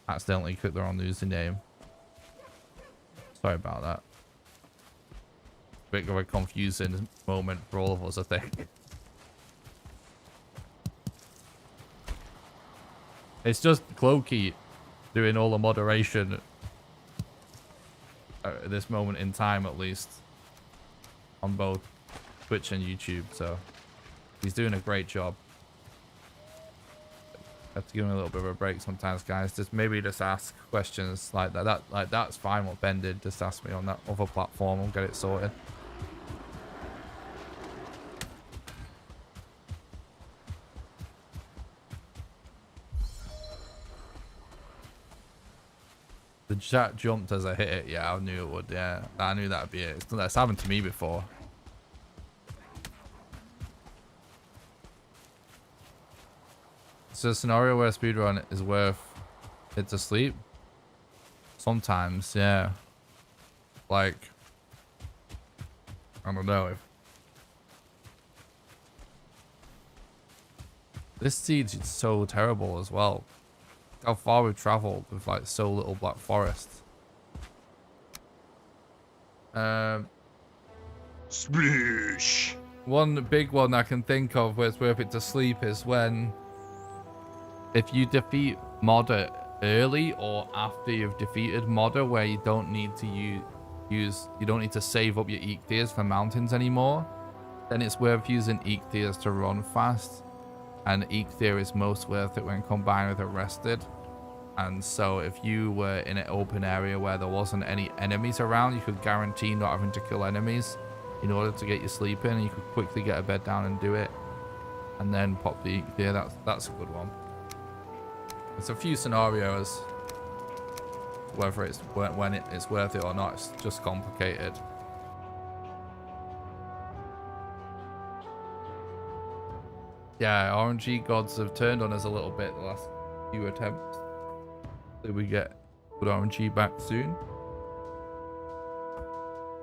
accidentally clicked the wrong username. Sorry about that. Bit of a confusing moment for all of us, I think. It's just Cloaky doing all the moderation at this moment in time, at least, on both Twitch and YouTube. So he's doing a great job. I have to give him a little bit of a break sometimes, guys. Just maybe just ask questions like that. That's fine. What Ben did, just ask me on that other platform. We'll get it sorted. The chat jumped as I hit it. Yeah, I knew it would. Yeah, I knew that'd be it. That's happened to me before. So a scenario where speedrun is worth it to sleep? Sometimes, yeah. Like, I don't know if this siege is so terrible as well. How far we've traveled with like so little Black Forest. Splish. One big one I can think of where it's worth it to sleep is when if you defeat Modder early or after you've defeated Modder, where you don't need to you don't need to save up your Eikthirs for mountains anymore, then it's worth using Eikthirs to run fast. And Eikthyr is most worth it when combined with Arrested. And so if you were in an open area where there wasn't any enemies around, you could guarantee not having to kill enemies in order to get your sleep in, and you could quickly get a bed down and do it. And then pop the... Yeah, that's a good one. There's a few scenarios. Whether it's when it's worth it or not, it's just complicated. Yeah, RNG gods have turned on us a little bit the last few attempts. So we get good RNG back soon.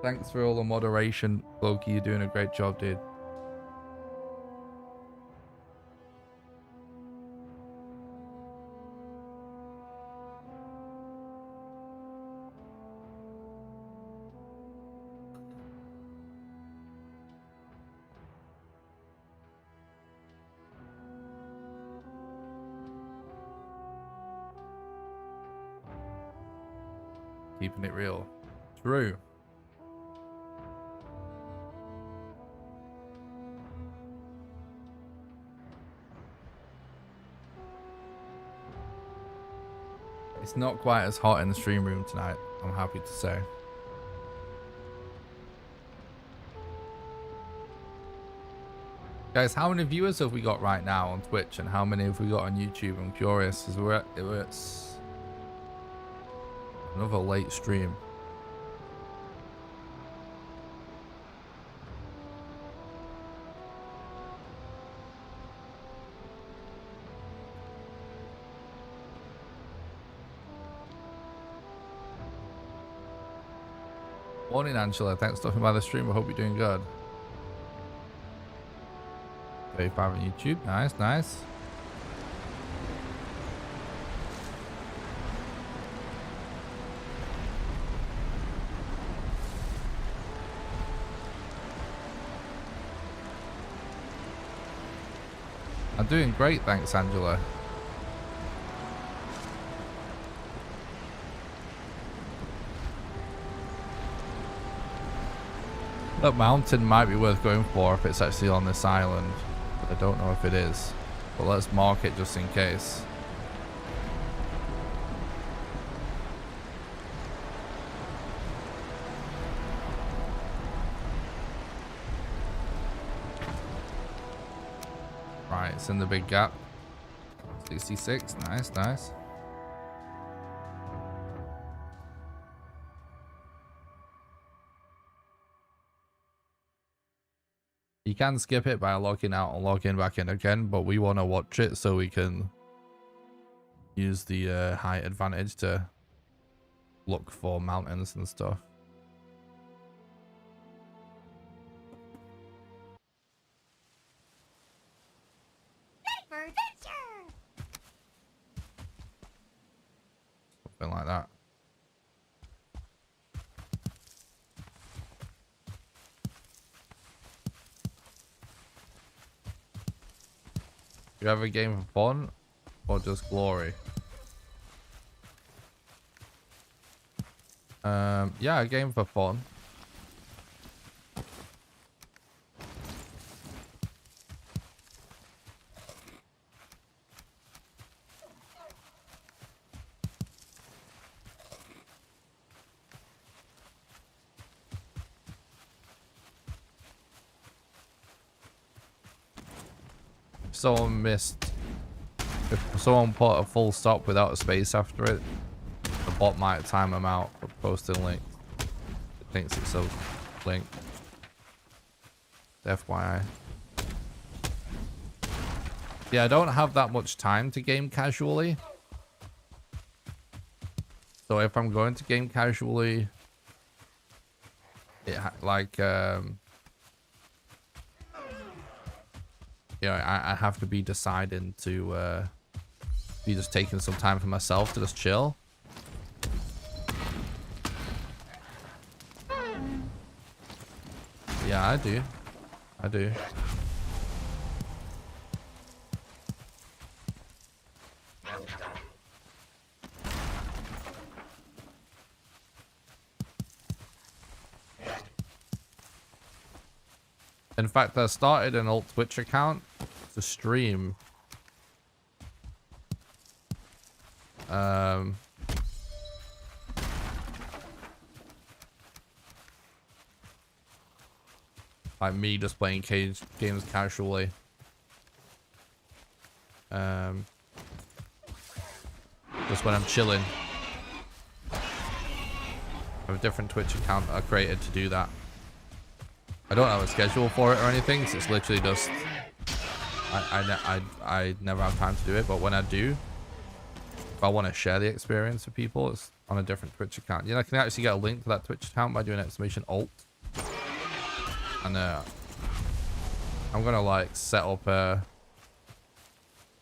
Thanks for all the moderation, Loki. You're doing a great job, dude. Keeping it real. True. It's not quite as hot in the stream room tonight, I'm happy to say. Guys, how many viewers have we got right now on Twitch, and how many have we got on YouTube? I'm curious, because it's another late stream. Morning, Angela. Thanks for stopping by the stream. I hope you're doing good. 35 on YouTube. Nice, nice. I'm doing great, thanks, Angela. That mountain might be worth going for if it's actually on this island. But I don't know if it is. But let's mark it just in case. Right, it's in the big gap. 66, nice, nice. You can skip it by logging out and logging back in again, but we want to watch it so we can use the height advantage to look for mountains and stuff. Something like that. You have a game for fun or just glory? Yeah, a game for fun. If someone put a full stop without a space after it, the bot might time them out for posting links. It thinks it's a link. FYI. Yeah, I don't have that much time to game casually. So if I'm going to game casually, I have to be deciding to be just taking some time for myself to just chill. Yeah, I do. I do. In fact, I started an alt Twitch account to stream Like me just playing games casually. Just when I'm chilling. I have a different Twitch account I created to do that. I don't have a schedule for it or anything, so it's literally just I never have time to do it, but when I do, if I want to share the experience with people, it's on a different Twitch account. You know, I can actually get a link to that Twitch account by doing !alt. And I'm gonna like set up a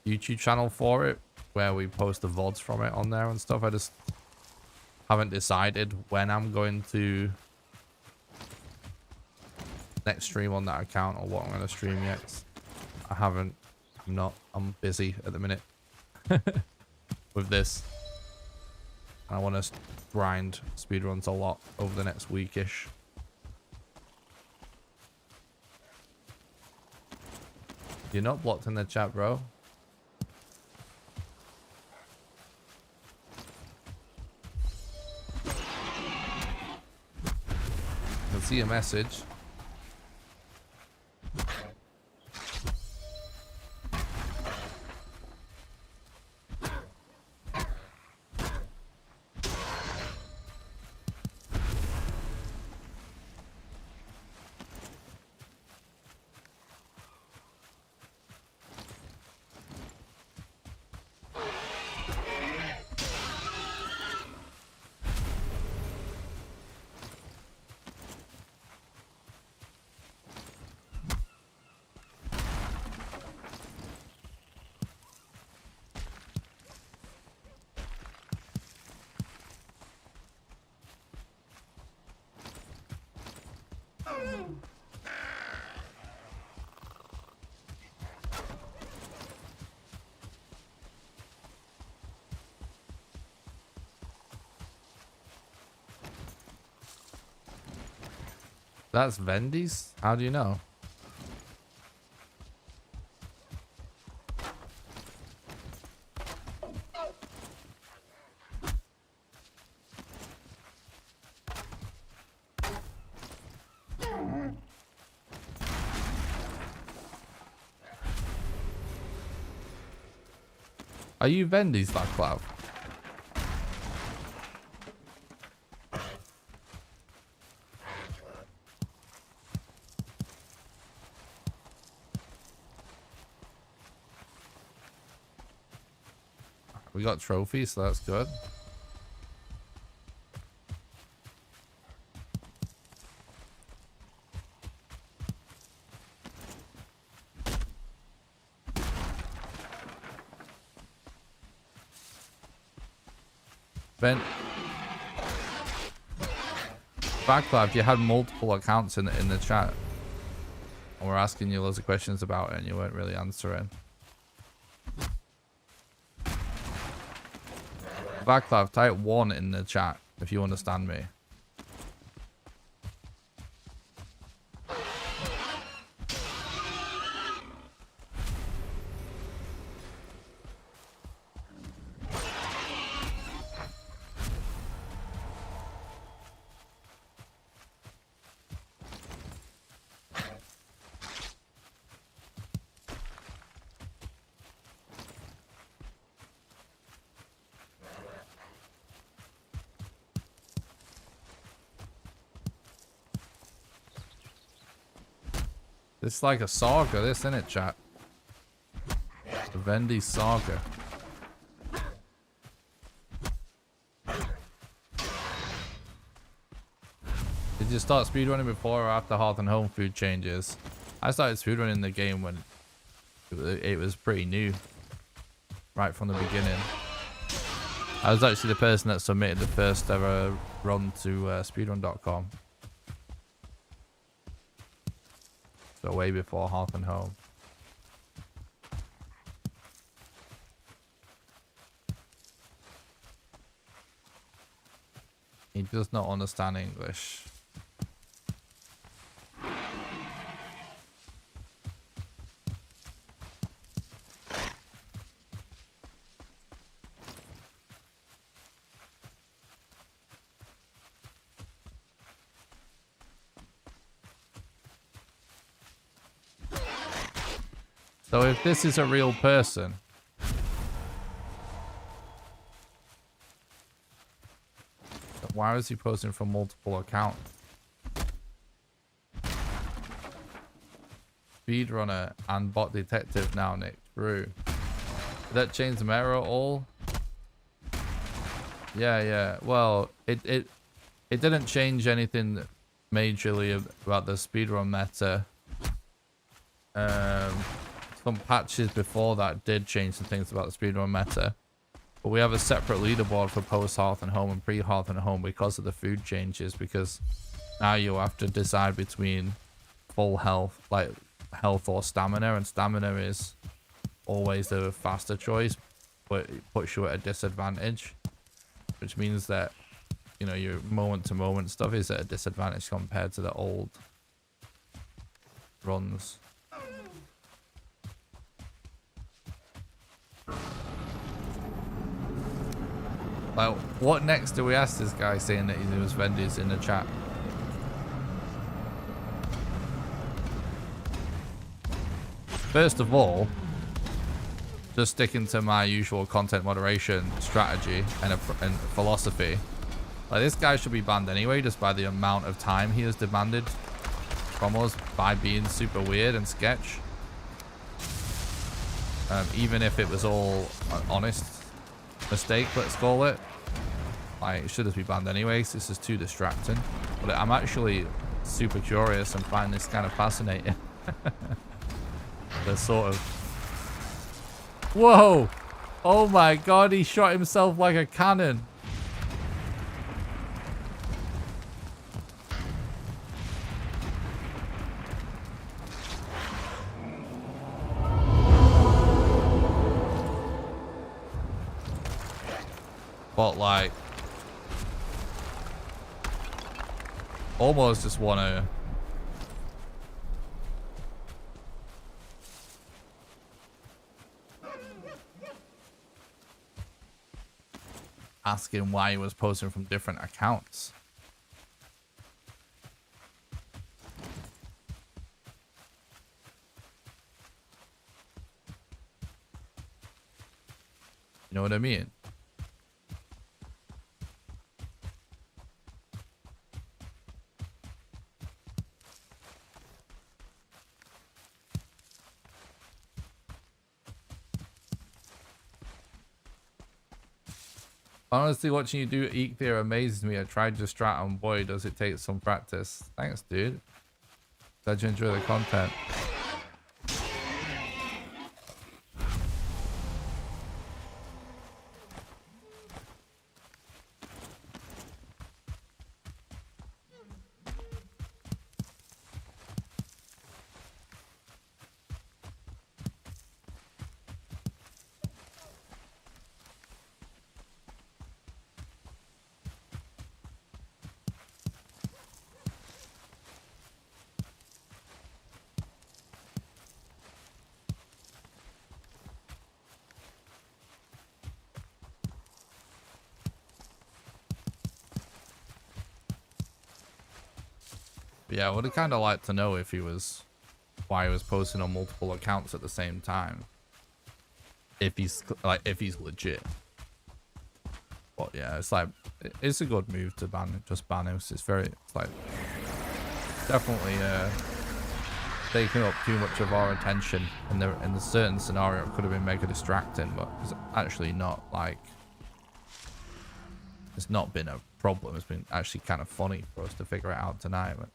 YouTube channel for it where we post the VODs from it on there and stuff. I just haven't decided when I'm going to next stream on that account or what I'm going to stream yet. I haven't. I'm busy at the minute with this. I want to grind speedruns a lot over the next weekish. You're not blocked in the chat, bro. I can see a message. That's Vendy's? How do you know? Are you Vendy's, that cloud? We got trophies, so that's good. Ben, Backlav, you had multiple accounts in the chat, and we're asking you loads of questions about it, and you weren't really answering. Backlav, type 1 in the chat if you understand me. It's like a saga, this, isn't it, chat? The Vendy saga. Did you start speedrunning before or after Hearth and Home food changes? I started speedrunning the game when it was pretty new. Right from the beginning. I was actually the person that submitted the first ever run to speedrun.com. So way before Hearth and Home. He does not understand English. So if this is a real person, why is he posting from multiple accounts? Speedrunner and bot detective now, Nick. True. Did that change the meta at all? Yeah. Well, it didn't change anything majorly about the speedrun meta. Some patches before that did change some things about the speedrun meta. But we have a separate leaderboard for post-hearth and home and pre-hearth and home because of the food changes. Because now you have to decide between full health, like health or stamina. And stamina is always the faster choice, but it puts you at a disadvantage. Which means that, you know, your moment-to-moment stuff is at a disadvantage compared to the old runs. Like, what next do we ask this guy saying that he was Vendi's in the chat? First of all, just sticking to my usual content moderation strategy and philosophy. Like, this guy should be banned anyway, just by the amount of time he has demanded from us by being super weird and sketch. Even if it was all an honest mistake, let's call it. Like, it should just be banned anyway, so this is too distracting. But I'm actually super curious and find this kind of fascinating. The sort of... Whoa! Oh my god, he shot himself like a cannon. But like... almost just want to... asking why he was posting from different accounts. You know what I mean? Honestly, watching you do Eek there amazes me. I tried your strat and boy, does it take some practice. Thanks, dude. Glad you enjoy the content. Yeah, I would have kind of liked to know if he was... why he was posting on multiple accounts at the same time. If he's, like, if he's legit. But yeah, it's like... it's a good move to ban, just ban him. It's very... it's like... definitely, taking up too much of our attention. In the certain scenario, it could have been mega distracting, but it's actually not, like... it's not been a problem. It's been actually kind of funny for us to figure it out tonight, but...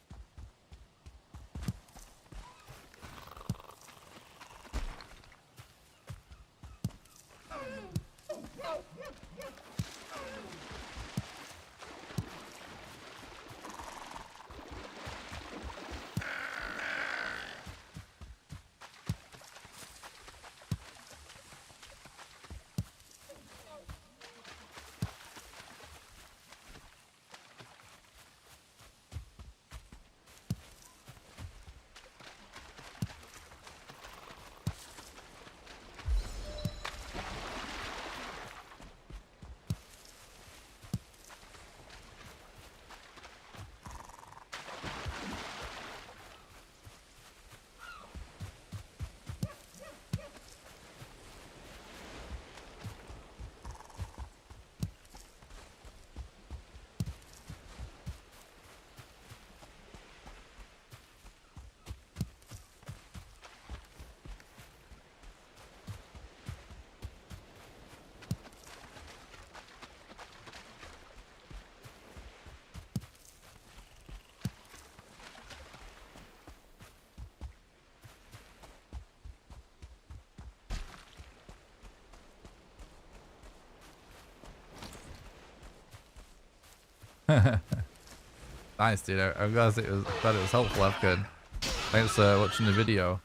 Nice, dude. I'm glad it was helpful, Afghan. Thanks for watching the video.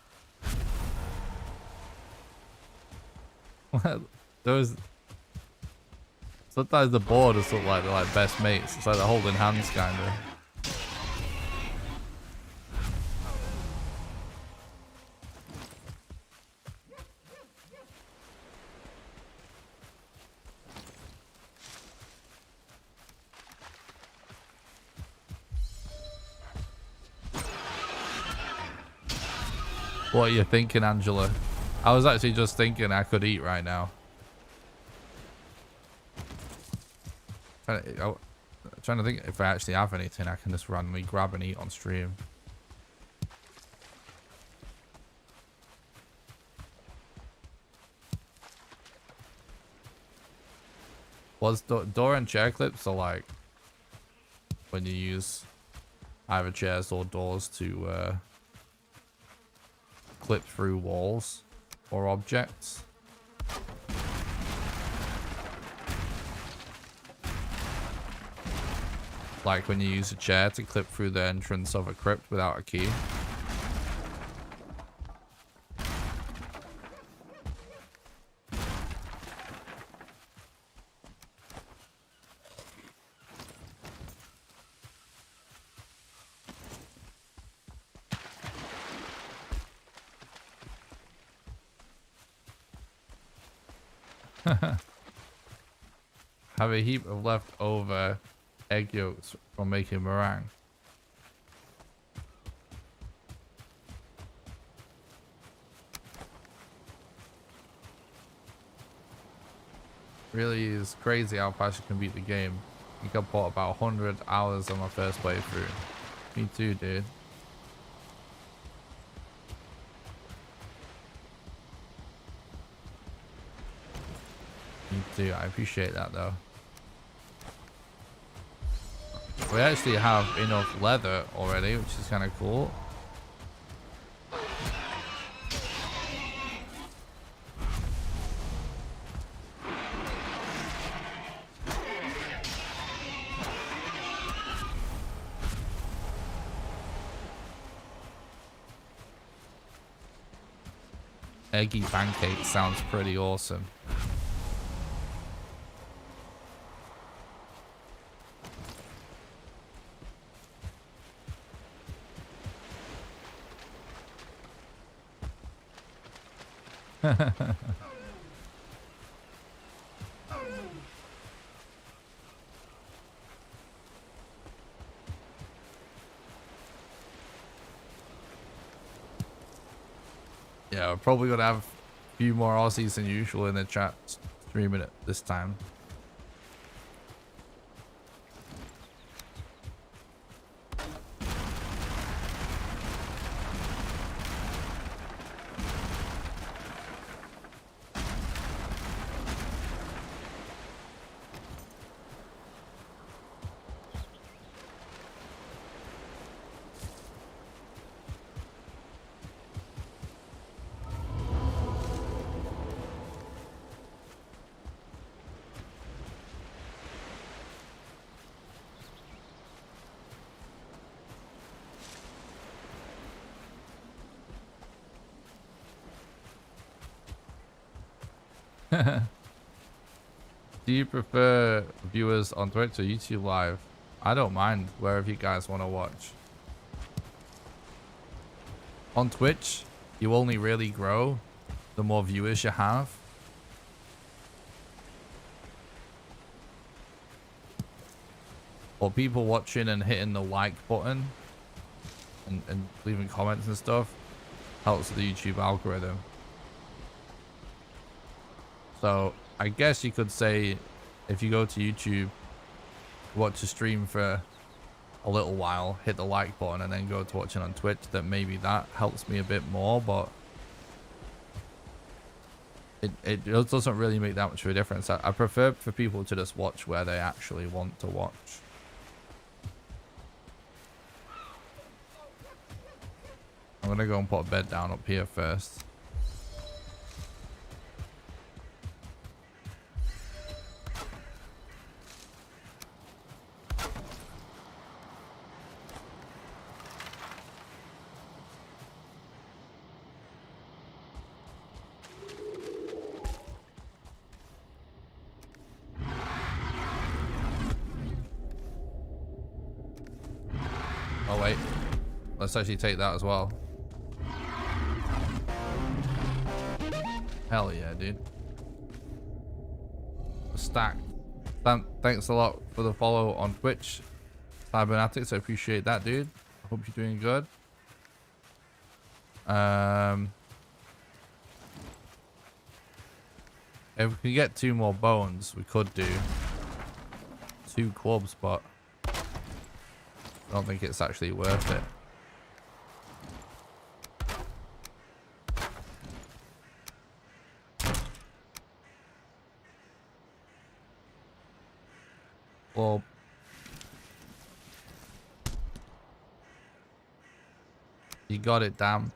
Those sometimes the borders look like they're like best mates. It's like they're holding hands, kind of. What are you thinking, Angela? I was actually just thinking I could eat right now. Trying to think if I actually have anything I can just randomly grab and eat on stream. Was door and chair clips are like when you use either chairs or doors to clip through walls or objects. Like when you use a chair to clip through the entrance of a crypt without a key. Have a heap of leftover egg yolks from making meringue. Really is crazy how fast you can beat the game. I think I put about 100 hours on my first playthrough. Me too, dude. Me too. I appreciate that though. We actually have enough leather already, which is kind of cool. Eggy pancake sounds pretty awesome. Yeah, we're probably gonna have a few more Aussies than usual in the chat streaming it this time. Do you prefer viewers on Twitch or YouTube Live? I don't mind wherever you guys want to watch. On Twitch, you only really grow the more viewers you have. Or people watching and hitting the like button and leaving comments and stuff helps the YouTube algorithm. So I guess you could say if you go to YouTube, watch a stream for a little while, hit the like button, and then go to watching on Twitch, that maybe that helps me a bit more, but it doesn't really make that much of a difference. I prefer for people to just watch where they actually want to watch. I'm gonna go and put a bed down up here first. Let's actually take that as well. Hell yeah, dude. Stacked. Thanks a lot for the follow on Twitch, Cybernatics. I appreciate that, dude. I hope you're doing good. If we can get 2 more bones, we could do 2 clubs, but I don't think it's actually worth it. Well, you got it, damn.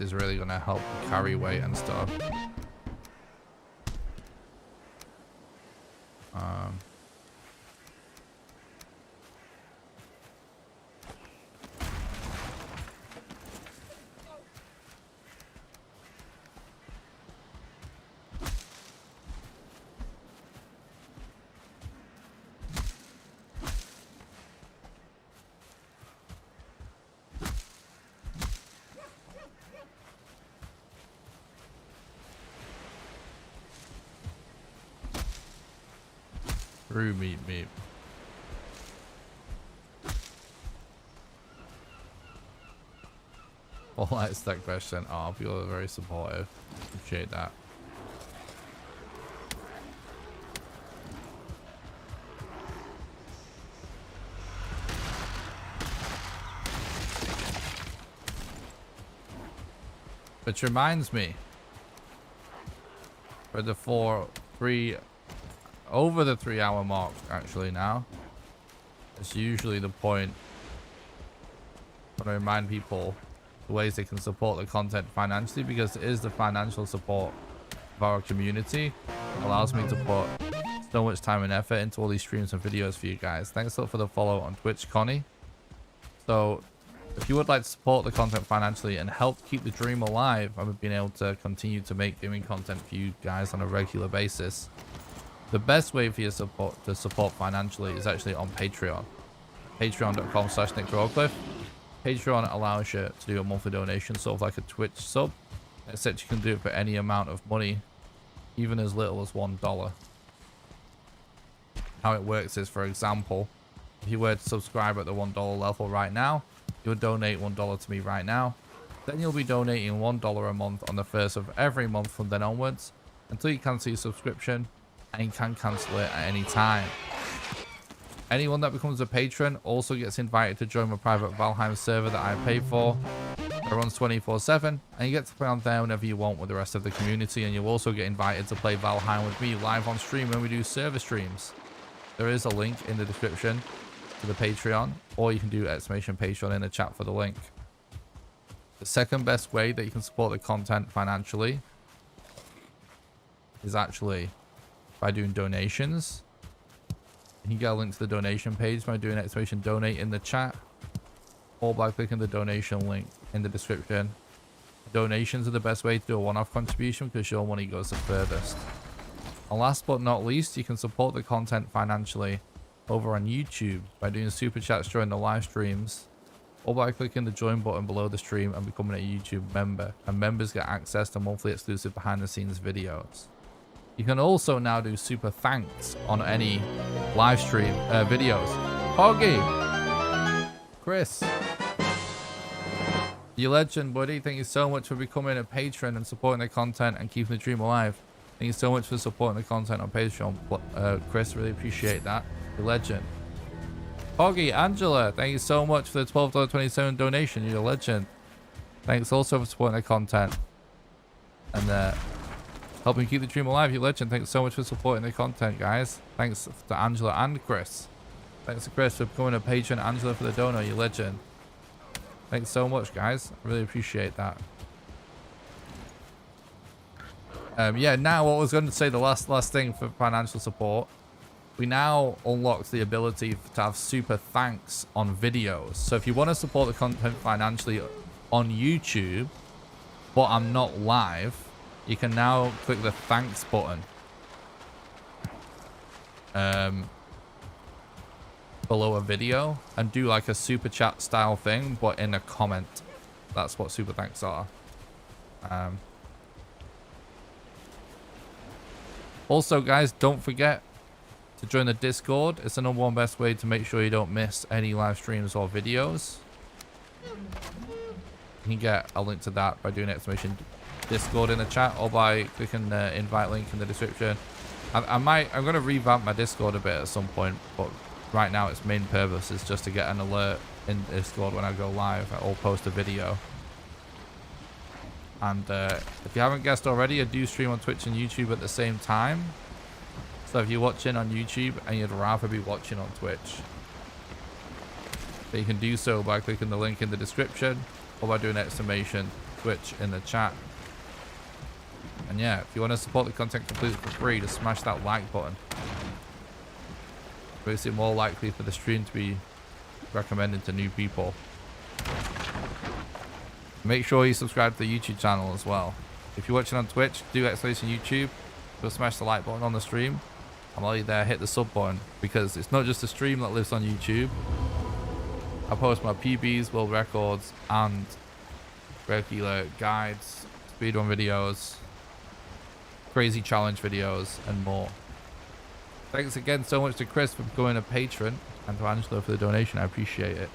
Is really gonna help carry weight and stuff. Through meat. Well, that's that question. Oh, people are very supportive. Appreciate that. Which reminds me, for the over the 3-hour mark actually now. It's usually the point when I remind people the ways they can support the content financially, because it is the financial support of our community. It allows me to put so much time and effort into all these streams and videos for you guys. Thanks a lot for the follow on Twitch, Connie. So if you would like to support the content financially and help keep the dream alive and being able to continue to make gaming content for you guys on a regular basis, the best way for you to support financially is actually on Patreon. Patreon.com/NickRowcliffe. Patreon allows you to do a monthly donation, sort of like a Twitch sub, except you can do it for any amount of money, even as little as $1. How it works is, for example, if you were to subscribe at the $1 level right now, you'll donate $1 to me right now. Then you'll be donating $1 a month on the 1st of every month from then onwards until you cancel your subscription. And you can cancel it at any time. Anyone that becomes a patron also gets invited to join my private Valheim server that I pay for. It runs 24/7, and you get to play on there whenever you want with the rest of the community, and you'll also get invited to play Valheim with me live on stream when we do server streams. There is a link in the description to the Patreon, or you can do !Patreon in the chat for the link. The second best way that you can support the content financially is actually by doing donations. You can get a link to the donation page by doing !Donate in the chat, or by clicking the donation link in the description. Donations are the best way to do a one-off contribution because your money goes the furthest. And last but not least, you can support the content financially over on YouTube by doing super chats during the live streams, or by clicking the join button below the stream and becoming a YouTube member. And members get access to monthly exclusive behind the scenes videos. You can also now do super thanks on any live stream videos. Poggy! Chris! You legend, buddy. Thank you so much for becoming a patron and supporting the content and keeping the dream alive. Thank you so much for supporting the content on Patreon, Chris. Really appreciate that. You legend. Poggy, Angela, thank you so much for the $12.27 donation. You're a legend. Thanks also for supporting the content and helping keep the dream alive. You legend. Thanks so much for supporting the content, guys. Thanks to Angela and Chris. Thanks to Chris for becoming a patron. Angela for the donor. You legend. Thanks so much, guys. I really appreciate that. Yeah, now what I was going to say, the last thing for financial support, we now unlocked the ability to have super thanks on videos. So if you want to support the content financially on YouTube, but I'm not live, you can now click the thanks button below a video and do like a super chat style thing, but in a comment. That's what super thanks are. Also, guys, don't forget to join the Discord. It's the #1 best way to make sure you don't miss any live streams or videos. You can get a link to that by doing exclamation Discord in the chat, or by clicking the invite link in the description. I'm going to revamp my Discord a bit at some point, but right now its main purpose is just to get an alert in Discord when I go live or post a video. And if you haven't guessed already, I do stream on Twitch and YouTube at the same time. So if you're watching on YouTube and you'd rather be watching on Twitch, then you can do so by clicking the link in the description, or by doing exclamation Twitch in the chat. And yeah, if you want to support the content completely for free, just smash that like button. Makes it more likely for the stream to be recommended to new people. Make sure you subscribe to the YouTube channel as well. If you're watching on Twitch, do exclamation YouTube. Go smash the like button on the stream. And while you're there, hit the sub button, because it's not just a stream that lives on YouTube. I post my PBs, world records, and regular guides, speedrun videos, crazy challenge videos, and more. Thanks again so much to Chris for becoming a patron, and to Angelo for the donation. I appreciate it.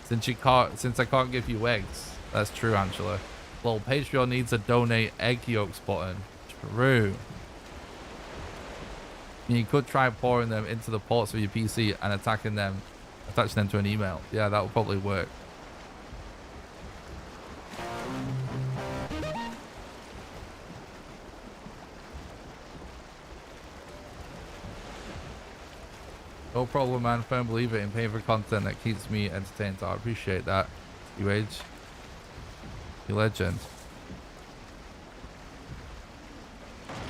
Since I can't give you eggs. That's true, Angela. Well, Patreon needs a donate egg yolks button. True. You could try pouring them into the ports of your PC and attaching them to an email. Yeah, that would probably work. No problem, man. Firm believer in paying for content that keeps me entertained. So I appreciate that. You age. You legend.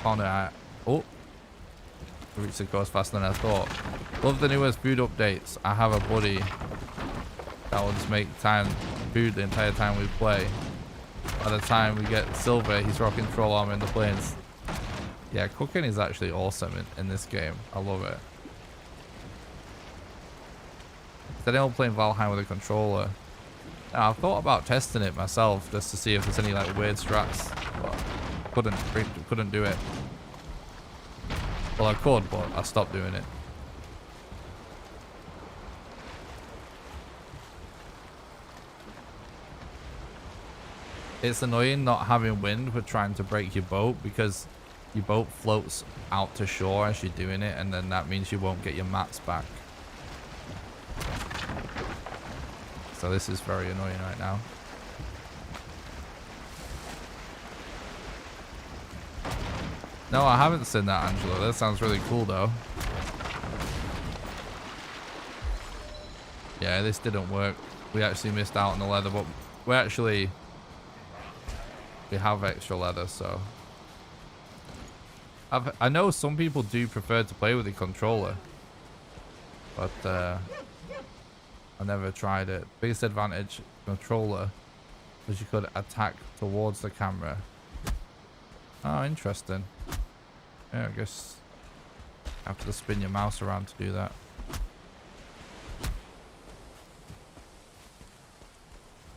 Connor, oh. Reached the course faster than I thought. Love the newest food updates. I have a buddy that will just make food the entire time we play. By the time we get silver, he's rocking troll armor in the plains. Yeah, cooking is actually awesome in this game. I love it. Then I'm playing Valheim with a controller. Now, I've thought about testing it myself just to see if there's any like weird strats, but couldn't do it. Well, I could, but I stopped doing it. It's annoying not having wind with trying to break your boat, because your boat floats out to shore as you're doing it, and then that means you won't get your mats back. So this is very annoying right now. No, I haven't seen that, Angela. That sounds really cool, though. Yeah, this didn't work. We actually missed out on the leather, but we have extra leather, so. I know some people do prefer to play with the controller, but I never tried it. Biggest advantage controller was you could attack towards the camera. Oh, interesting. Yeah, I guess you have to spin your mouse around to do that.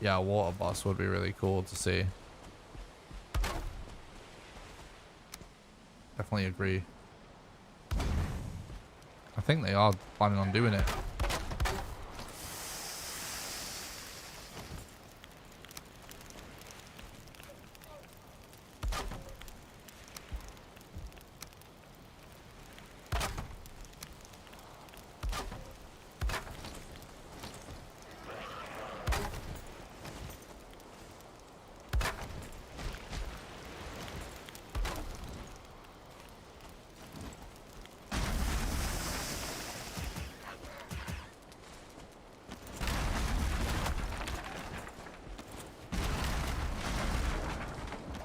Yeah, a water boss would be really cool to see. Definitely agree. I think they are planning on doing it.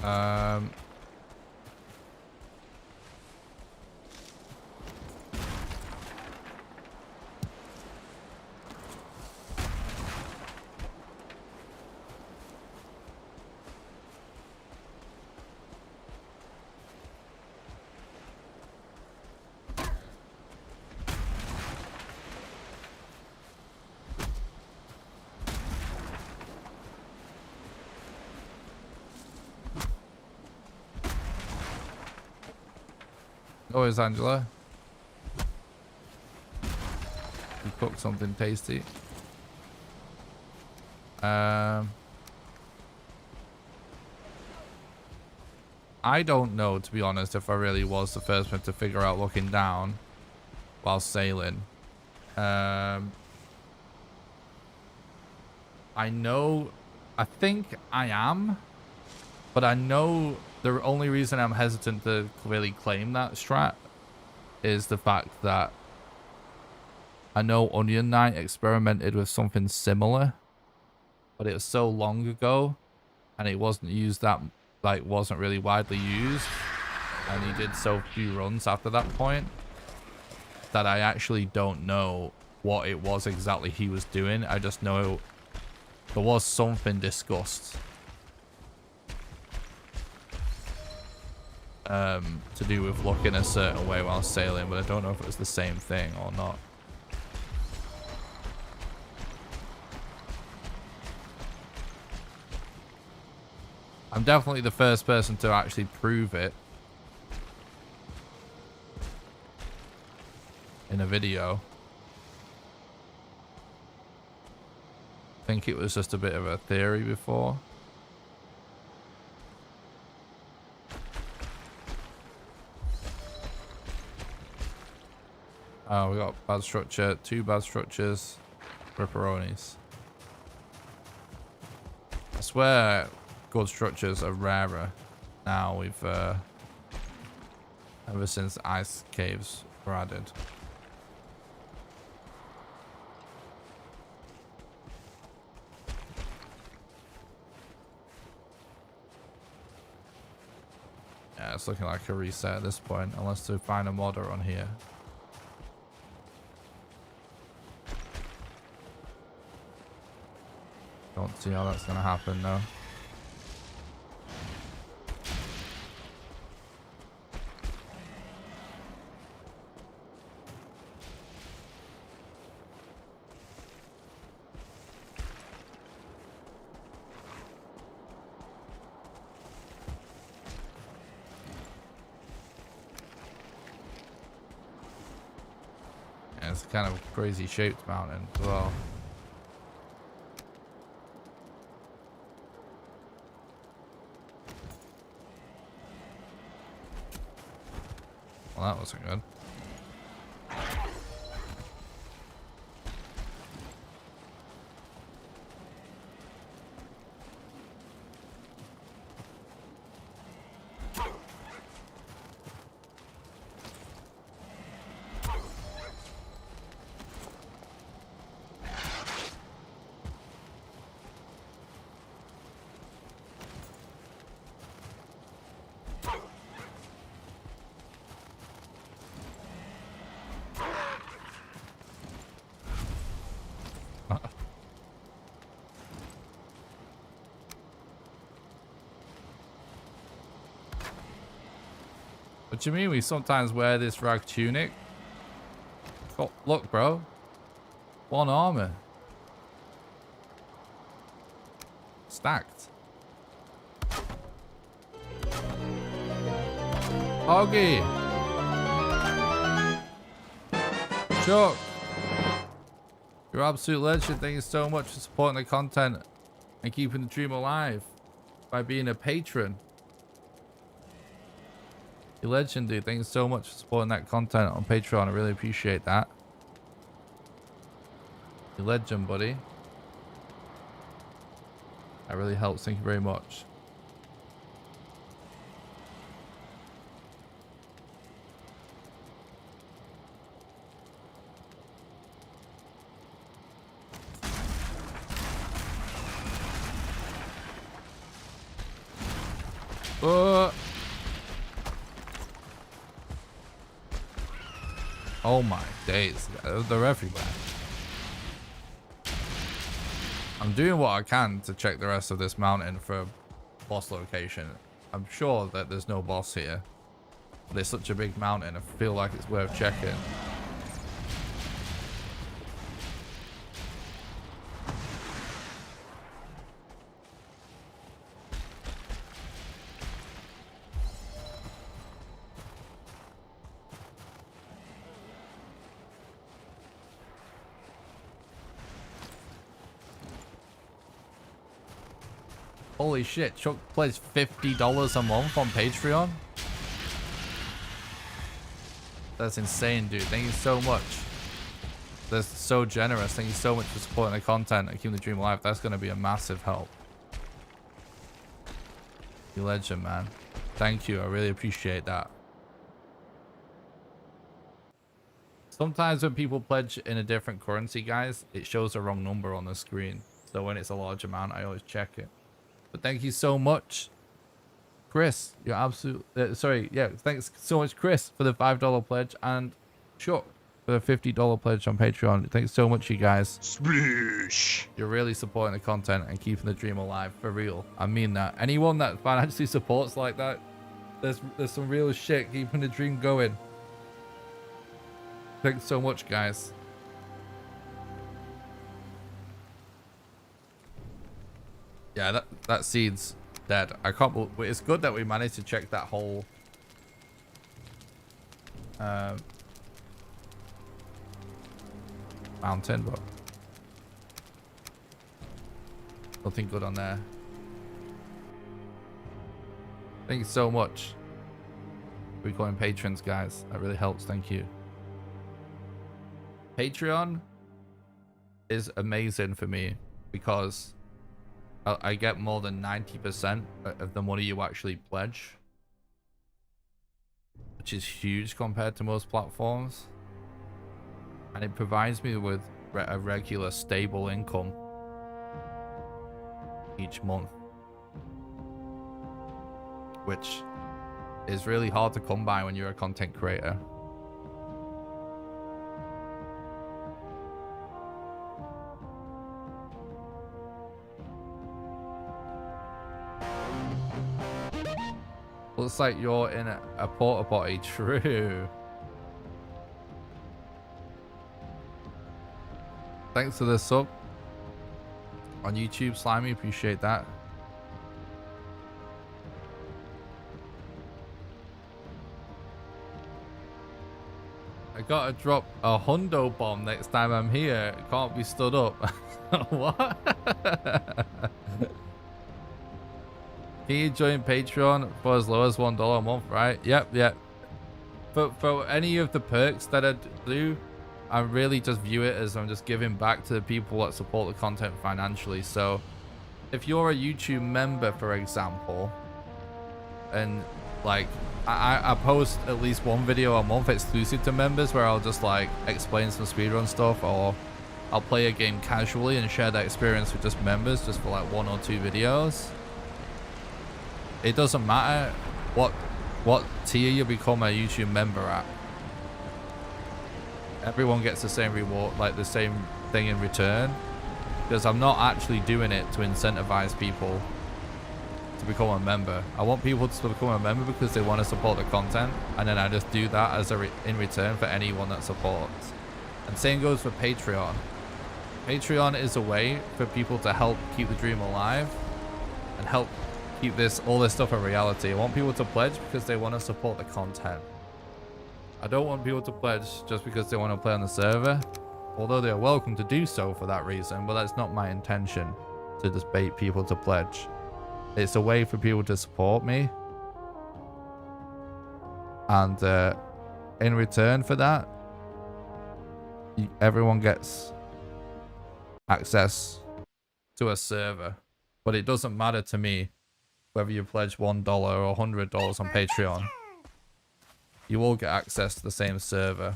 Um, Always, Angela. You cooked something tasty. I don't know, to be honest, if I really was the first one to figure out looking down while sailing. I know, I think I am, but I know the only reason I'm hesitant to really claim that strat is the fact that I know Onion Knight experimented with something similar, but it was so long ago and it wasn't used that, like, wasn't really widely used, and he did so few runs after that point that I actually don't know what it was exactly he was doing. I just know there was something discussed to do with looking a certain way while sailing, but I don't know if it was the same thing or not. I'm definitely the first person to actually prove it in a video. I think it was just a bit of a theory before. Oh, we got bad structure, 2 bad structures, ripperonis. I swear good structures are rarer now. We've ever since ice caves were added. Yeah, it's looking like a reset at this point, unless to find a modder on here. Don't see how that's gonna happen though. Yeah, it's kind of a crazy shaped mountain as well. Well, that wasn't good. What do you mean we sometimes wear this rag tunic? Oh, look, bro. 1 armor. Stacked. Hoggy. Chuck. You're an absolute legend. Thank you so much for supporting the content and keeping the dream alive by being a patron. You legend, dude. Thank you so much for supporting that content on Patreon. I really appreciate that. You legend, buddy. That really helps. Thank you very much. Oh my days. They're everywhere. I'm doing what I can to check the rest of this mountain for a boss location. I'm sure that there's no boss here. But it's such a big mountain, I feel like it's worth checking. Holy shit, Chuck plays $50 a month on Patreon? That's insane, dude. Thank you so much. That's so generous. Thank you so much for supporting the content and keeping the dream alive. That's going to be a massive help. You legend, man. Thank you. I really appreciate that. Sometimes when people pledge in a different currency, guys, it shows the wrong number on the screen. So when it's a large amount, I always check it. But thank you so much, Chris. You're absolute. Thanks so much, Chris, for the $5 pledge, and Chuck for the $50 pledge on Patreon. Thanks so much, you guys. Splish. You're really supporting the content and keeping the dream alive for real. I mean that. Anyone that financially supports like that, there's some real shit keeping the dream going. Thanks so much, guys. Yeah, that seed's dead. I can't believe it's good that we managed to check that whole mountain, but nothing good on there. Thank you so much for becoming patrons, guys. That really helps. Thank you. Patreon is amazing for me because I get more than 90% of the money you actually pledge, which is huge compared to most platforms, and it provides me with a regular stable income each month, which is really hard to come by when you're a content creator. Looks like you're in a porta potty. True. Thanks for the sub on YouTube, Slimy. Appreciate that. I gotta drop a hundo bomb next time I'm here. It can't be stood up. What? Can you join Patreon for as low as $1 a month, right? Yep. For any of the perks that I do, I really just view it as I'm just giving back to the people that support the content financially. So if you're a YouTube member, for example, and like I post at least one video a month exclusive to members where I'll just like explain some speedrun stuff, or I'll play a game casually and share that experience with just members just for like 1 or 2 videos. It doesn't matter what tier you become a YouTube member at. Everyone gets the same reward, like the same thing in return, because I'm not actually doing it to incentivize people to become a member. I want people to become a member because they want to support the content, and then I just do that as in return for anyone that supports. And same goes for Patreon. Patreon is a way for people to help keep the dream alive and help keep all this stuff a reality. I want people to pledge because they want to support the content. I don't want people to pledge just because they want to play on the server, although they are welcome to do so for that reason, but that's not my intention to just bait people to pledge. It's a way for people to support me, and in return for that, everyone gets access to a server. But it doesn't matter to me whether you pledge $1 or $100 on Patreon. You all get access to the same server,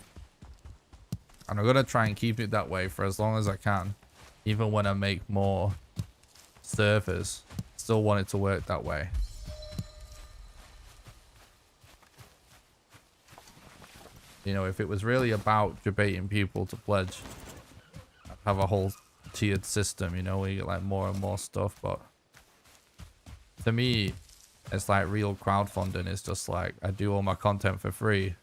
and I'm gonna try and keep it that way for as long as I can, even when I make more servers. Still want it to work that way. You know, if it was really about debating people to pledge, I'd have a whole tiered system, you know, where you get like more and more stuff. But to me, it's like real crowdfunding. It's just like I do all my content for free.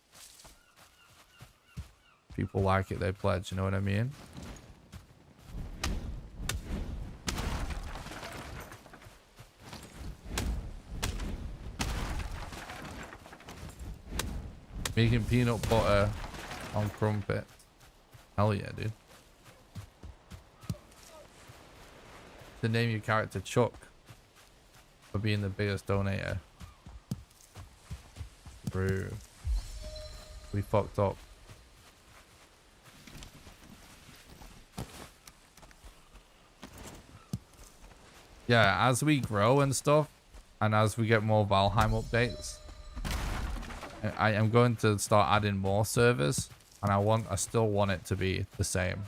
People like it, they pledge, you know what I mean? Making peanut butter on crumpet. Hell yeah, dude. To name your character Chuck for being the biggest donator. Bro. We fucked up. Yeah, as we grow and stuff, and as we get more Valheim updates, I am going to start adding more servers, and I still want it to be the same.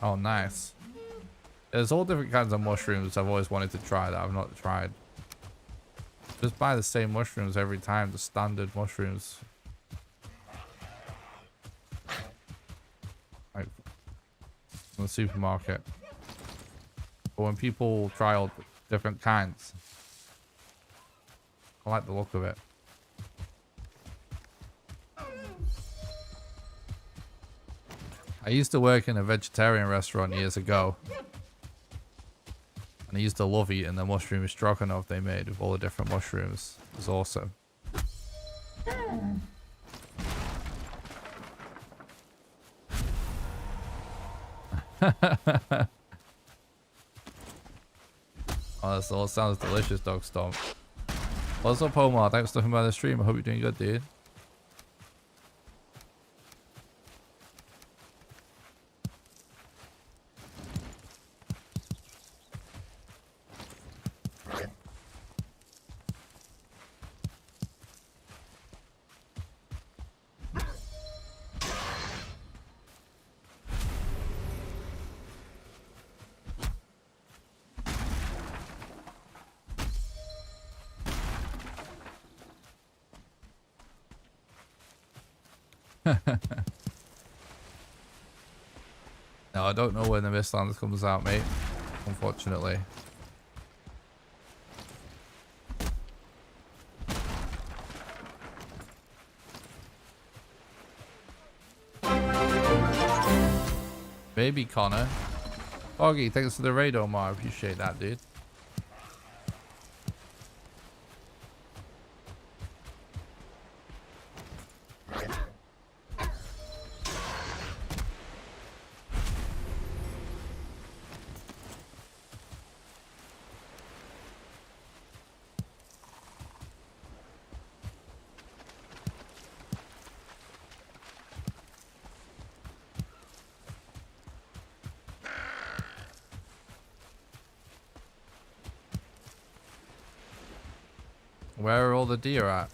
Oh, nice. There's all different kinds of mushrooms I've always wanted to try that I've not tried. Just buy the same mushrooms every time, the standard mushrooms. Like from the supermarket. But when people try all different kinds, I like the look of it. I used to work in a vegetarian restaurant years ago. And I used to love eating the mushroom stroganoff they made with all the different mushrooms. It was awesome. Oh, that all sounds delicious, Dog Stomp. What's up, Omar? Thanks for coming by the stream. I hope you're doing good, dude. No, I don't know when the Mistlands comes out, mate. Unfortunately. Baby Connor. Foggy, thanks for the raid, Omar. I appreciate that, dude. Where are all the deer at?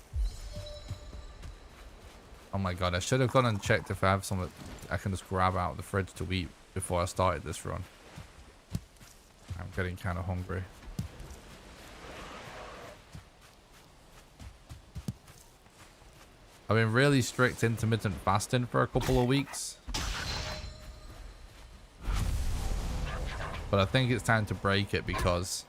Oh my god, I should have gone and checked if I have some I can just grab out of the fridge to eat before I started this run. I'm getting kind of hungry. I've been really strict intermittent fasting for a couple of weeks. But I think it's time to break it because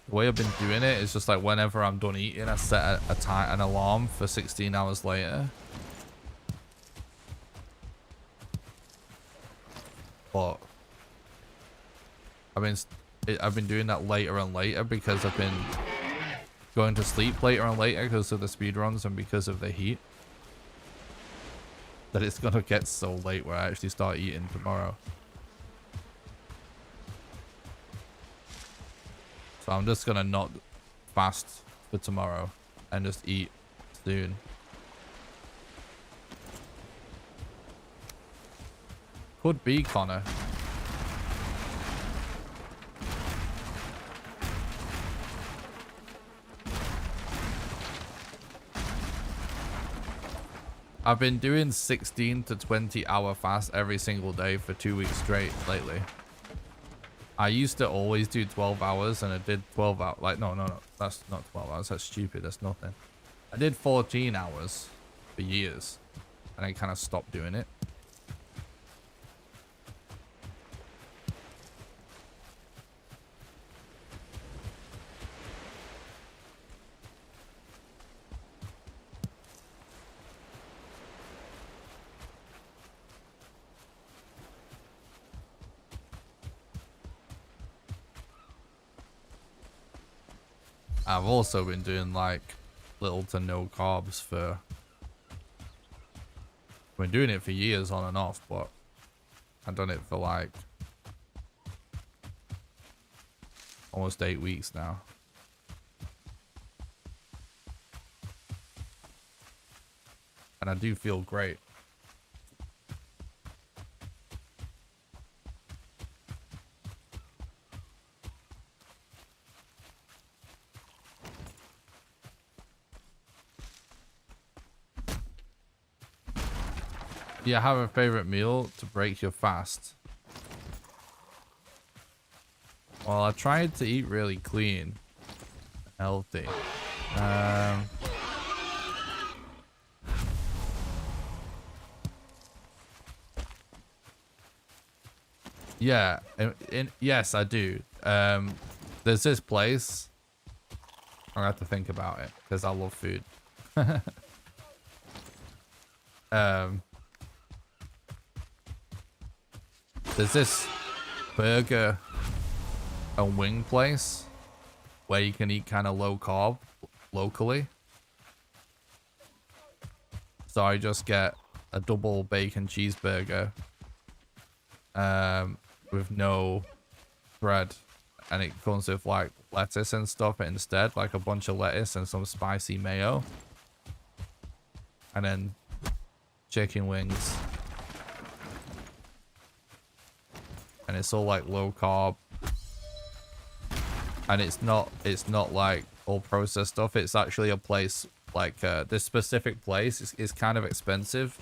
the way I've been doing it is just like whenever I'm done eating, I set an alarm for 16 hours later. But I've been doing that later and later because I've been going to sleep later and later because of the speedruns and because of the heat. That it's gonna get so late where I actually start eating tomorrow. So I'm just gonna not fast for tomorrow and just eat soon. Could be Connor. I've been doing 16 to 20 hour fast every single day for 2 weeks straight lately. I used to always do 12 hours and I did 12 hours. Like, no. That's not 12 hours. That's stupid. That's nothing. I did 14 hours for years and I kind of stopped doing it. I've also been doing like little to no carbs for... I've been doing it for years on and off, but I've done it for like almost 8 weeks now. And I do feel great. Do you have a favorite meal to break your fast? Well, I tried to eat really clean, healthy. Yeah, yes, I do. There's this place. I have to think about it because I love food. There's this burger and wing place where you can eat kind of low carb locally. So I just get a double bacon cheeseburger with no bread, and it comes with like lettuce and stuff instead, like a bunch of lettuce and some spicy mayo, and then chicken wings. And it's all like low carb, and it's not like all processed stuff. It's actually a place like this specific place is kind of expensive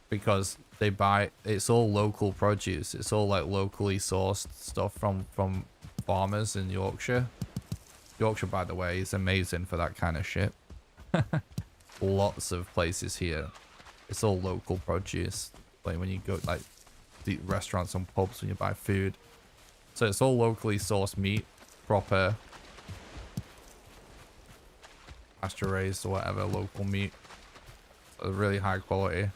because they buy, it's all local produce. It's all like locally sourced stuff from farmers in Yorkshire. Yorkshire, by the way, is amazing for that kind of shit. Lots of places here, it's all local produce. Like when you go like the restaurants and pubs, when you buy food, so it's all locally sourced meat, proper pasture raised or whatever, local meat, so really high quality.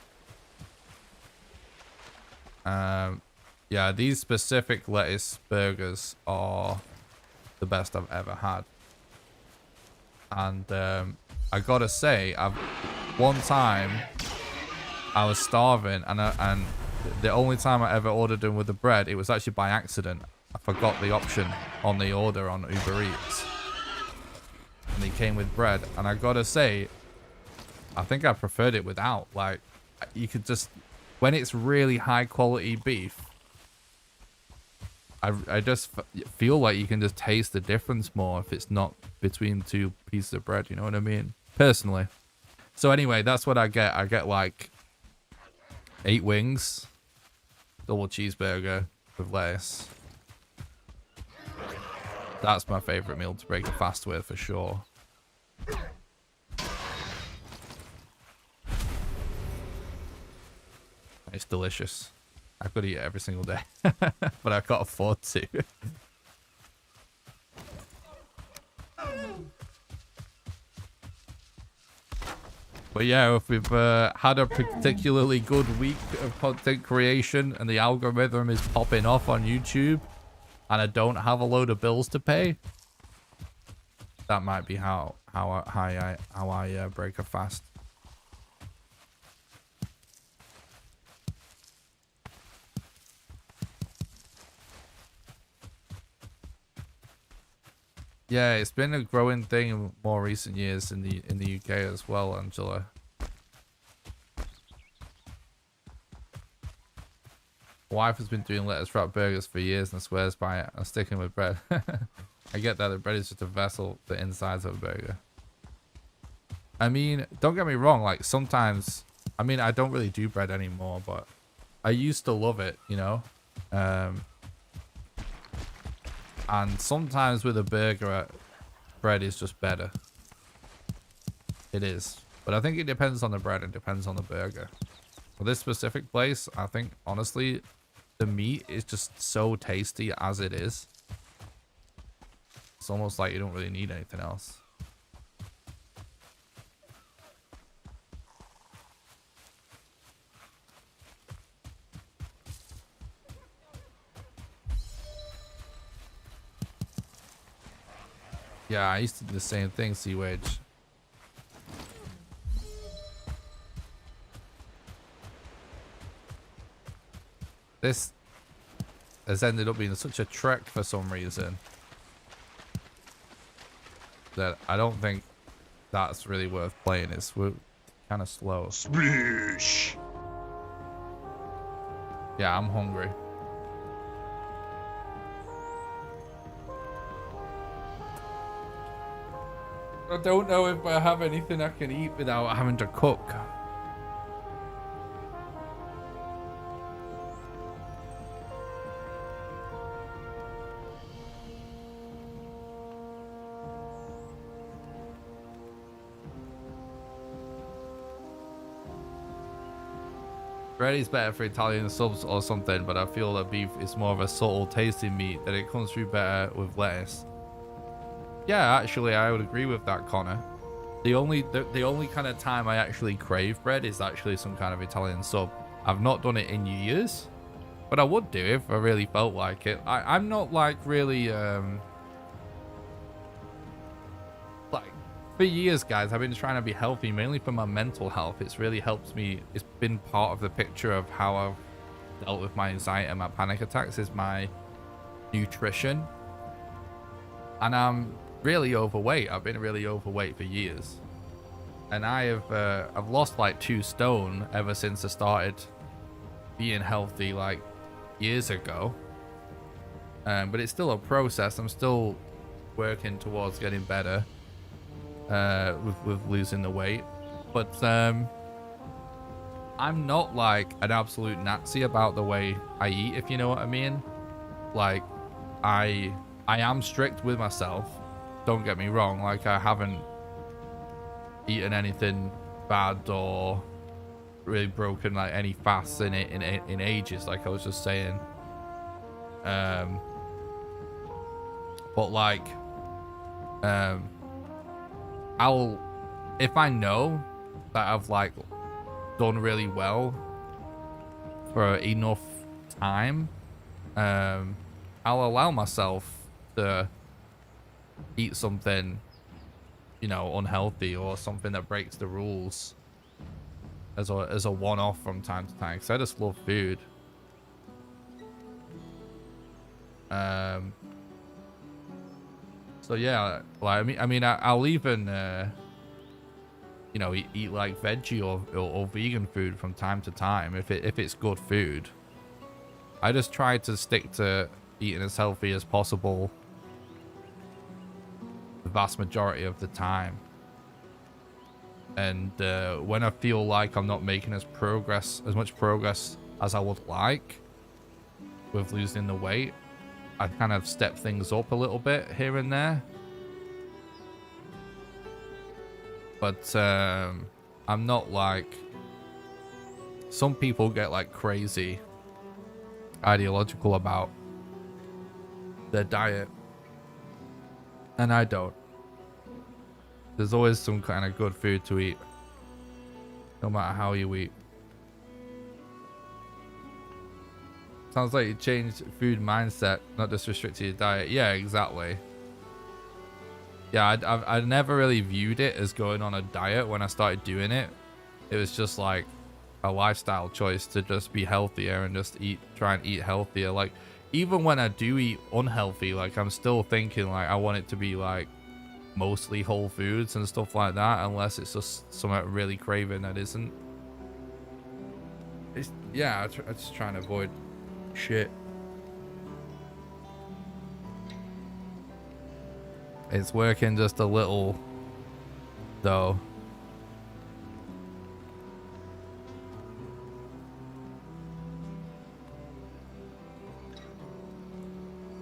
Yeah, these specific lettuce burgers are the best I've ever had. And I gotta say, one time I was starving, and the only time I ever ordered them with the bread, it was actually by accident. I forgot the option on the order on Uber Eats, and they came with bread. And I gotta say, I think I preferred it without. Like, you could just, when it's really high quality beef, I just feel like you can just taste the difference more if it's not between two pieces of bread, you know what I mean? Personally. So anyway, that's what I get. I get like 8 wings, double cheeseburger with lettuce. That's my favorite meal to break a fast with, for sure. It's delicious. I could eat it every single day, but I can't afford to. But yeah, if we've had a particularly good week of content creation and the algorithm is popping off on YouTube and I don't have a load of bills to pay, that might be how I break a fast. Yeah, it's been a growing thing in more recent years in the UK as well, Angela. My wife has been doing lettuce wrap burgers for years and swears by it. I'm sticking with bread. I get that the bread is just a vessel, the insides of a burger. I mean, don't get me wrong, like sometimes I mean, I don't really do bread anymore, but I used to love it, you know? And sometimes with a burger, bread is just better. It is. But I think it depends on the bread and depends on the burger. For this specific place, I think, honestly, the meat is just so tasty as it is. It's almost like you don't really need anything else. Yeah, I used to do the same thing, Sea-Wage. This has ended up being such a trek for some reason that I don't think that's really worth playing. It's kind of slow. Splish. Yeah, I'm hungry. I don't know if I have anything I can eat without having to cook. Bread is better for Italian subs or something, but I feel that beef is more of a subtle tasting meat, that it comes through better with lettuce. Yeah, actually, I would agree with that, Connor. The only kind of time I actually crave bread is actually some kind of Italian sub. I've not done it in years, but I would do if I really felt like it. I'm not like really like, for years, guys, I've been trying to be healthy, mainly for my mental health. It's really helped me. It's been part of the picture of how I've dealt with my anxiety and my panic attacks is my nutrition. And I'm really overweight. I've been really overweight for years. And I've lost like 2 stone ever since I started being healthy like years ago. But it's still a process. I'm still working towards getting better. With losing the weight, but I'm not like an absolute Nazi about the way I eat, if you know what I mean. Like I am strict with myself, don't get me wrong. Like I haven't eaten anything bad or really broken like any fasts in ages, like I was just saying. But like if I know that I've like done really well for enough time, I'll allow myself to eat something, you know, unhealthy or something that breaks the rules as a one-off from time to time, because I just love food. So yeah, like I mean, I'll even you know, eat like veggie or vegan food from time to time if it's good food. I just try to stick to eating as healthy as possible the vast majority of the time. And when I feel like I'm not making as much progress as I would like with losing the weight, I kind of step things up a little bit here and there. But I'm not like some people get like crazy ideological about their diet, and I don't. There's always some kind of good food to eat, no matter how you eat. Sounds like you changed food mindset, not just restricted your diet. Yeah, exactly. Yeah, I never really viewed it as going on a diet when I started doing it. It was just like a lifestyle choice to just be healthier and just try and eat healthier. Like, even when I do eat unhealthy, like I'm still thinking like I want it to be like mostly whole foods and stuff like that, unless it's just something really craving that isn't. Yeah, I just try and avoid shit. It's working just a little, though.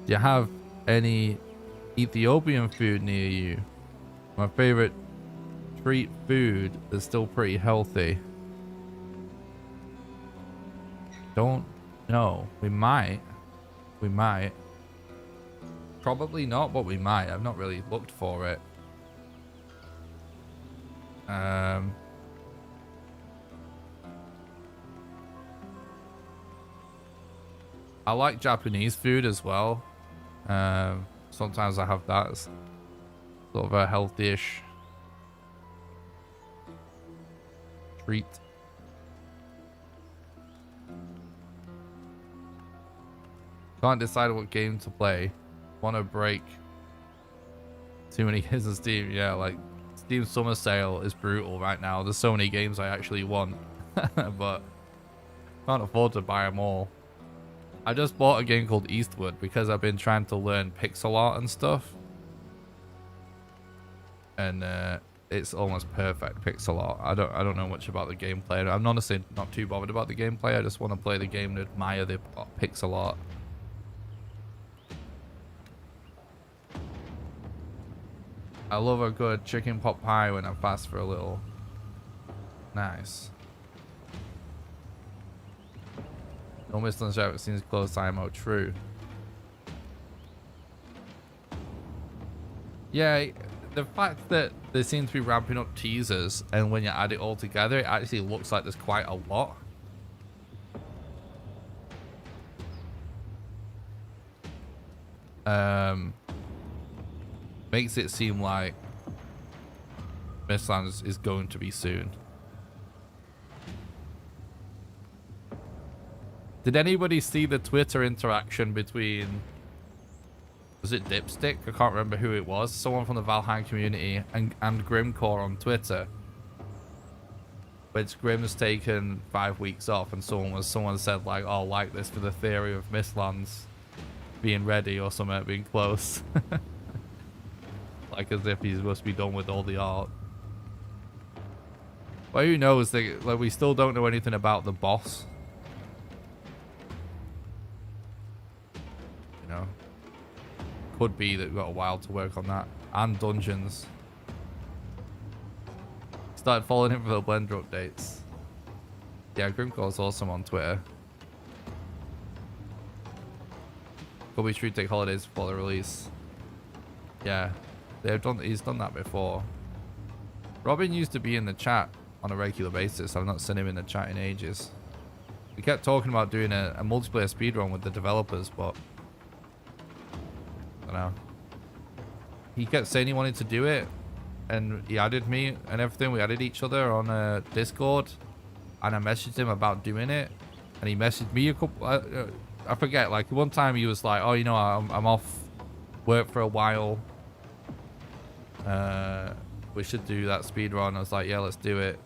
Do you have any Ethiopian food near you? My favorite street food is still pretty healthy. Don't know. We might. We might. Probably not, but we might. I've not really looked for it. I like Japanese food as well. Sometimes I have that as sort of a healthy-ish treat. Can't decide what game to play. Want to break too many years of Steam. Yeah, like Steam summer sale is brutal right now. There's so many games I actually want, but can't afford to buy them all. I just bought a game called Eastward because I've been trying to learn pixel art and stuff, and it's almost perfect pixel art. I don't know much about the gameplay. I'm honestly not too bothered about the gameplay. I just want to play the game and admire the pixel art. I love a good chicken pot pie when I'm fast for a little. Nice. No Mistlands yet, it seems close IMO. True. Yeah, the fact that they seem to be ramping up teasers, and when you add it all together, it actually looks like there's quite a lot. Makes it seem like Mistlands is going to be soon. Did anybody see the Twitter interaction between, was it Dipstick? I can't remember who it was. Someone from the Valheim community and Grimcore on Twitter. Which Grim's taken 5 weeks off, and someone said like, "Oh, like this for the theory of Mistlands being ready or something, being close." Like as if he's supposed to be done with all the art. But who knows? Like we still don't know anything about the boss. You know, could be that we've got a while to work on that, and dungeons. Started following him for the Blender updates. Yeah, Grimcore's awesome on Twitter. Could be true, take holidays before the release. Yeah. He's done that before. Robin used to be in the chat on a regular basis. I've not seen him in the chat in ages. We kept talking about doing a multiplayer speedrun with the developers, but I don't know. He kept saying he wanted to do it, and he added me and everything. We added each other on Discord, and I messaged him about doing it, and he messaged me a couple. I forget. Like one time he was like, "Oh, you know, I'm off work for a while. We should do that speedrun." I was like, "Yeah, let's do it."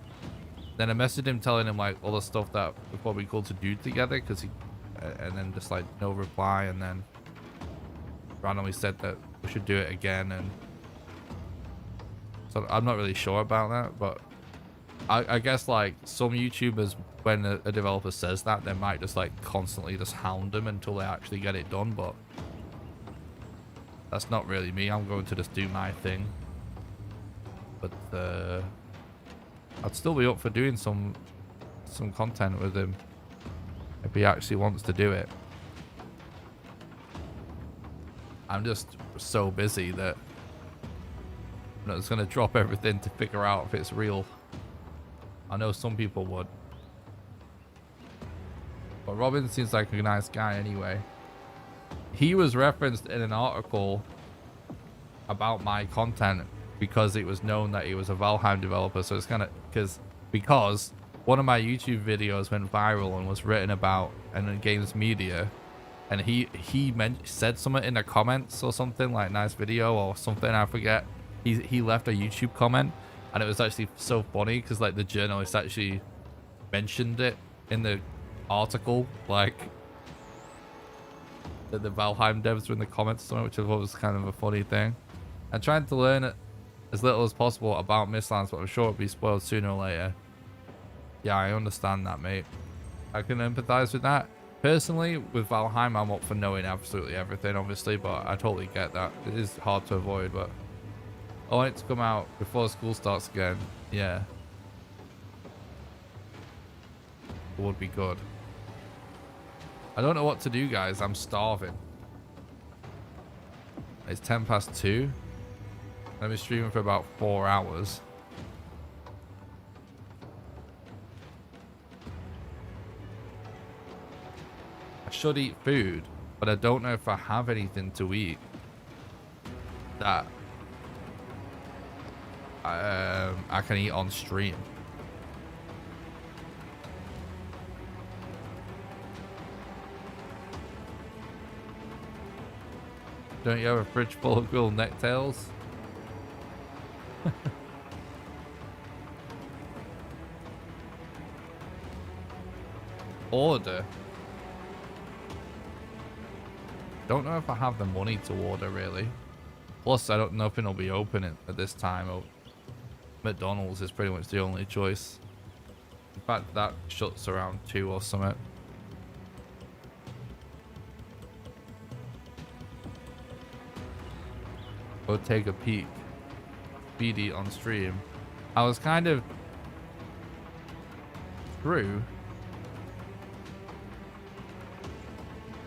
Then I messaged him telling him like all the stuff that would probably be cool to do together, because he, and then just like no reply, and then randomly said that we should do it again, and so I'm not really sure about that, but I guess like some YouTubers, when a developer says that, they might just like constantly just hound them until they actually get it done, but that's not really me. I'm going to just do my thing. But I'd still be up for doing some content with him if he actually wants to do it. I'm just so busy that I'm just gonna drop everything to figure out if it's real. I know some people would, but Robin seems like a nice guy anyway. He was referenced in an article about my content because it was known that he was a Valheim developer. So it's kind of because one of my YouTube videos went viral and was written about in games media, and he said something in the comments or something like nice video or something, I forget. He left a YouTube comment, and it was actually so funny because like the journalist actually mentioned it in the article, like that the Valheim devs were in the comments or something, which I thought was kind of a funny thing. I'm trying to learn as little as possible about Mistlands, but I'm sure it'll be spoiled sooner or later. Yeah, I understand that, mate. I can empathize with that. Personally, with Valheim, I'm up for knowing absolutely everything, obviously, but I totally get that. It is hard to avoid, but I want it to come out before school starts again. Yeah. It would be good. I don't know what to do, guys. I'm starving. It's 10 past 2. I've been streaming for about 4 hours. I should eat food, but I don't know if I have anything to eat that I can eat on stream. Don't you have a fridge full of grilled necktails? Order. Don't know if I have the money to order, really. Plus, I don't know if it'll be open at this time. McDonald's is pretty much the only choice. In fact, that shuts around 2 or something. Go take a peek. Speedy on stream. I was kind of through.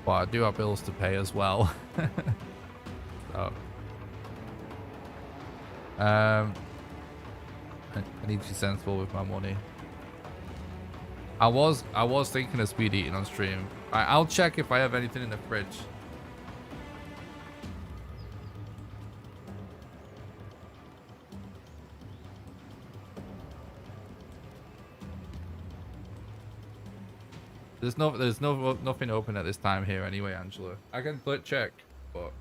But I do have bills to pay as well. So. I need to be sensible with my money. I was thinking of speed eating on stream. I'll check if I have anything in the fridge. There's nothing open at this time here anyway, Angela. I can check, but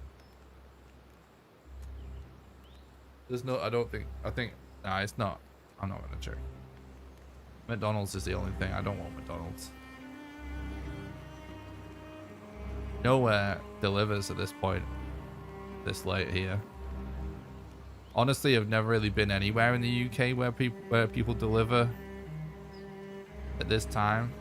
there's no. Nah, it's not. I'm not gonna check. McDonald's is the only thing. I don't want McDonald's. Nowhere delivers at this point. This late here. Honestly, I've never really been anywhere in the UK where people deliver at this time.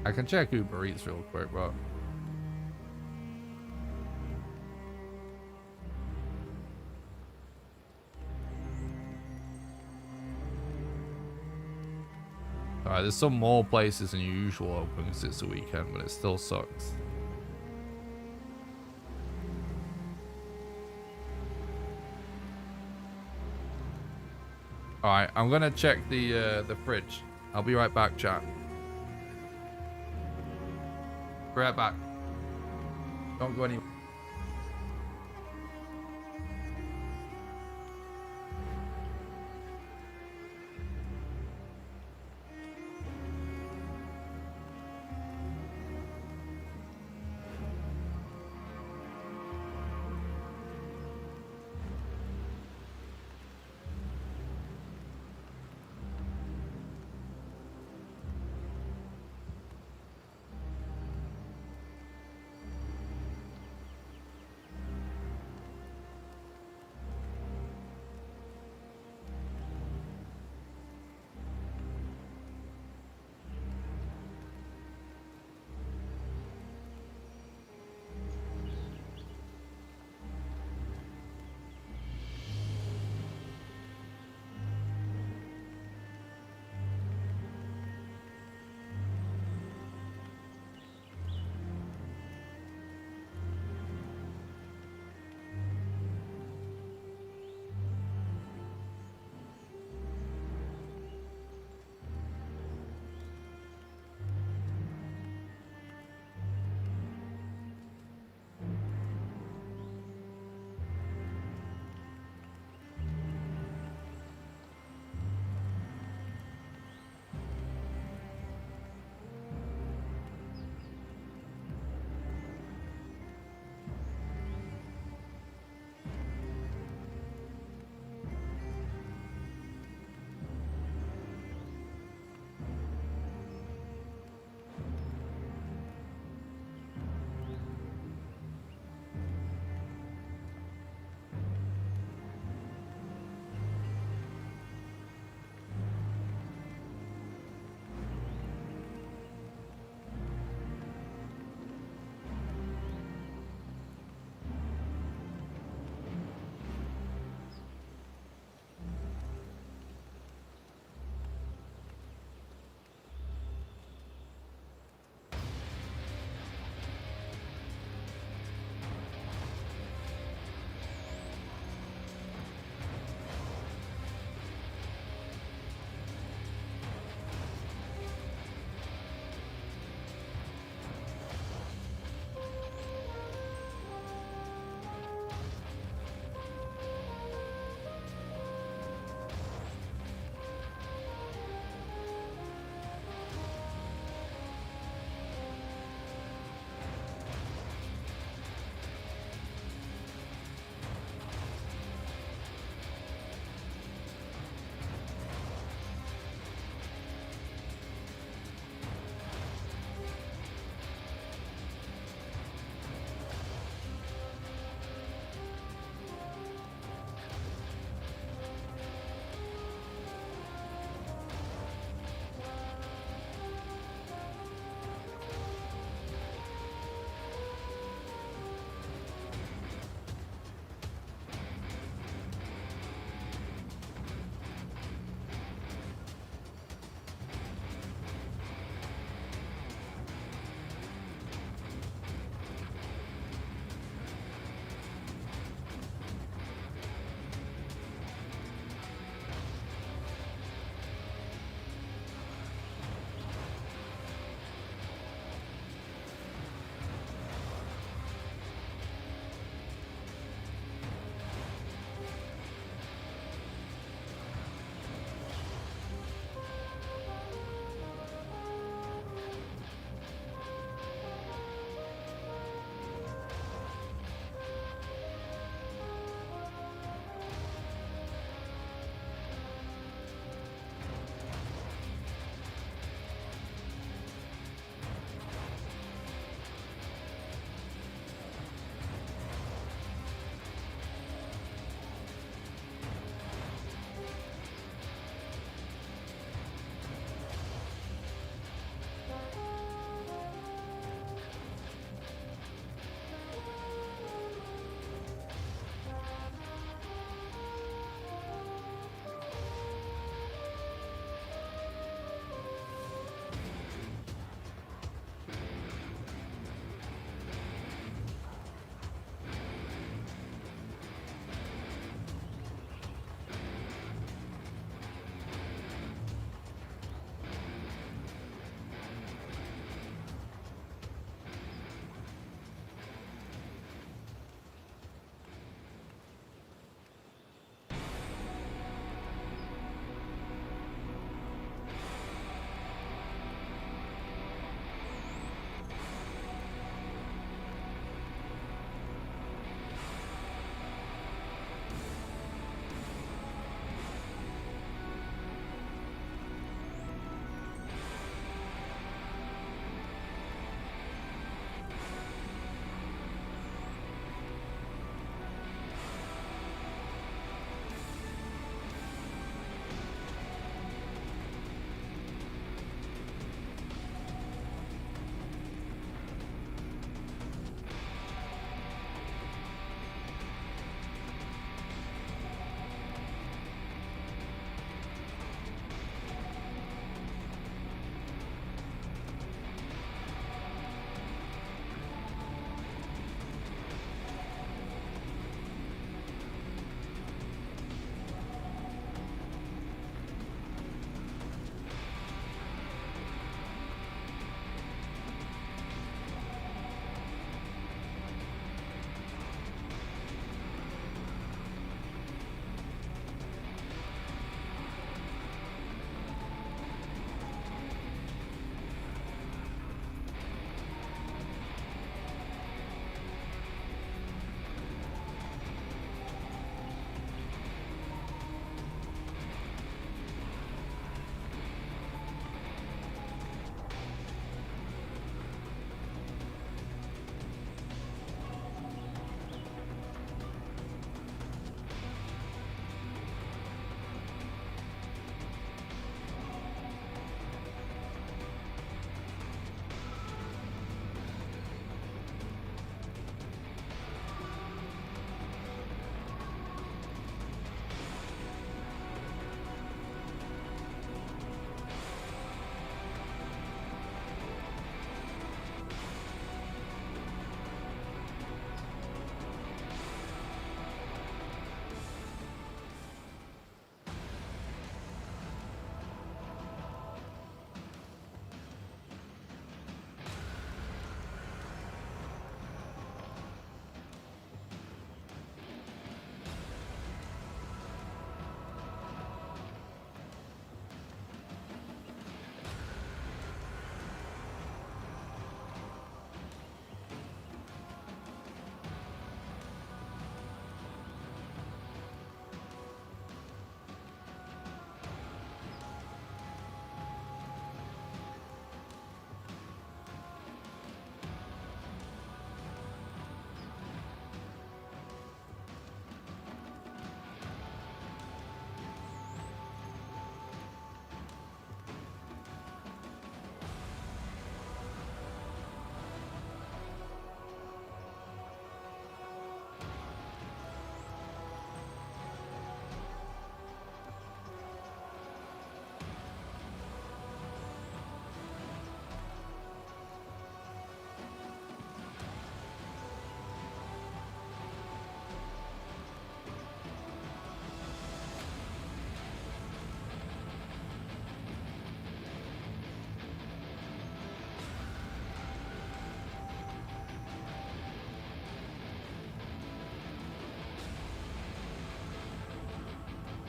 I can check Uber Eats real quick, but alright, there's some more places than usual open because it's the weekend, but it still sucks. Alright, I'm gonna check the fridge. I'll be right back, chat. Be right back. Don't go anywhere.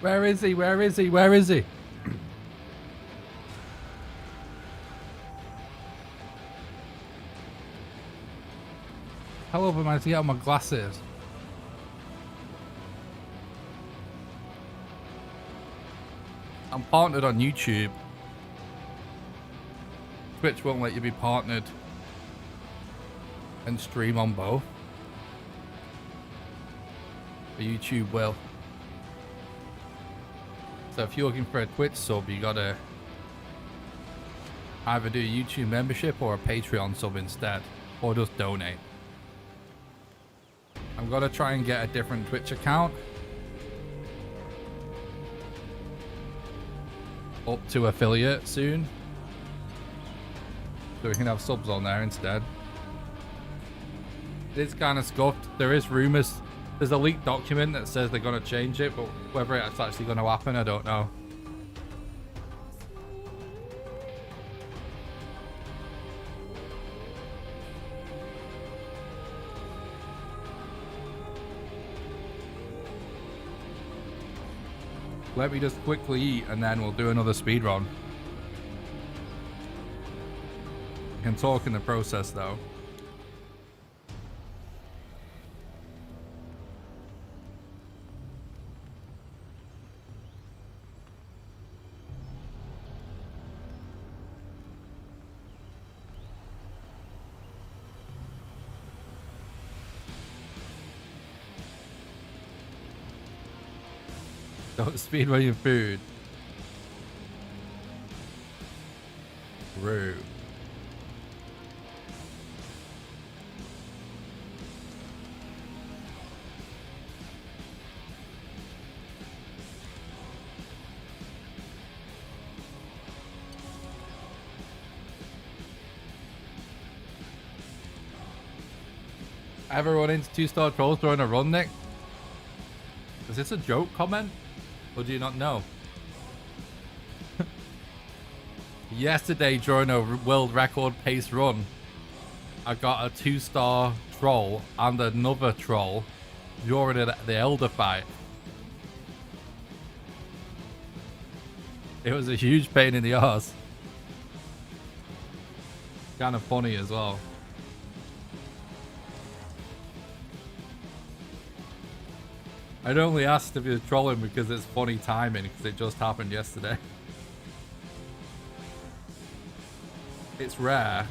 Where is he? Where is he? Where is he? How over am I to get out my glasses? I'm partnered on YouTube. Twitch won't let you be partnered and stream on both. But YouTube will. So if you're looking for a Twitch sub, you gotta either do a YouTube membership or a Patreon sub instead, or just donate. I'm gonna try and get a different Twitch account up to affiliate soon, so we can have subs on there instead. It's kind of scuffed. There is rumors. There's a leaked document that says they're gonna change it, but whether it's actually gonna happen, I don't know. Let me just quickly eat and then we'll do another speedrun. I can talk in the process though. Don't speedrun your food. Rude. Ever run into 2-star trolls during a run, Nick? Is this a joke comment? Or do you not know? Yesterday during a world record pace run, I got a 2-star troll and another troll during the Elder fight. It was a huge pain in the arse. Kind of funny as well. I'd only asked if you're trolling because it's funny timing, because it just happened yesterday. It's rare,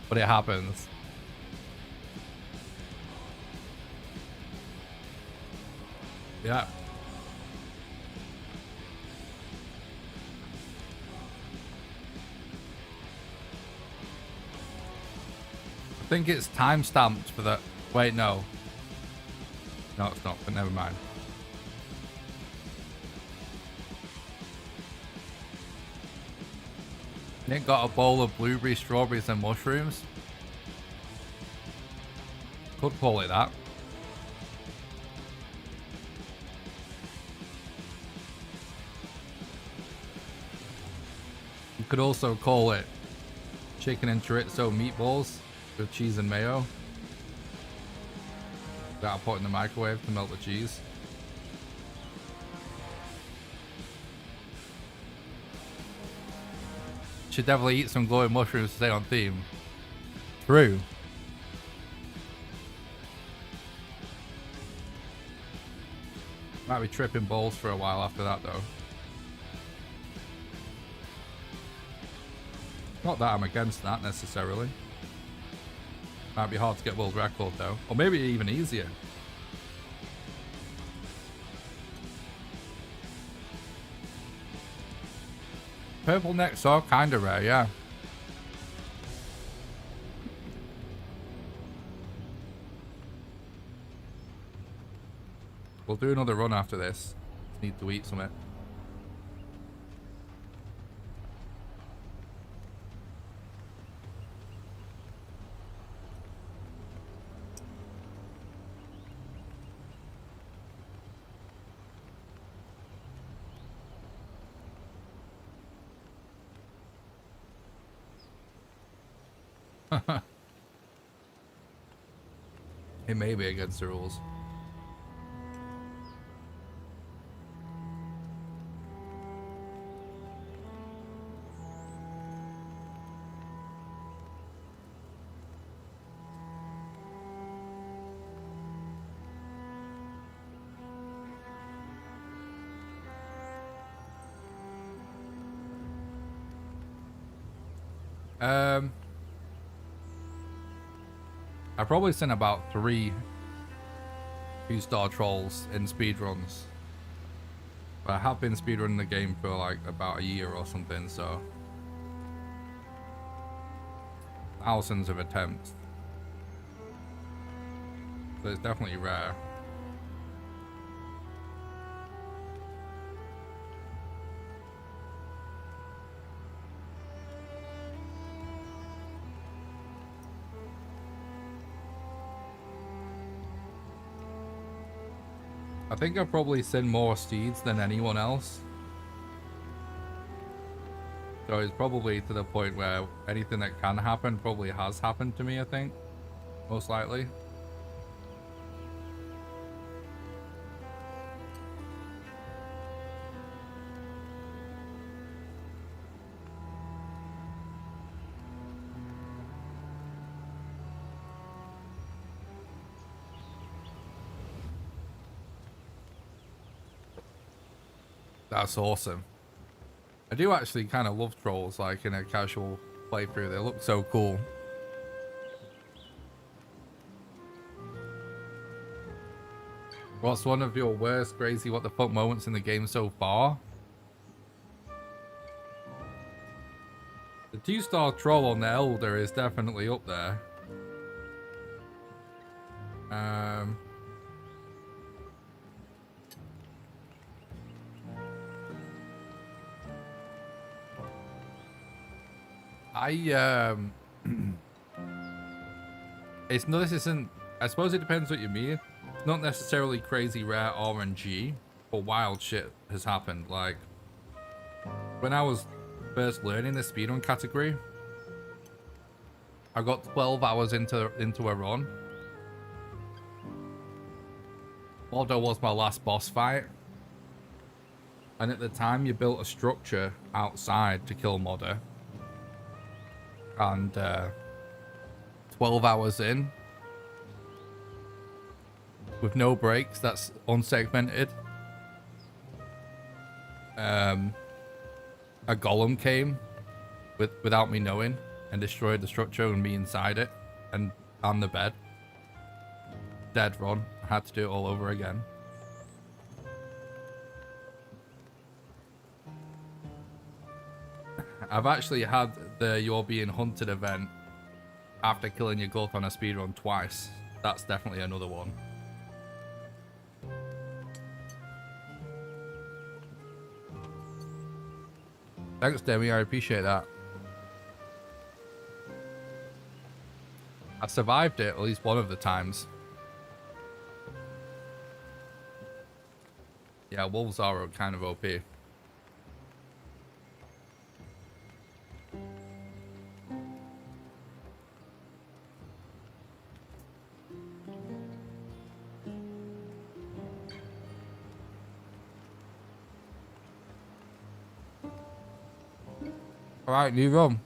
but it happens. Yeah. I think it's time stamped for that. Wait, no. No, it's not, but never mind. Nick got a bowl of blueberries, strawberries, and mushrooms. Could call it that. You could also call it chicken and chorizo meatballs with cheese and mayo. That I'll put in the microwave to melt the cheese. Should definitely eat some glowing mushrooms to stay on theme. True. Might be tripping balls for a while after that though. Not that I'm against that necessarily. Might be hard to get world record though. Or maybe even easier. Purple necks are kinda rare, yeah. We'll do another run after this. Need to eat something. It may be against the rules. I've probably seen about 3 2-star trolls in speedruns. But I have been speedrunning the game for like about a year or something, so thousands of attempts. So it's definitely rare. I think I've probably seen more steeds than anyone else. So it's probably to the point where anything that can happen probably has happened to me, I think. Most likely. That's awesome. I do actually kind of love trolls, like in a casual playthrough. They look so cool. What's one of your worst crazy what the fuck moments in the game so far? The 2-star troll on the Elder is definitely up there. It's no, this isn't. I suppose it depends what you mean. It's not necessarily crazy rare RNG, but wild shit has happened. Like when I was first learning the speedrun category, I got 12 hours into a run. Waldo was my last boss fight, and at the time you built a structure outside to kill Modder. And 12 hours in, with no breaks, that's unsegmented. A golem came without me knowing and destroyed the structure and me inside it and on the bed. Dead run. I had to do it all over again. I've actually had the You're Being Hunted event after killing your gulf on a speedrun twice. That's definitely another one. Thanks, Demi. I appreciate that. I survived it at least one of the times. Yeah, wolves are kind of OP. Alright, new room.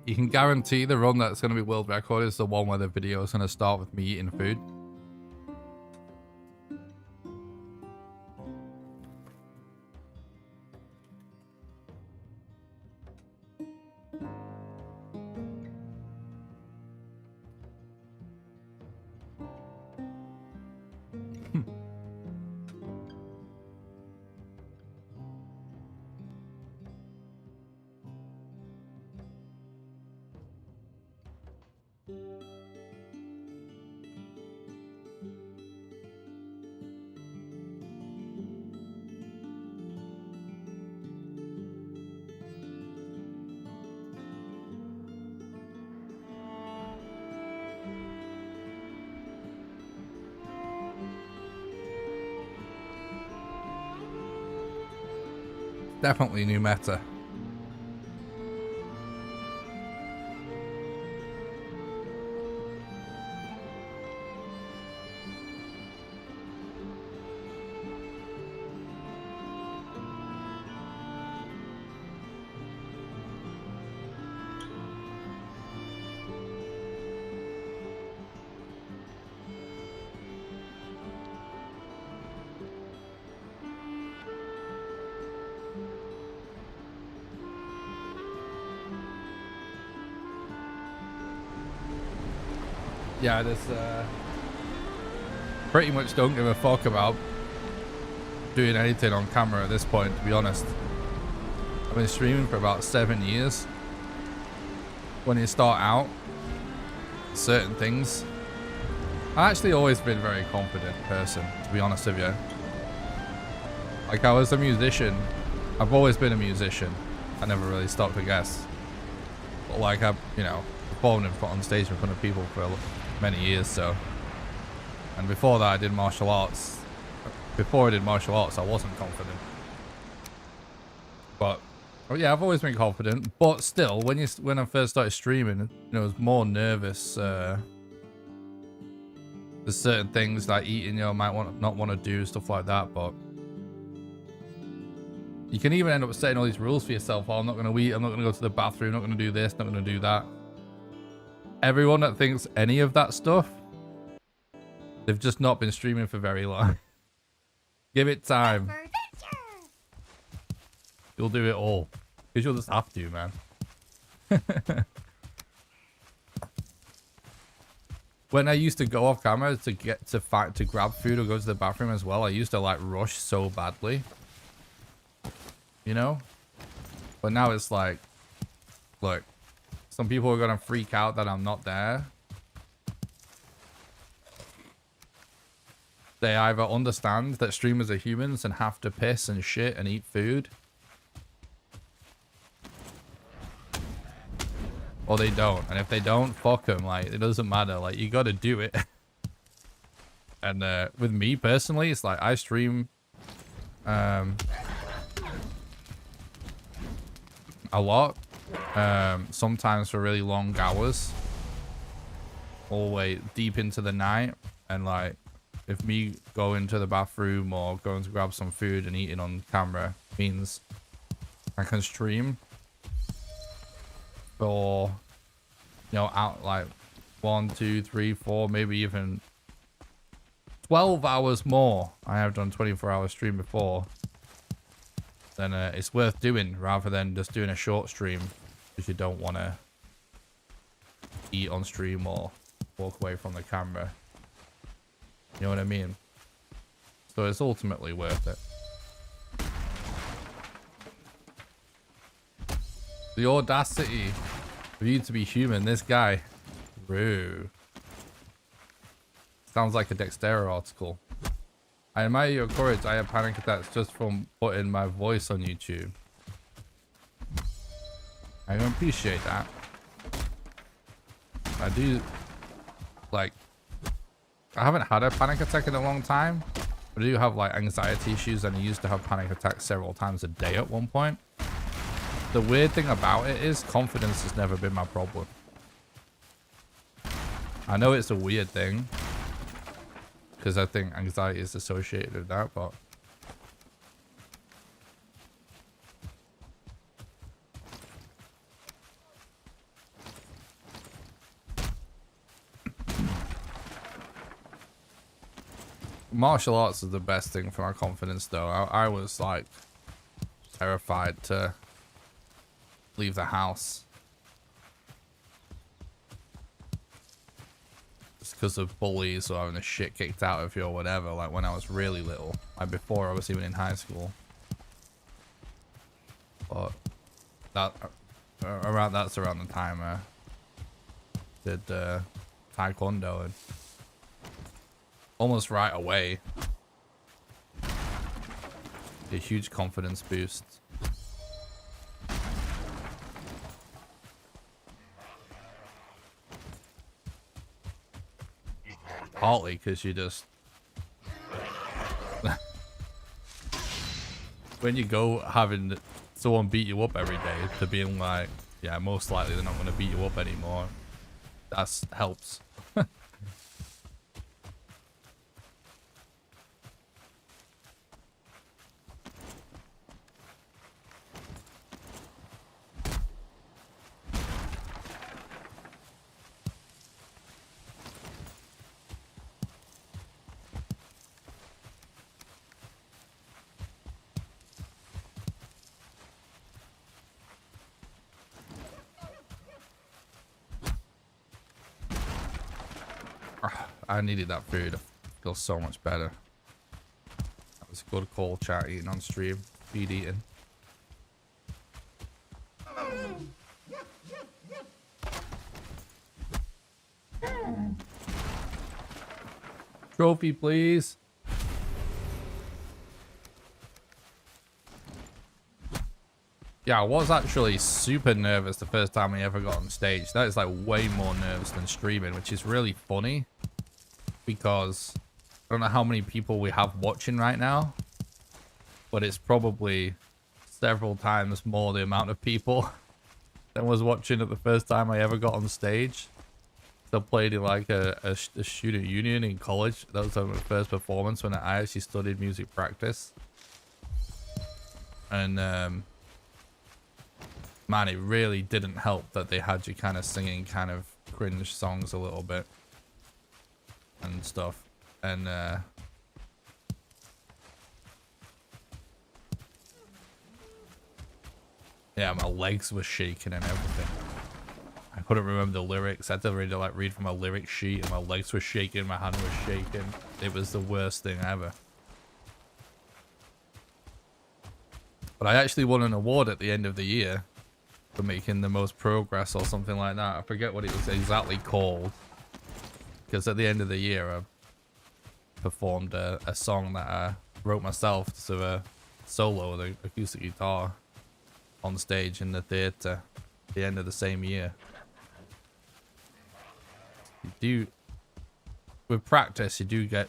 You can guarantee the run that's going to be world record is the one where the video is going to start with me eating food. Definitely new meta. Yeah, there's pretty much don't give a fuck about doing anything on camera at this point, to be honest. I've been streaming for about 7 years. When you start out, certain things, I've actually always been a very confident person, to be honest with you. Like, I was a musician. I've always been a musician. I never really stopped to guess. But like, I've, you know, performed and put on stage in front of people for many years, so. And before that, I did martial arts. Before I did martial arts, I wasn't confident. But, well, yeah, I've always been confident. But still, when I first started streaming, you know, I was more nervous. There's certain things like eating, you know, might not want to do, stuff like that. But you can even end up setting all these rules for yourself. Oh, I'm not going to eat. I'm not going to go to the bathroom. I'm not going to do this. Not going to do that. Everyone that thinks any of that stuff, they've just not been streaming for very long. Give it time. You'll do it all. Because you'll just have to, man. When I used to go off camera to get to grab food or go to the bathroom as well, I used to like rush so badly. You know? But now it's like, look, some people are gonna freak out that I'm not there. They either understand that streamers are humans and have to piss and shit and eat food, or they don't. And if they don't, fuck them. Like, it doesn't matter. Like, you gotta do it. And with me personally, it's like I stream a lot, sometimes for really long hours, all the way deep into the night. And like, if me going to the bathroom or going to grab some food and eating on camera means I can stream for, you know, out like 1, 2, 3, 4, maybe even 12 hours more. I have done 24-hour stream before. Then it's worth doing rather than just doing a short stream because you don't want to eat on stream or walk away from the camera. You know what I mean? So it's ultimately worth it. The audacity of you to be human, this guy. Roo. Sounds like a Dexterra article. I admire your courage. I have panic attacks just from putting my voice on YouTube. I can appreciate that. I do, like, I haven't had a panic attack in a long time. But I do have like anxiety issues, and I used to have panic attacks several times a day at one point. The weird thing about it is confidence has never been my problem. I know it's a weird thing, because I think anxiety is associated with that, but martial arts is the best thing for my confidence, though. I was like terrified to leave the house just because of bullies or having the shit kicked out of you or whatever, like when I was really little, like before I was even in high school. But that that's around the time I did taekwondo, and almost right away a huge confidence boost. Partly because you just when you go having someone beat you up every day to being like, yeah, most likely they're not going to beat you up anymore, that helps. I needed that food. I feel so much better. That was a good call, chat, eating on stream. Feed eating. Trophy, please. Yeah, I was actually super nervous the first time I ever got on stage. That is like way more nervous than streaming, which is really funny because I don't know how many people we have watching right now, but it's probably several times more the amount of people than was watching at the first time I ever got on stage. So I played in like a student union in college. That was my first performance when I actually studied music practice. And man, it really didn't help that they had you kind of singing kind of cringe songs a little bit and stuff. And yeah, my legs were shaking and everything. I couldn't remember the lyrics. I had to read from a lyric sheet, and my legs were shaking, my hand was shaking. It was the worst thing ever. But I actually won an award at the end of the year for making the most progress or something like that. I forget what it was exactly called. Because at the end of the year, I performed a song that I wrote myself to a solo with an acoustic guitar on stage in the theatre at the end of the same year. With practice, you do get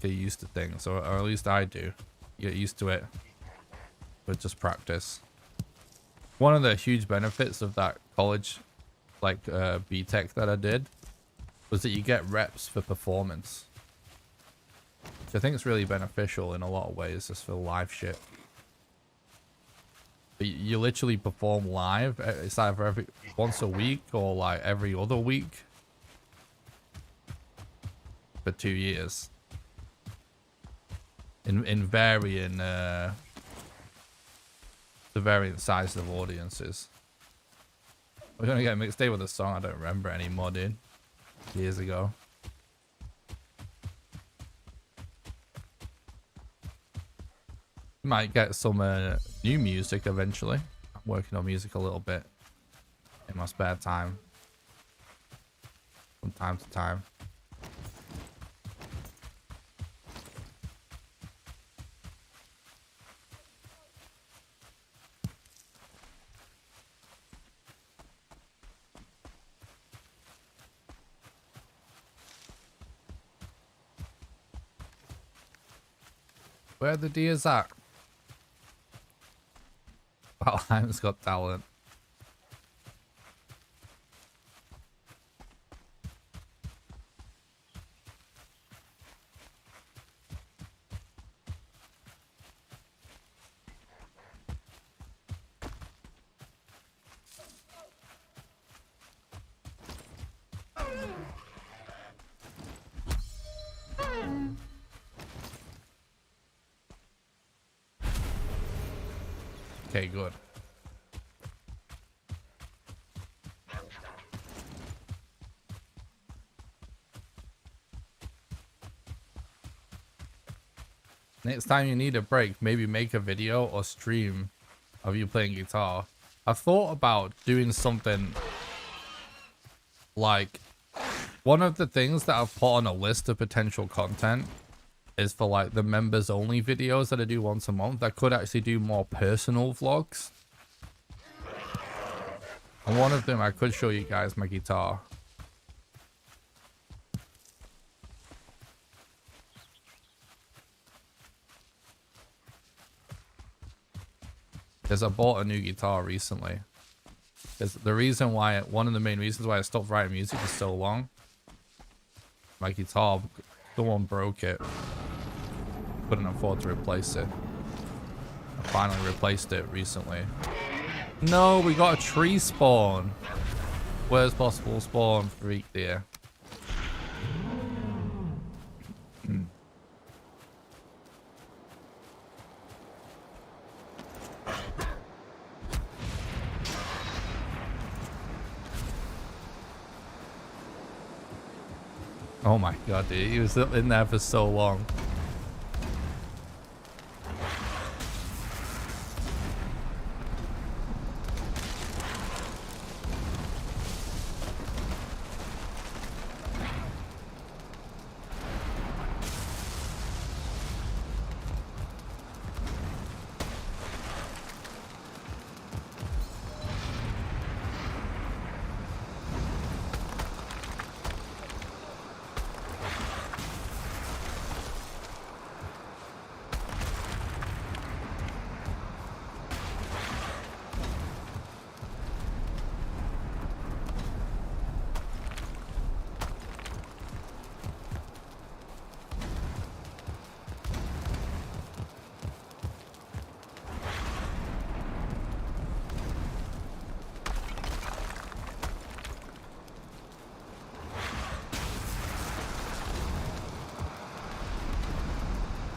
used to things, or at least I do. You get used to it with just practice. One of the huge benefits of that college, like B-Tech that I did, was that you get reps for performance. So I think it's really beneficial in a lot of ways, just for live shit. But you literally perform live. It's either once a week or like every other week for 2 years. In varying the varying sizes of audiences. We're gonna get a mixtape with a song I don't remember anymore, dude. Years ago. Might get some new music eventually. I'm working on music a little bit in my spare time, from time to time. Where the deers at? Valheim's got talent. Okay, good. Next time you need a break, maybe make a video or stream of you playing guitar. I've thought about doing something like, one of the things that I've put on a list of potential content is for like the members only videos that I do once a month. I could actually do more personal vlogs. And one of them, I could show you guys my guitar. Because I bought a new guitar recently. Because the reason why, one of the main reasons why I stopped writing music for so long, my guitar, someone broke it. Couldn't afford to replace it. I finally replaced it recently. No, we got a tree spawn. Worst possible spawn, freak deer. Oh my god, dude. He was in there for so long.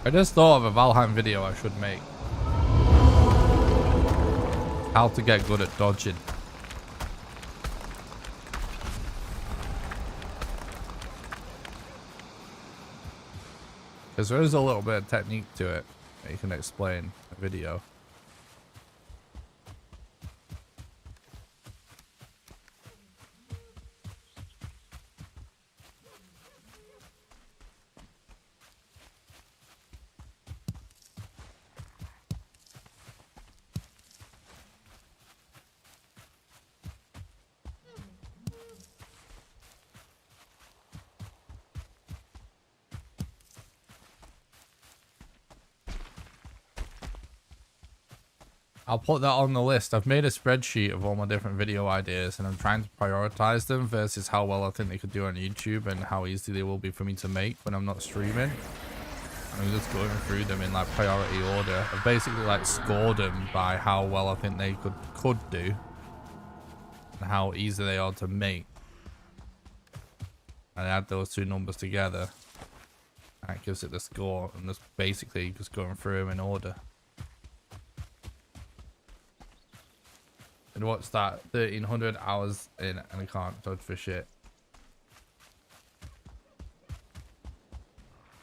I just thought of a Valheim video I should make. How to get good at dodging. Because there is a little bit of technique to it that you can explain in a video. I'll put that on the list. I've made a spreadsheet of all my different video ideas and I'm trying to prioritize them versus how well I think they could do on YouTube and how easy they will be for me to make when I'm not streaming. I'm just going through them in like priority order. I've basically like scored them by how well I think they could do and how easy they are to make. And I add those two numbers together and it gives it the score, and just basically just going through them in order. And what's that? 1,300 hours in and I can't dodge for shit.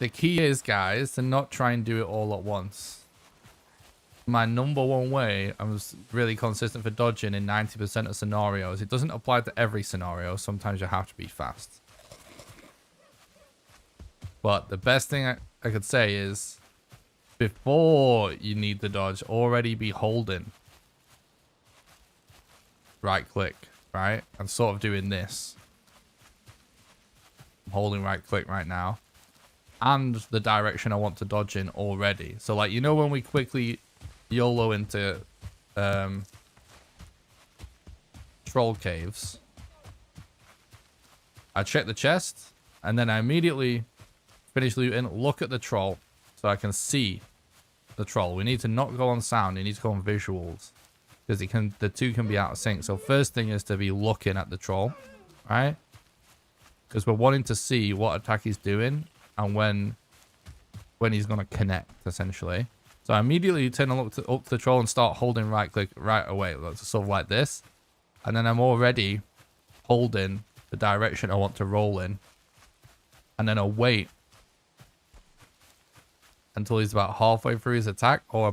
The key is, guys, to not try and do it all at once. My number one way I'm really consistent for dodging in 90% of scenarios. It doesn't apply to every scenario. Sometimes you have to be fast. But the best thing I could say is before you need the dodge, already be holding right click, right? I'm sort of doing this. I'm holding right click right now. And the direction I want to dodge in already. So like, you know, when we quickly YOLO into troll caves, I check the chest and then I immediately finish looting, look at the troll so I can see the troll. We need to not go on sound, you need to go on visuals. Because the two can be out of sync. So first thing is to be looking at the troll, right? Because we're wanting to see what attack he's doing and when he's going to connect, essentially. So I immediately turn and look up to the troll and start holding right click right away. Sort of like this. And then I'm already holding the direction I want to roll in. And then I'll wait until he's about halfway through his attack or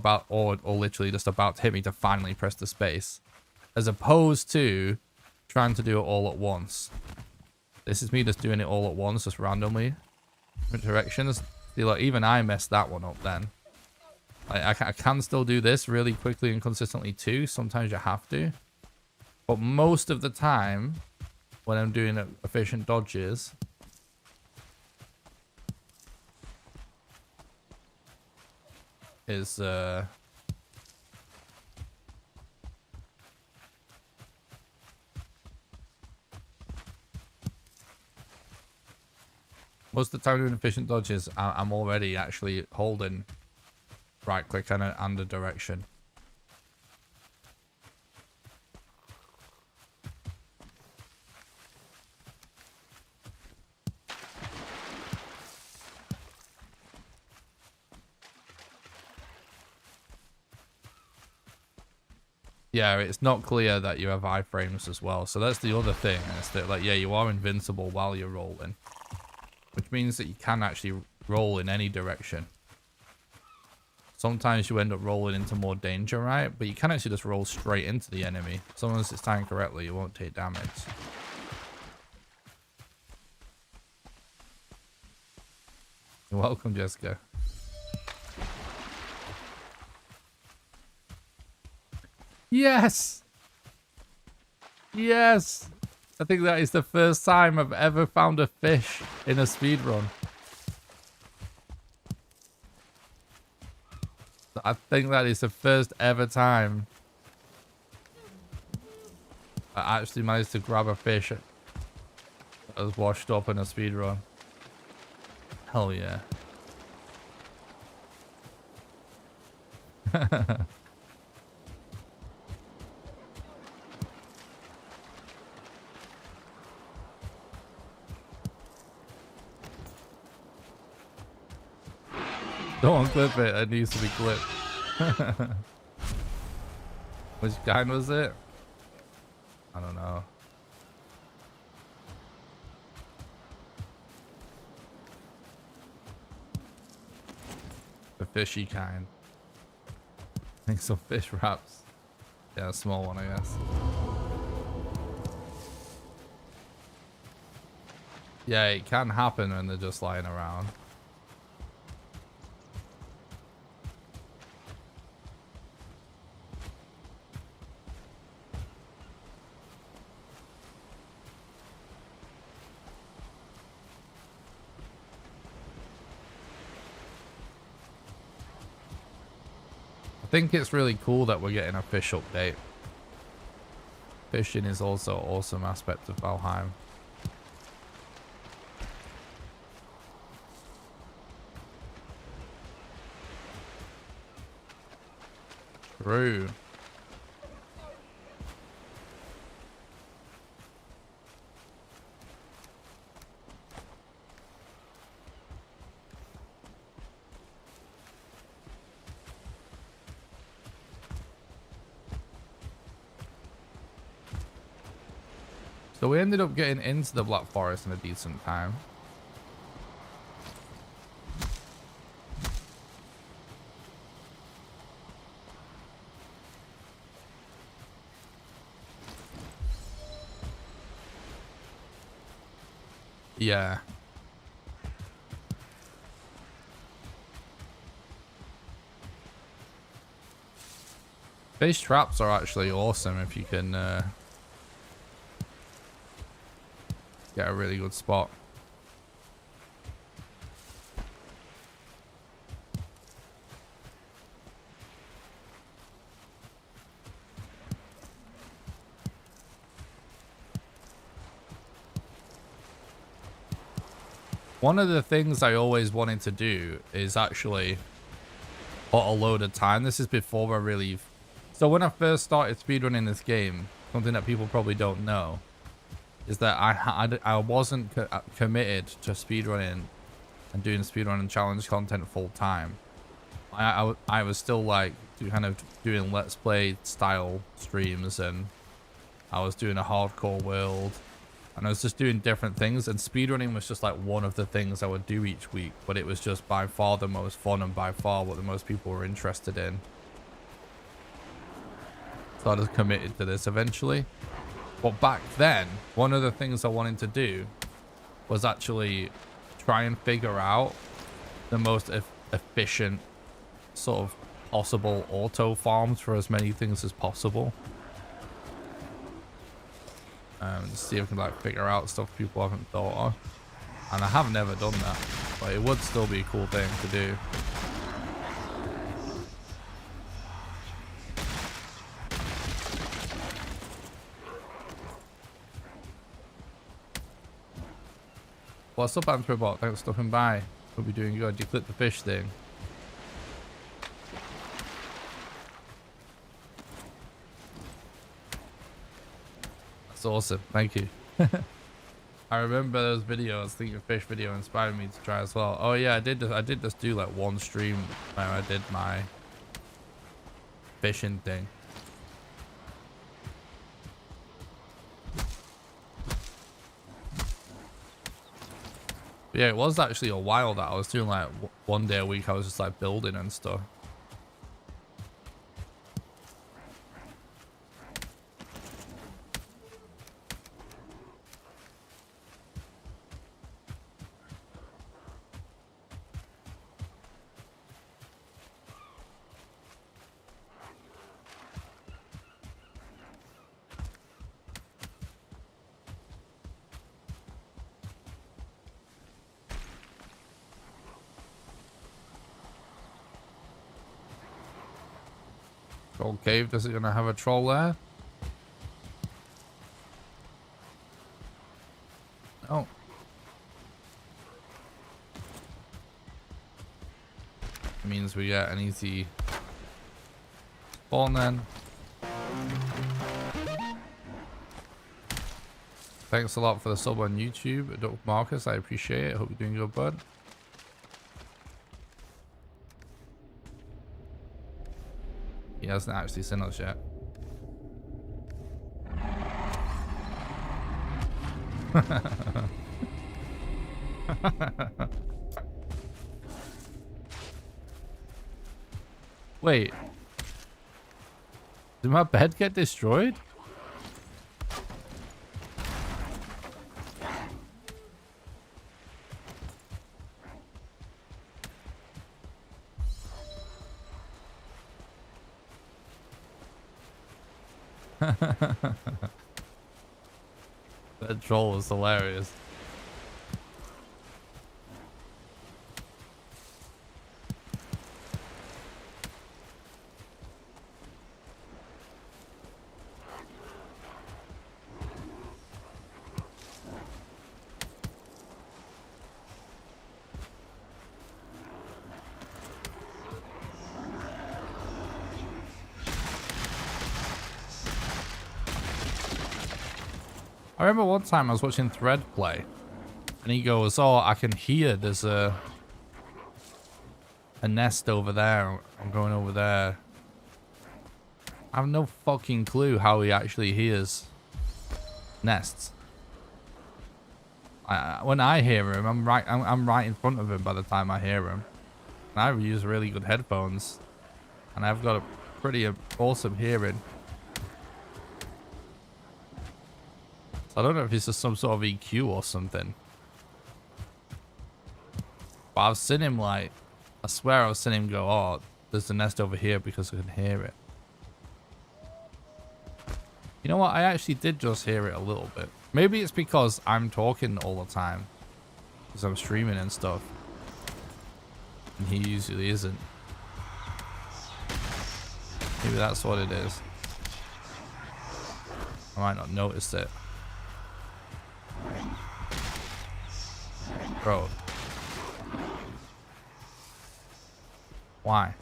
literally just about to hit me to finally press the space, as opposed to trying to do it all at once. This is me just doing it all at once, just randomly, different directions. See, like, even I messed that one up then. Like, I can still do this really quickly and consistently too. Sometimes you have to, but most of the time when I'm doing efficient dodges, is most of the time doing efficient dodges, I'm already actually holding right click and a direction. Yeah, it's not clear that you have iframes as well. So that's the other thing. Is that, like, yeah, you are invincible while you're rolling. which means that you can actually roll in any direction. Sometimes you end up rolling into more danger, right? But you can actually just roll straight into the enemy. As long as it's timed correctly, you won't take damage. You're welcome, Jessica. Yes! Yes! I think that is the first time I've ever found a fish in a speedrun. I think that is the first ever time I actually managed to grab a fish that was washed up in a speedrun. Hell yeah. Don't unclip it, it needs to be clipped. Which kind was it? I don't know. The fishy kind. I think some fish wraps. Yeah, a small one, I guess. Yeah, it can happen when they're just lying around. I think it's really cool that we're getting a fish update. Fishing is also an awesome aspect of Valheim. True. So we ended up getting into the Black Forest in a decent time. Yeah. Fish traps are actually awesome if you can get a really good spot. One of the things I always wanted to do is actually put a load of time. This is before I really... So when I first started speedrunning this game, something that people probably don't know is that I wasn't committed to speedrunning and doing speedrun and challenge content full time. I was still like kind of doing let's play style streams, and I was doing a hardcore world, and I was just doing different things, and speedrunning was just like one of the things I would do each week, but it was just by far the most fun and by far what the most people were interested in. So I just committed to this eventually. But back then, one of the things I wanted to do was actually try and figure out the most efficient sort of possible auto farms for as many things as possible. See if I can like figure out stuff people haven't thought of. And I have never done that, but it would still be a cool thing to do. What's up, Anthrobot? Thanks for stopping by. Hope you're doing good. You clicked the fish thing. That's awesome. Thank you. I remember those videos. I think your fish video inspired me to try as well. Oh yeah, I did just do like one stream where I did my fishing thing. But yeah, it was actually a while that I was doing like one day a week. I was just like building and stuff. Troll cave, is it gonna have a troll there? Oh. Means we get an easy spawn then. Thanks a lot for the sub on YouTube, Doc Marcus. I appreciate it. Hope you're doing good, bud. He hasn't actually seen us yet. Wait. Did my bed get destroyed? That troll was hilarious. I remember one time I was watching Thread play, and he goes, "Oh, I can hear there's a nest over there. I'm going over there." I have no fucking clue how he actually hears nests. When I hear him, I'm right in front of him by the time I hear him. And I use really good headphones, and I've got a pretty awesome hearing. I don't know if it's just some sort of EQ or something. But I've seen him like, I swear I've seen him go, "Oh, there's a nest over here," because I can hear it. You know what? I actually did just hear it a little bit. Maybe it's because I'm talking all the time. Because I'm streaming and stuff. And he usually isn't. Maybe that's what it is. I might not notice it. Bro. Why?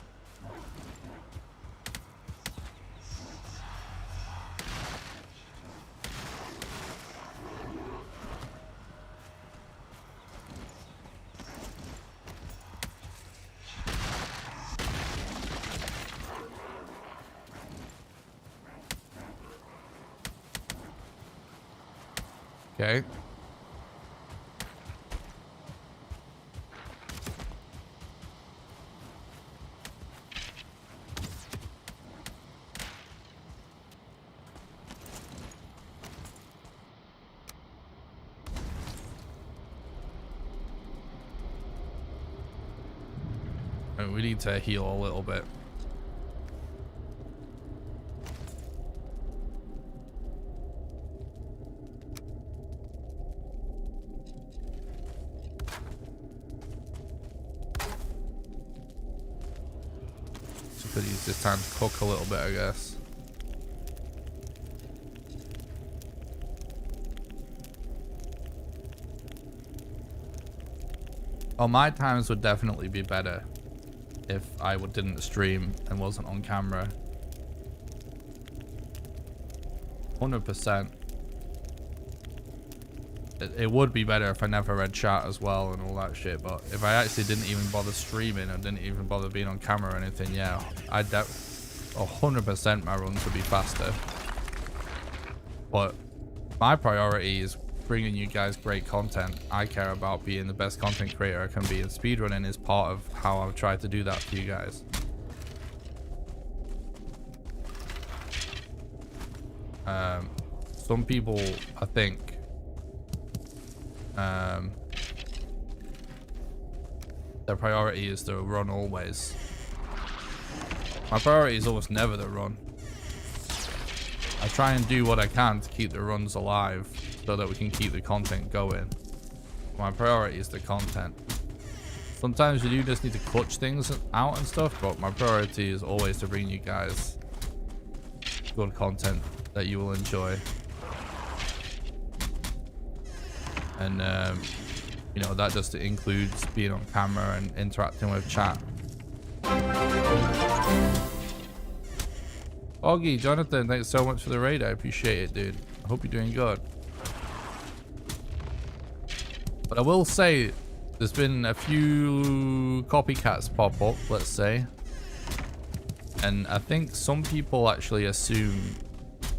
Okay. We need to heal a little bit. So could use this time to cook a little bit, I guess. Oh, my times would definitely be better if I didn't stream and wasn't on camera. 100%. It would be better if I never read chat as well and all that shit, but if I actually didn't even bother streaming and didn't even bother being on camera or anything, yeah, 100% my runs would be faster. But my priority is bringing you guys great content. I care about being the best content creator I can be, and speedrunning is part of how I've tried to do that for you guys. Some people, I think, their priority is to run always. My priority is almost never the run. I try and do what I can to keep the runs alive so that we can keep the content going. My priority is the content. Sometimes you do just need to clutch things out and stuff, but my priority is always to bring you guys good content that you will enjoy. And you know, that just includes being on camera and interacting with chat. Oggy, Jonathan, thanks so much for the raid. I appreciate it, dude. I hope you're doing good. But I will say, there's been a few copycats pop up, let's say. And I think some people actually assume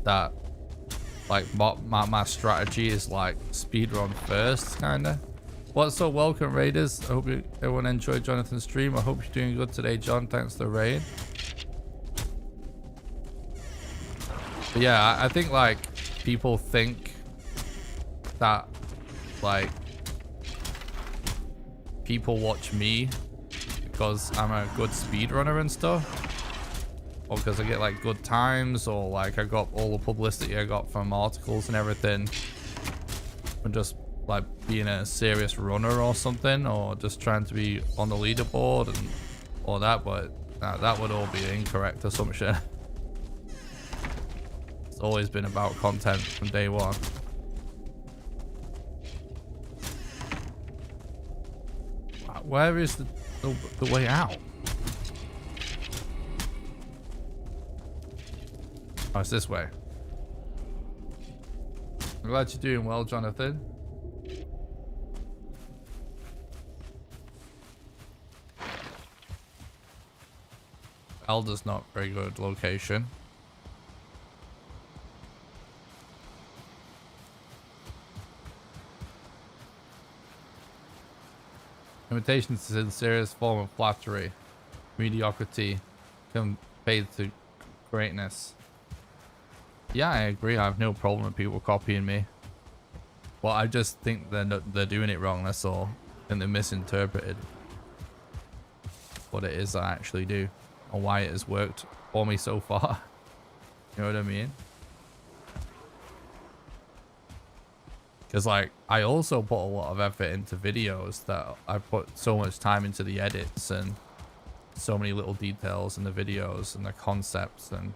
that, like, my strategy is like speedrun first, kinda. What's up, welcome raiders. I hope everyone enjoyed Jonathan's stream. I hope you're doing good today, John. Thanks for the raid. But yeah, I think like people think that like people watch me because I'm a good speedrunner and stuff, or because I get like good times, or like I got all the publicity I got from articles and everything, and just like being a serious runner or something, or just trying to be on the leaderboard and all that. But that would all be an incorrect assumption. It's always been about content from day one. Where is the way out? Oh, it's this way. I'm glad you're doing well, Jonathan. Elder's not very good location. Imitation is a serious form of flattery. Mediocrity compared to greatness. Yeah, I agree. I have no problem with people copying me. Well, I just think they're doing it wrong, that's all. And they're misinterpreted what it is I actually do, or why it has worked for me so far. You know what I mean? Because like I also put a lot of effort into videos, that I put so much time into the edits and so many little details in the videos and the concepts, and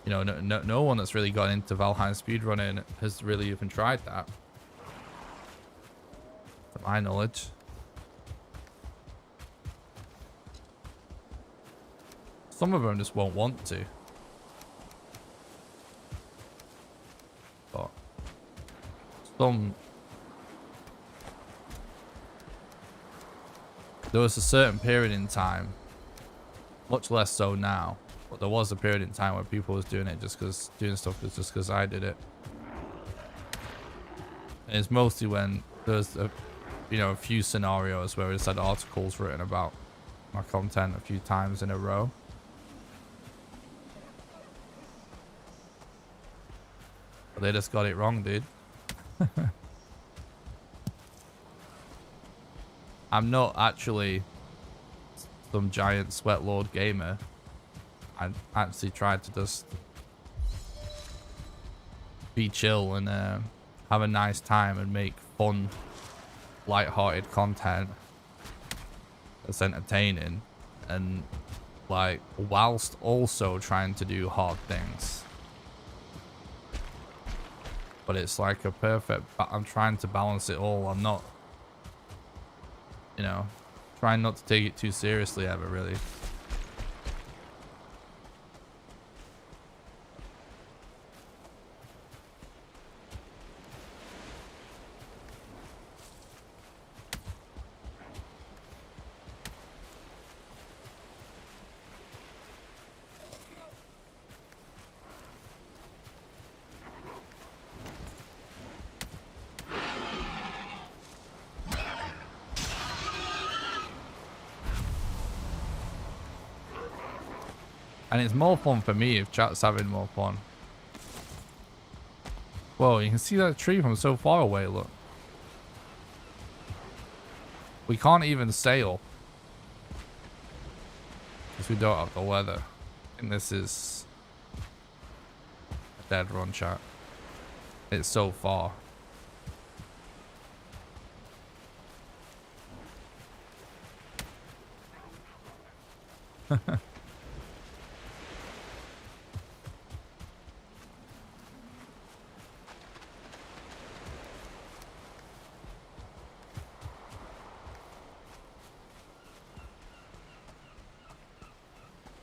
you know, no one that's really got into Valheim speedrunning has really even tried that, to my knowledge. Some of them just won't want to. But some... There was a certain period in time, much less so now, but there was a period in time where people was doing it just because, doing stuff just because I did it. And it's mostly when there's a, you know, a few scenarios where I just had articles written about my content a few times in a row. But they just got it wrong, dude. I'm not actually some giant sweat lord gamer. I actually tried to just be chill and have a nice time and make fun, light-hearted content that's entertaining, and like whilst also trying to do hard things. But it's like a perfect, I'm trying to balance it all. I'm not, you know, trying not to take it too seriously ever, really. And it's more fun for me if chat's having more fun. Whoa, you can see that tree from so far away, look. We can't even sail. Because we don't have the weather. And this is a dead run, chat. It's so far.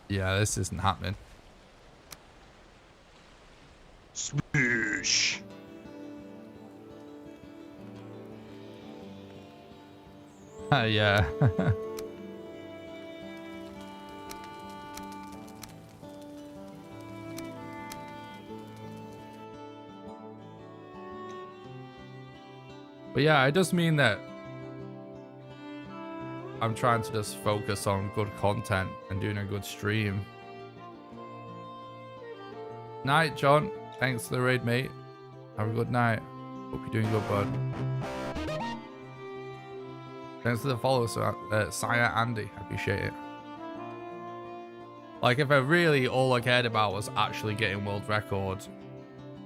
Yeah, this isn't happening. Sploosh. Yeah. But yeah, it does mean that I'm trying to just focus on good content and doing a good stream. Night, John. Thanks for the raid, mate. Have a good night. Hope you're doing good, bud. Thanks for the follow, Sire Andy. I appreciate it. Like, if I really all I cared about was actually getting world record,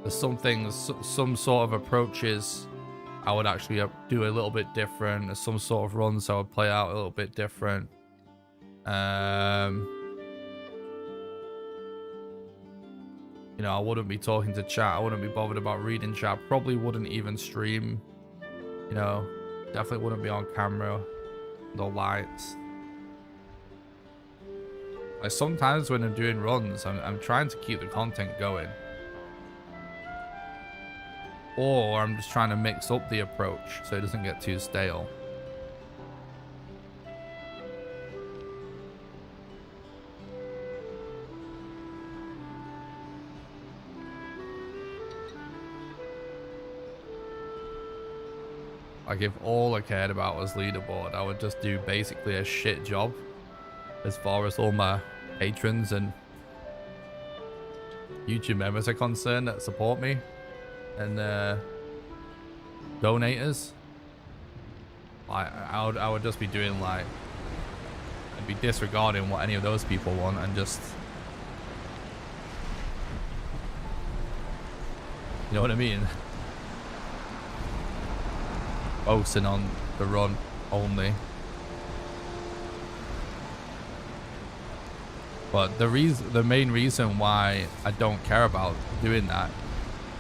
there's some things, some sort of approaches I would actually do a little bit different. There's some sort of runs I would play out a little bit different. You know, I wouldn't be talking to chat. I wouldn't be bothered about reading chat. Probably wouldn't even stream. You know, definitely wouldn't be on camera. No lights. Like sometimes when I'm doing runs, I'm trying to keep the content going. Or I'm just trying to mix up the approach so it doesn't get too stale. Like if all I cared about was leaderboard, I would just do basically a shit job as far as all my patrons and YouTube members are concerned that support me. And donators, I would just be doing like, I'd be disregarding what any of those people want and just, you know what I mean? Focusing on the run only. But the main reason why I don't care about doing that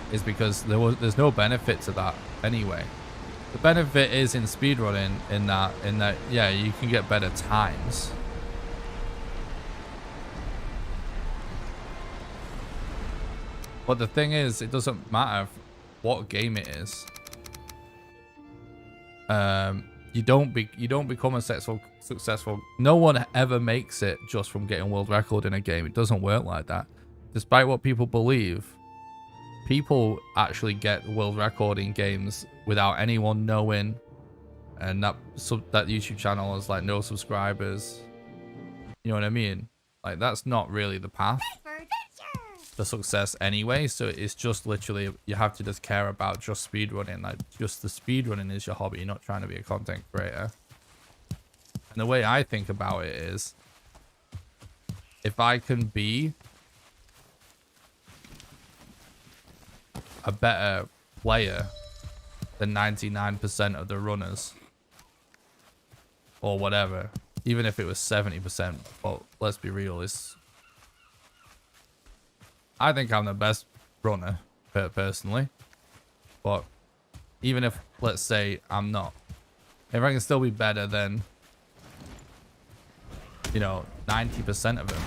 is because there's no benefit to that anyway. The benefit is in speedrunning in that yeah, you can get better times. But the thing is, it doesn't matter what game it is. You don't become a successful. No one ever makes it just from getting world record in a game. It doesn't work like that. Despite what people believe, people actually get world record in games without anyone knowing, and that YouTube channel has like no subscribers. You know what I mean? Like that's not really the path to success anyway. So it's just literally you have to just care about just speedrunning. Like just the speedrunning is your hobby. You're not trying to be a content creator. And the way I think about it is, if I can be a better player than 99% of the runners or whatever, even if it was 70%, but let's be real, I think I'm the best runner personally, but even if, let's say, I'm not, if I can still be better than, you know, 90% of them,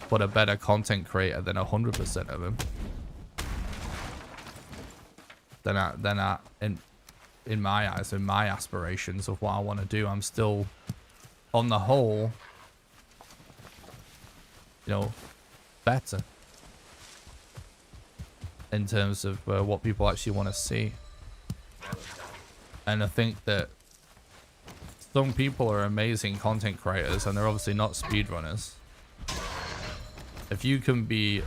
but a better content creator than 100% of them, then I in my eyes, in my aspirations of what I want to do, I'm still on the whole, you know, better in terms of what people actually want to see. And I think that some people are amazing content creators and they're obviously not speedrunners. if you can be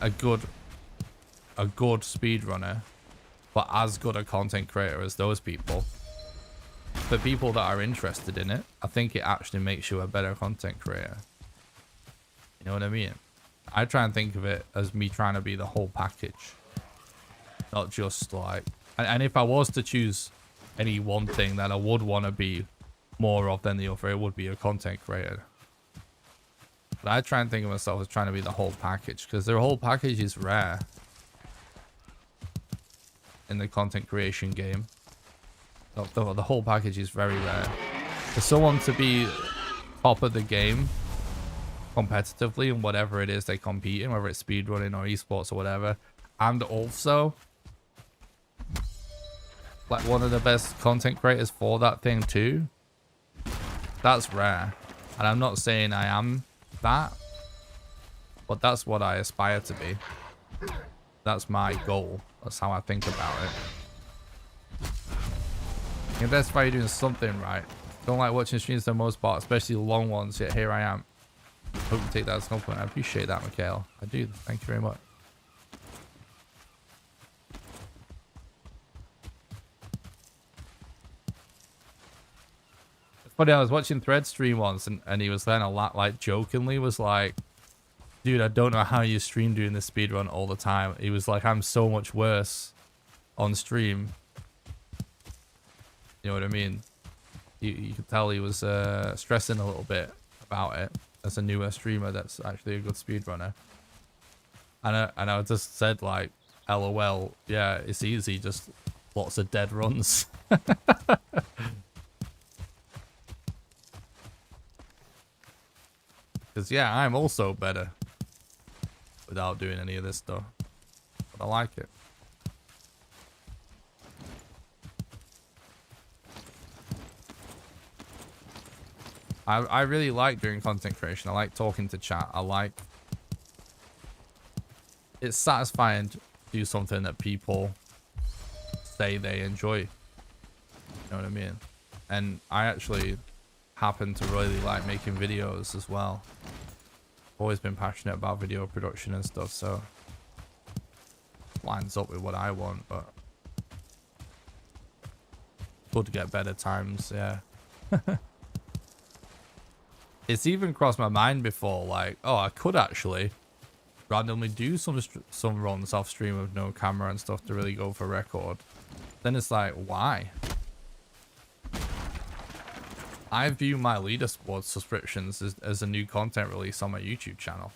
a good speedrunner, but as good a content creator as those people, for people that are interested in it, I think it actually makes you a better content creator. You know what I mean? I try and think of it as me trying to be the whole package, not just like, and if I was to choose any one thing that I would want to be more of than the other, it would be a content creator. But I try and think of myself as trying to be the whole package, because the whole package is rare in the content creation game. The whole package is very rare. For someone to be top of the game competitively in whatever it is they compete in, whether it's speedrunning or esports or whatever, and also like one of the best content creators for that thing too, that's rare. And I'm not saying I am that, but that's what I aspire to be. That's my goal. That's how I think about it. And that's why you're doing something right. Don't like watching streams for the most part, especially the long ones, yet here I am. Hope you take that as a compliment. I appreciate that, Mikhail. I do. Thank you very much. It's funny, I was watching Thread stream once, and he was then a lot like jokingly was like, dude, I don't know how you stream doing this speedrun all the time. He was like, I'm so much worse on stream. You know what I mean? You could tell he was stressing a little bit about it as a newer streamer that's actually a good speedrunner. And I just said like, LOL, yeah, it's easy, just lots of dead runs. Because yeah, I'm also better without doing any of this stuff. But I like it. I really like doing content creation. I like talking to chat. I like... It's satisfying to do something that people say they enjoy. You know what I mean? And I actually happen to really like making videos as well. Always been passionate about video production and stuff, so lines up with what I want, but could get better times, yeah. It's even crossed my mind before, like, oh, I could actually randomly do some runs off stream with no camera and stuff to really go for record. Then it's like, why? I view my leaderboard subscriptions as a new content release on my YouTube channel.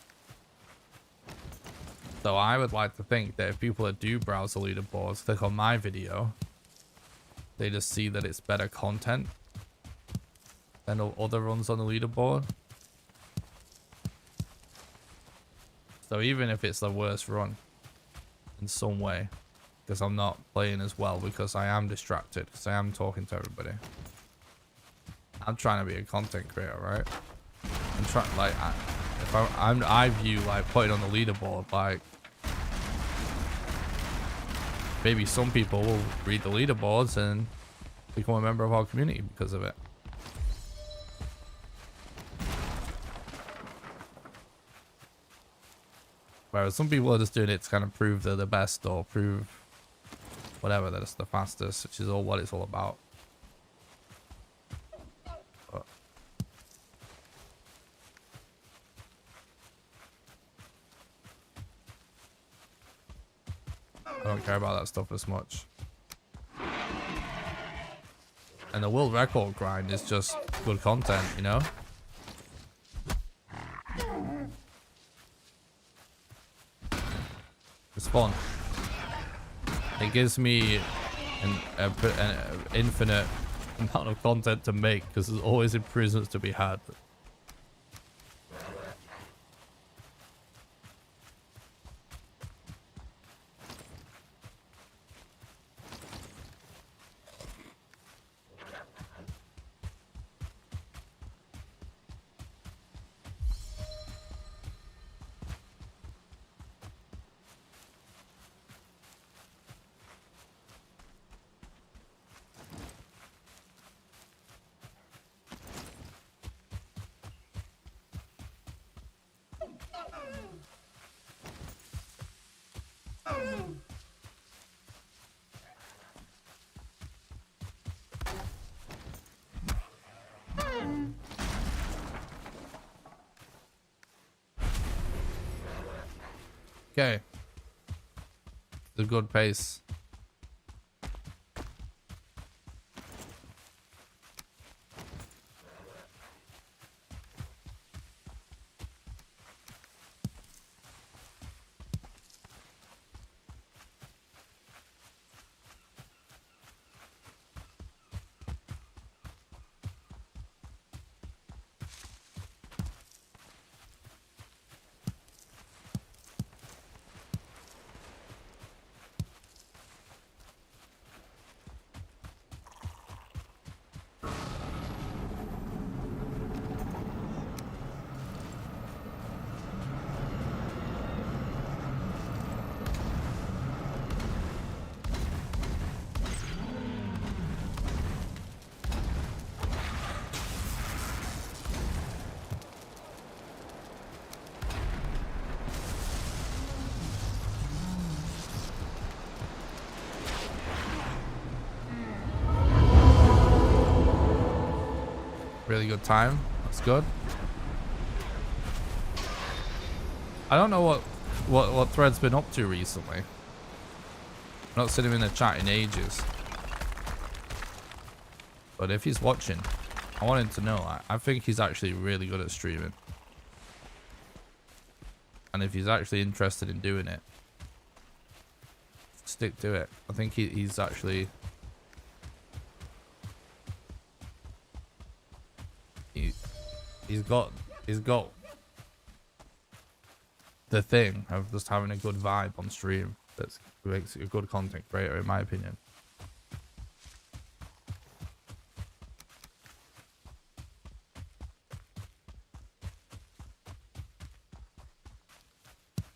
So I would like to think that if people that do browse the leaderboards click on my video, they just see that it's better content than other runs on the leaderboard. So even if it's the worst run in some way, because I'm not playing as well, because I am distracted, because I am talking to everybody. I'm trying to be a content creator, right? I'm trying, like, I view like putting on the leaderboard, like, maybe some people will read the leaderboards and become a member of our community because of it. Whereas some people are just doing it to kind of prove they're the best or prove whatever, that it's the fastest, which is all what it's all about. But I don't care about that stuff as much. And the world record grind is just good content, you know? It's fun. It gives me an infinite amount of content to make because there's always improvements to be had. Okay. It's a good pace. Really good time. That's good. I don't know what Thread's been up to recently. I've not seen him in the chat in ages. But if he's watching, I want him to know. I think he's actually really good at streaming. And if he's actually interested in doing it, stick to it. I think he's actually... He's got the thing of just having a good vibe on stream. That makes it a good content creator, in my opinion.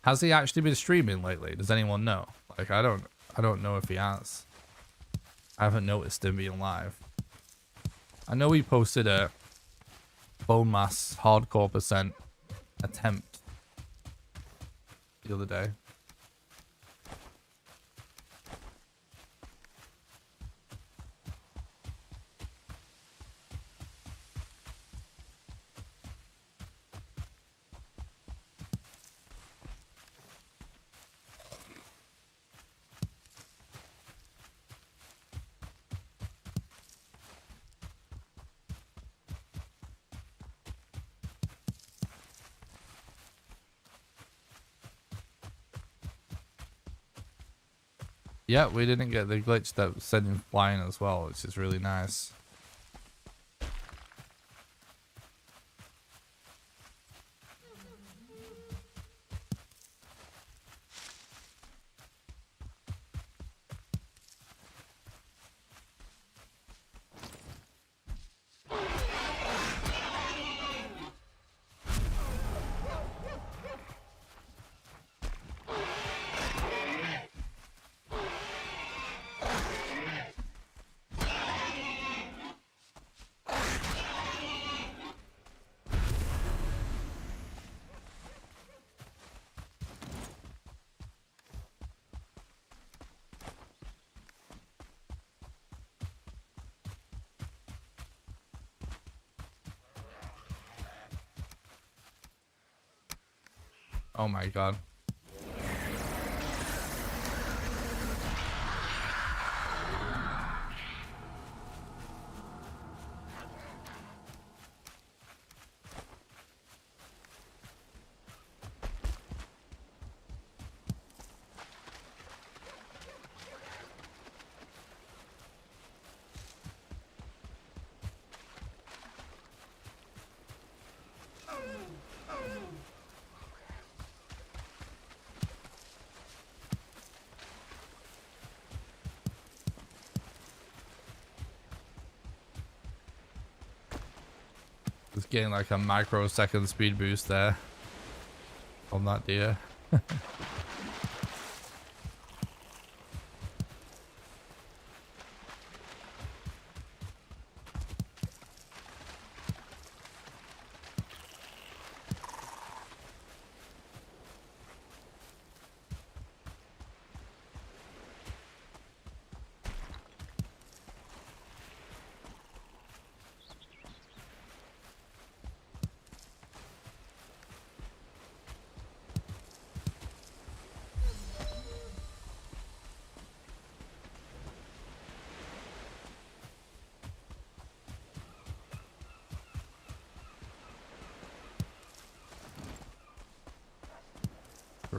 Has he actually been streaming lately? Does anyone know? Like, I don't know if he has. I haven't noticed him being live. I know he posted a bone mass hardcore percent attempt the other day. Yeah, we didn't get the glitch that sent him flying as well, which is really nice. Oh my god. Just getting like a microsecond speed boost there on that deer.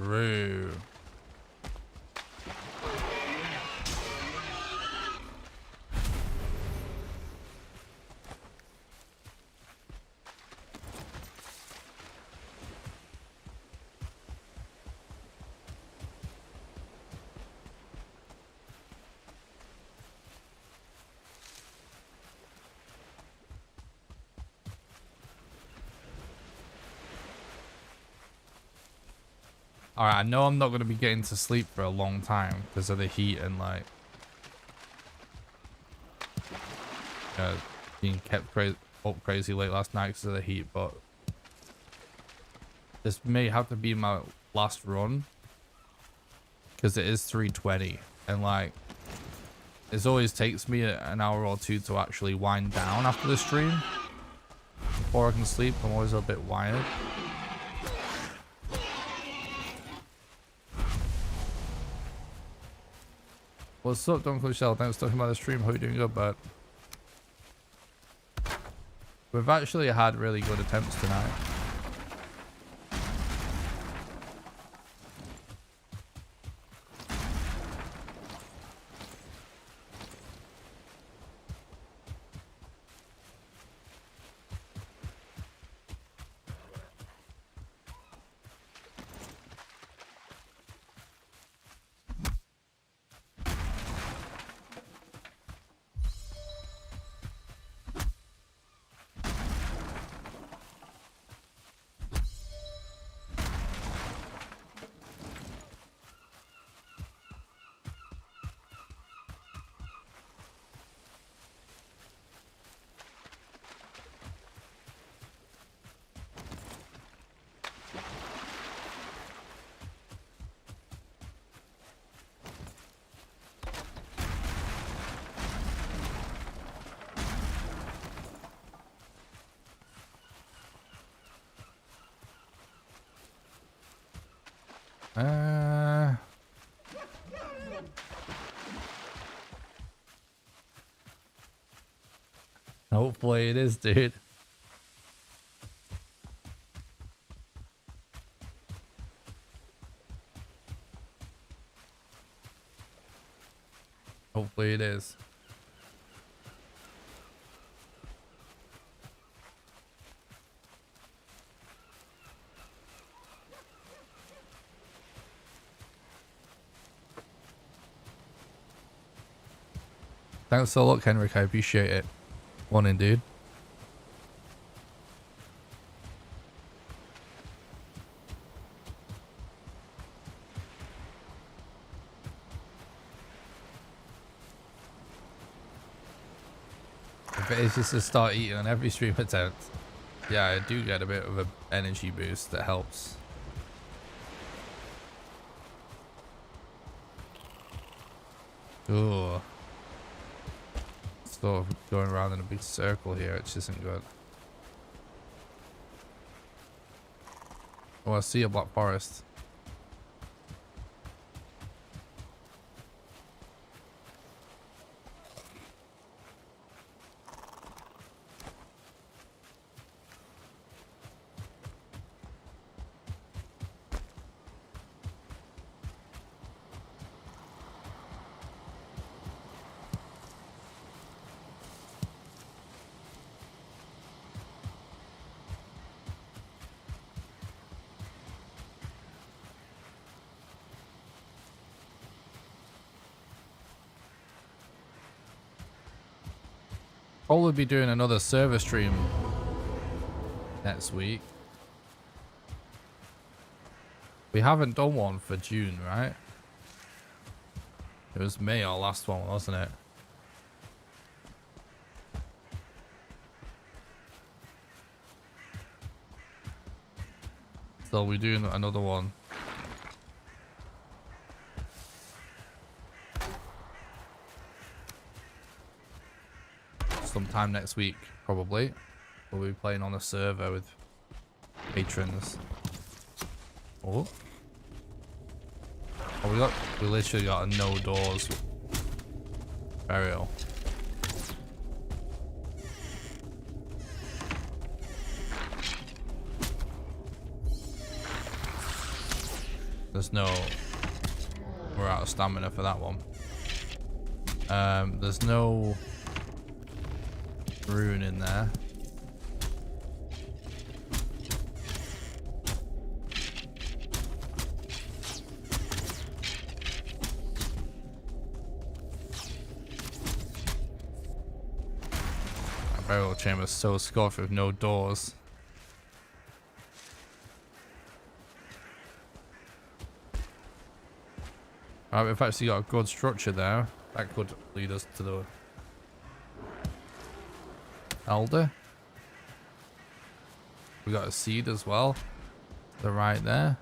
True. Alright, I know I'm not going to be getting to sleep for a long time because of the heat and like being kept up crazy late last night because of the heat, but this may have to be my last run because it is 3:20 and like it always takes me an hour or two to actually wind down after the stream before I can sleep. I'm always a bit wired. What's up, Duncle Shell? Thanks for talking about the stream. Hope you're doing good, but we've actually had really good attempts tonight. Hopefully it is, dude. Hopefully it is. Thanks a lot, Henrik. I appreciate it. Morning, dude. If it is just to start eating on every stream attempt, yeah, I do get a bit of an energy boost that helps. Ooh. Sort of going around in a big circle here, which isn't good. Oh, I see a Black Forest. Probably be doing another server stream next week. We haven't done one for June, right? It was May, our last one, wasn't it? So we're doing another one. Sometime next week, probably. We'll be playing on a server with patrons. Oh. Oh, we literally got a no doors burial. There's no... We're out of stamina for that one. There's no rune in there. That burial chamber is so scuffed with no doors. Alright, we've actually got a good structure there. That could lead us to the Elder. We got a seed as well. They're right there.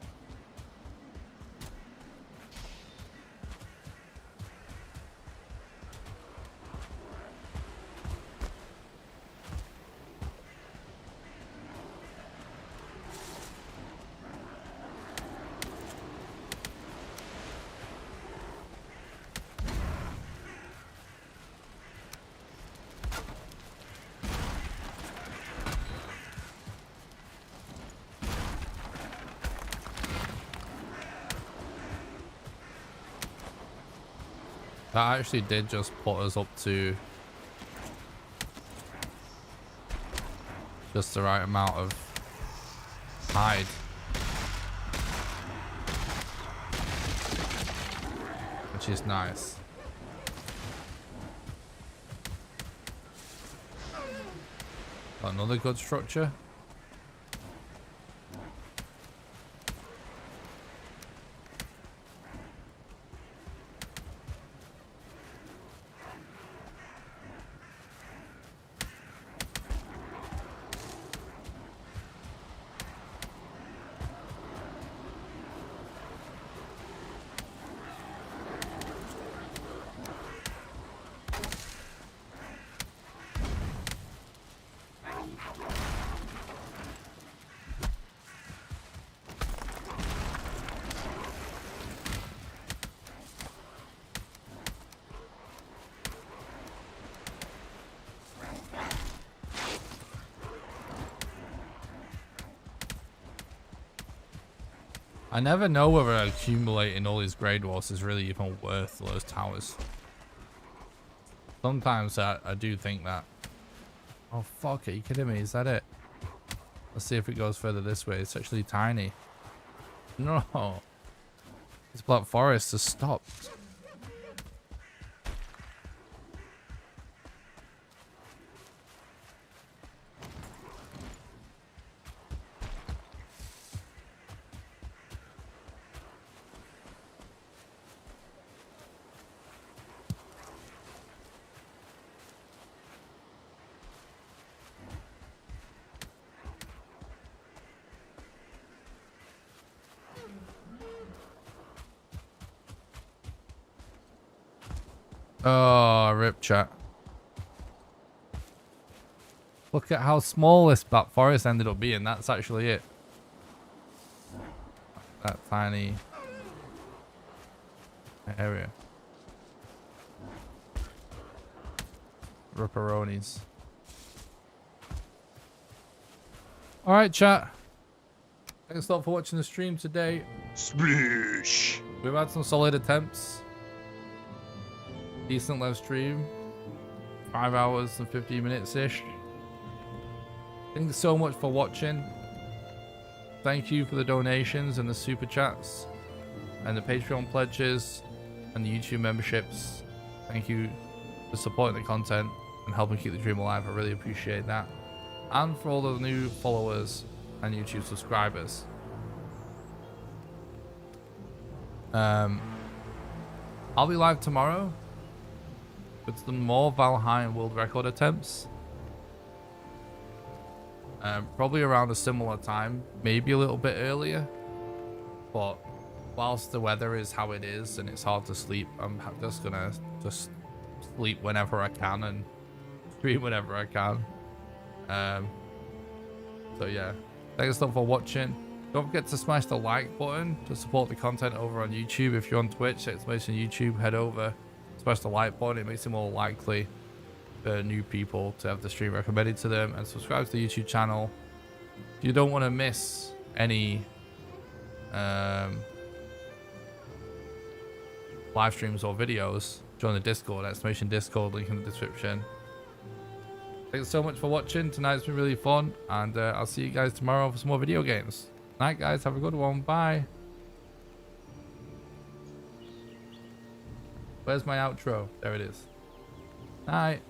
That actually did just put us up to just the right amount of hide. Which is nice. Got another good structure. I never know whether accumulating all these grey dwarfs is really even worth those towers. Sometimes I do think that. Oh fuck, are you kidding me? Is that it? Let's see if it goes further this way. It's actually tiny. No. This Black Forest has stopped. Oh, rip chat. Look at how small this Black Forest ended up being. That's actually it. That tiny area. Ripperonis. Alright, chat. Thanks a lot for watching the stream today. Splish. We've had some solid attempts. Decent live stream. 5 hours and 15 minutes-ish. Thanks so much for watching. Thank you for the donations and the super chats and the Patreon pledges and the YouTube memberships. Thank you for supporting the content and helping keep the dream alive. I really appreciate that. And for all the new followers and YouTube subscribers. I'll be live tomorrow with some more Valheim world record attempts. Probably around a similar time, maybe a little bit earlier. But whilst the weather is how it is and it's hard to sleep, I'm just gonna sleep whenever I can and stream whenever I can. So yeah, thanks a lot for watching. Don't forget to smash the like button to support the content over on YouTube. If you're on Twitch, !YouTube, head over, smash the like button. It makes it more likely for new people to have the stream recommended to them, and subscribe to the YouTube channel if you don't want to miss any live streams or videos, join the Discord, !Discord, link in the description. Thanks so much for watching. Tonight's been really fun, and I'll see you guys tomorrow for some more video games. Night, guys. Have a good one. Bye. Where's my outro? There it is. Night.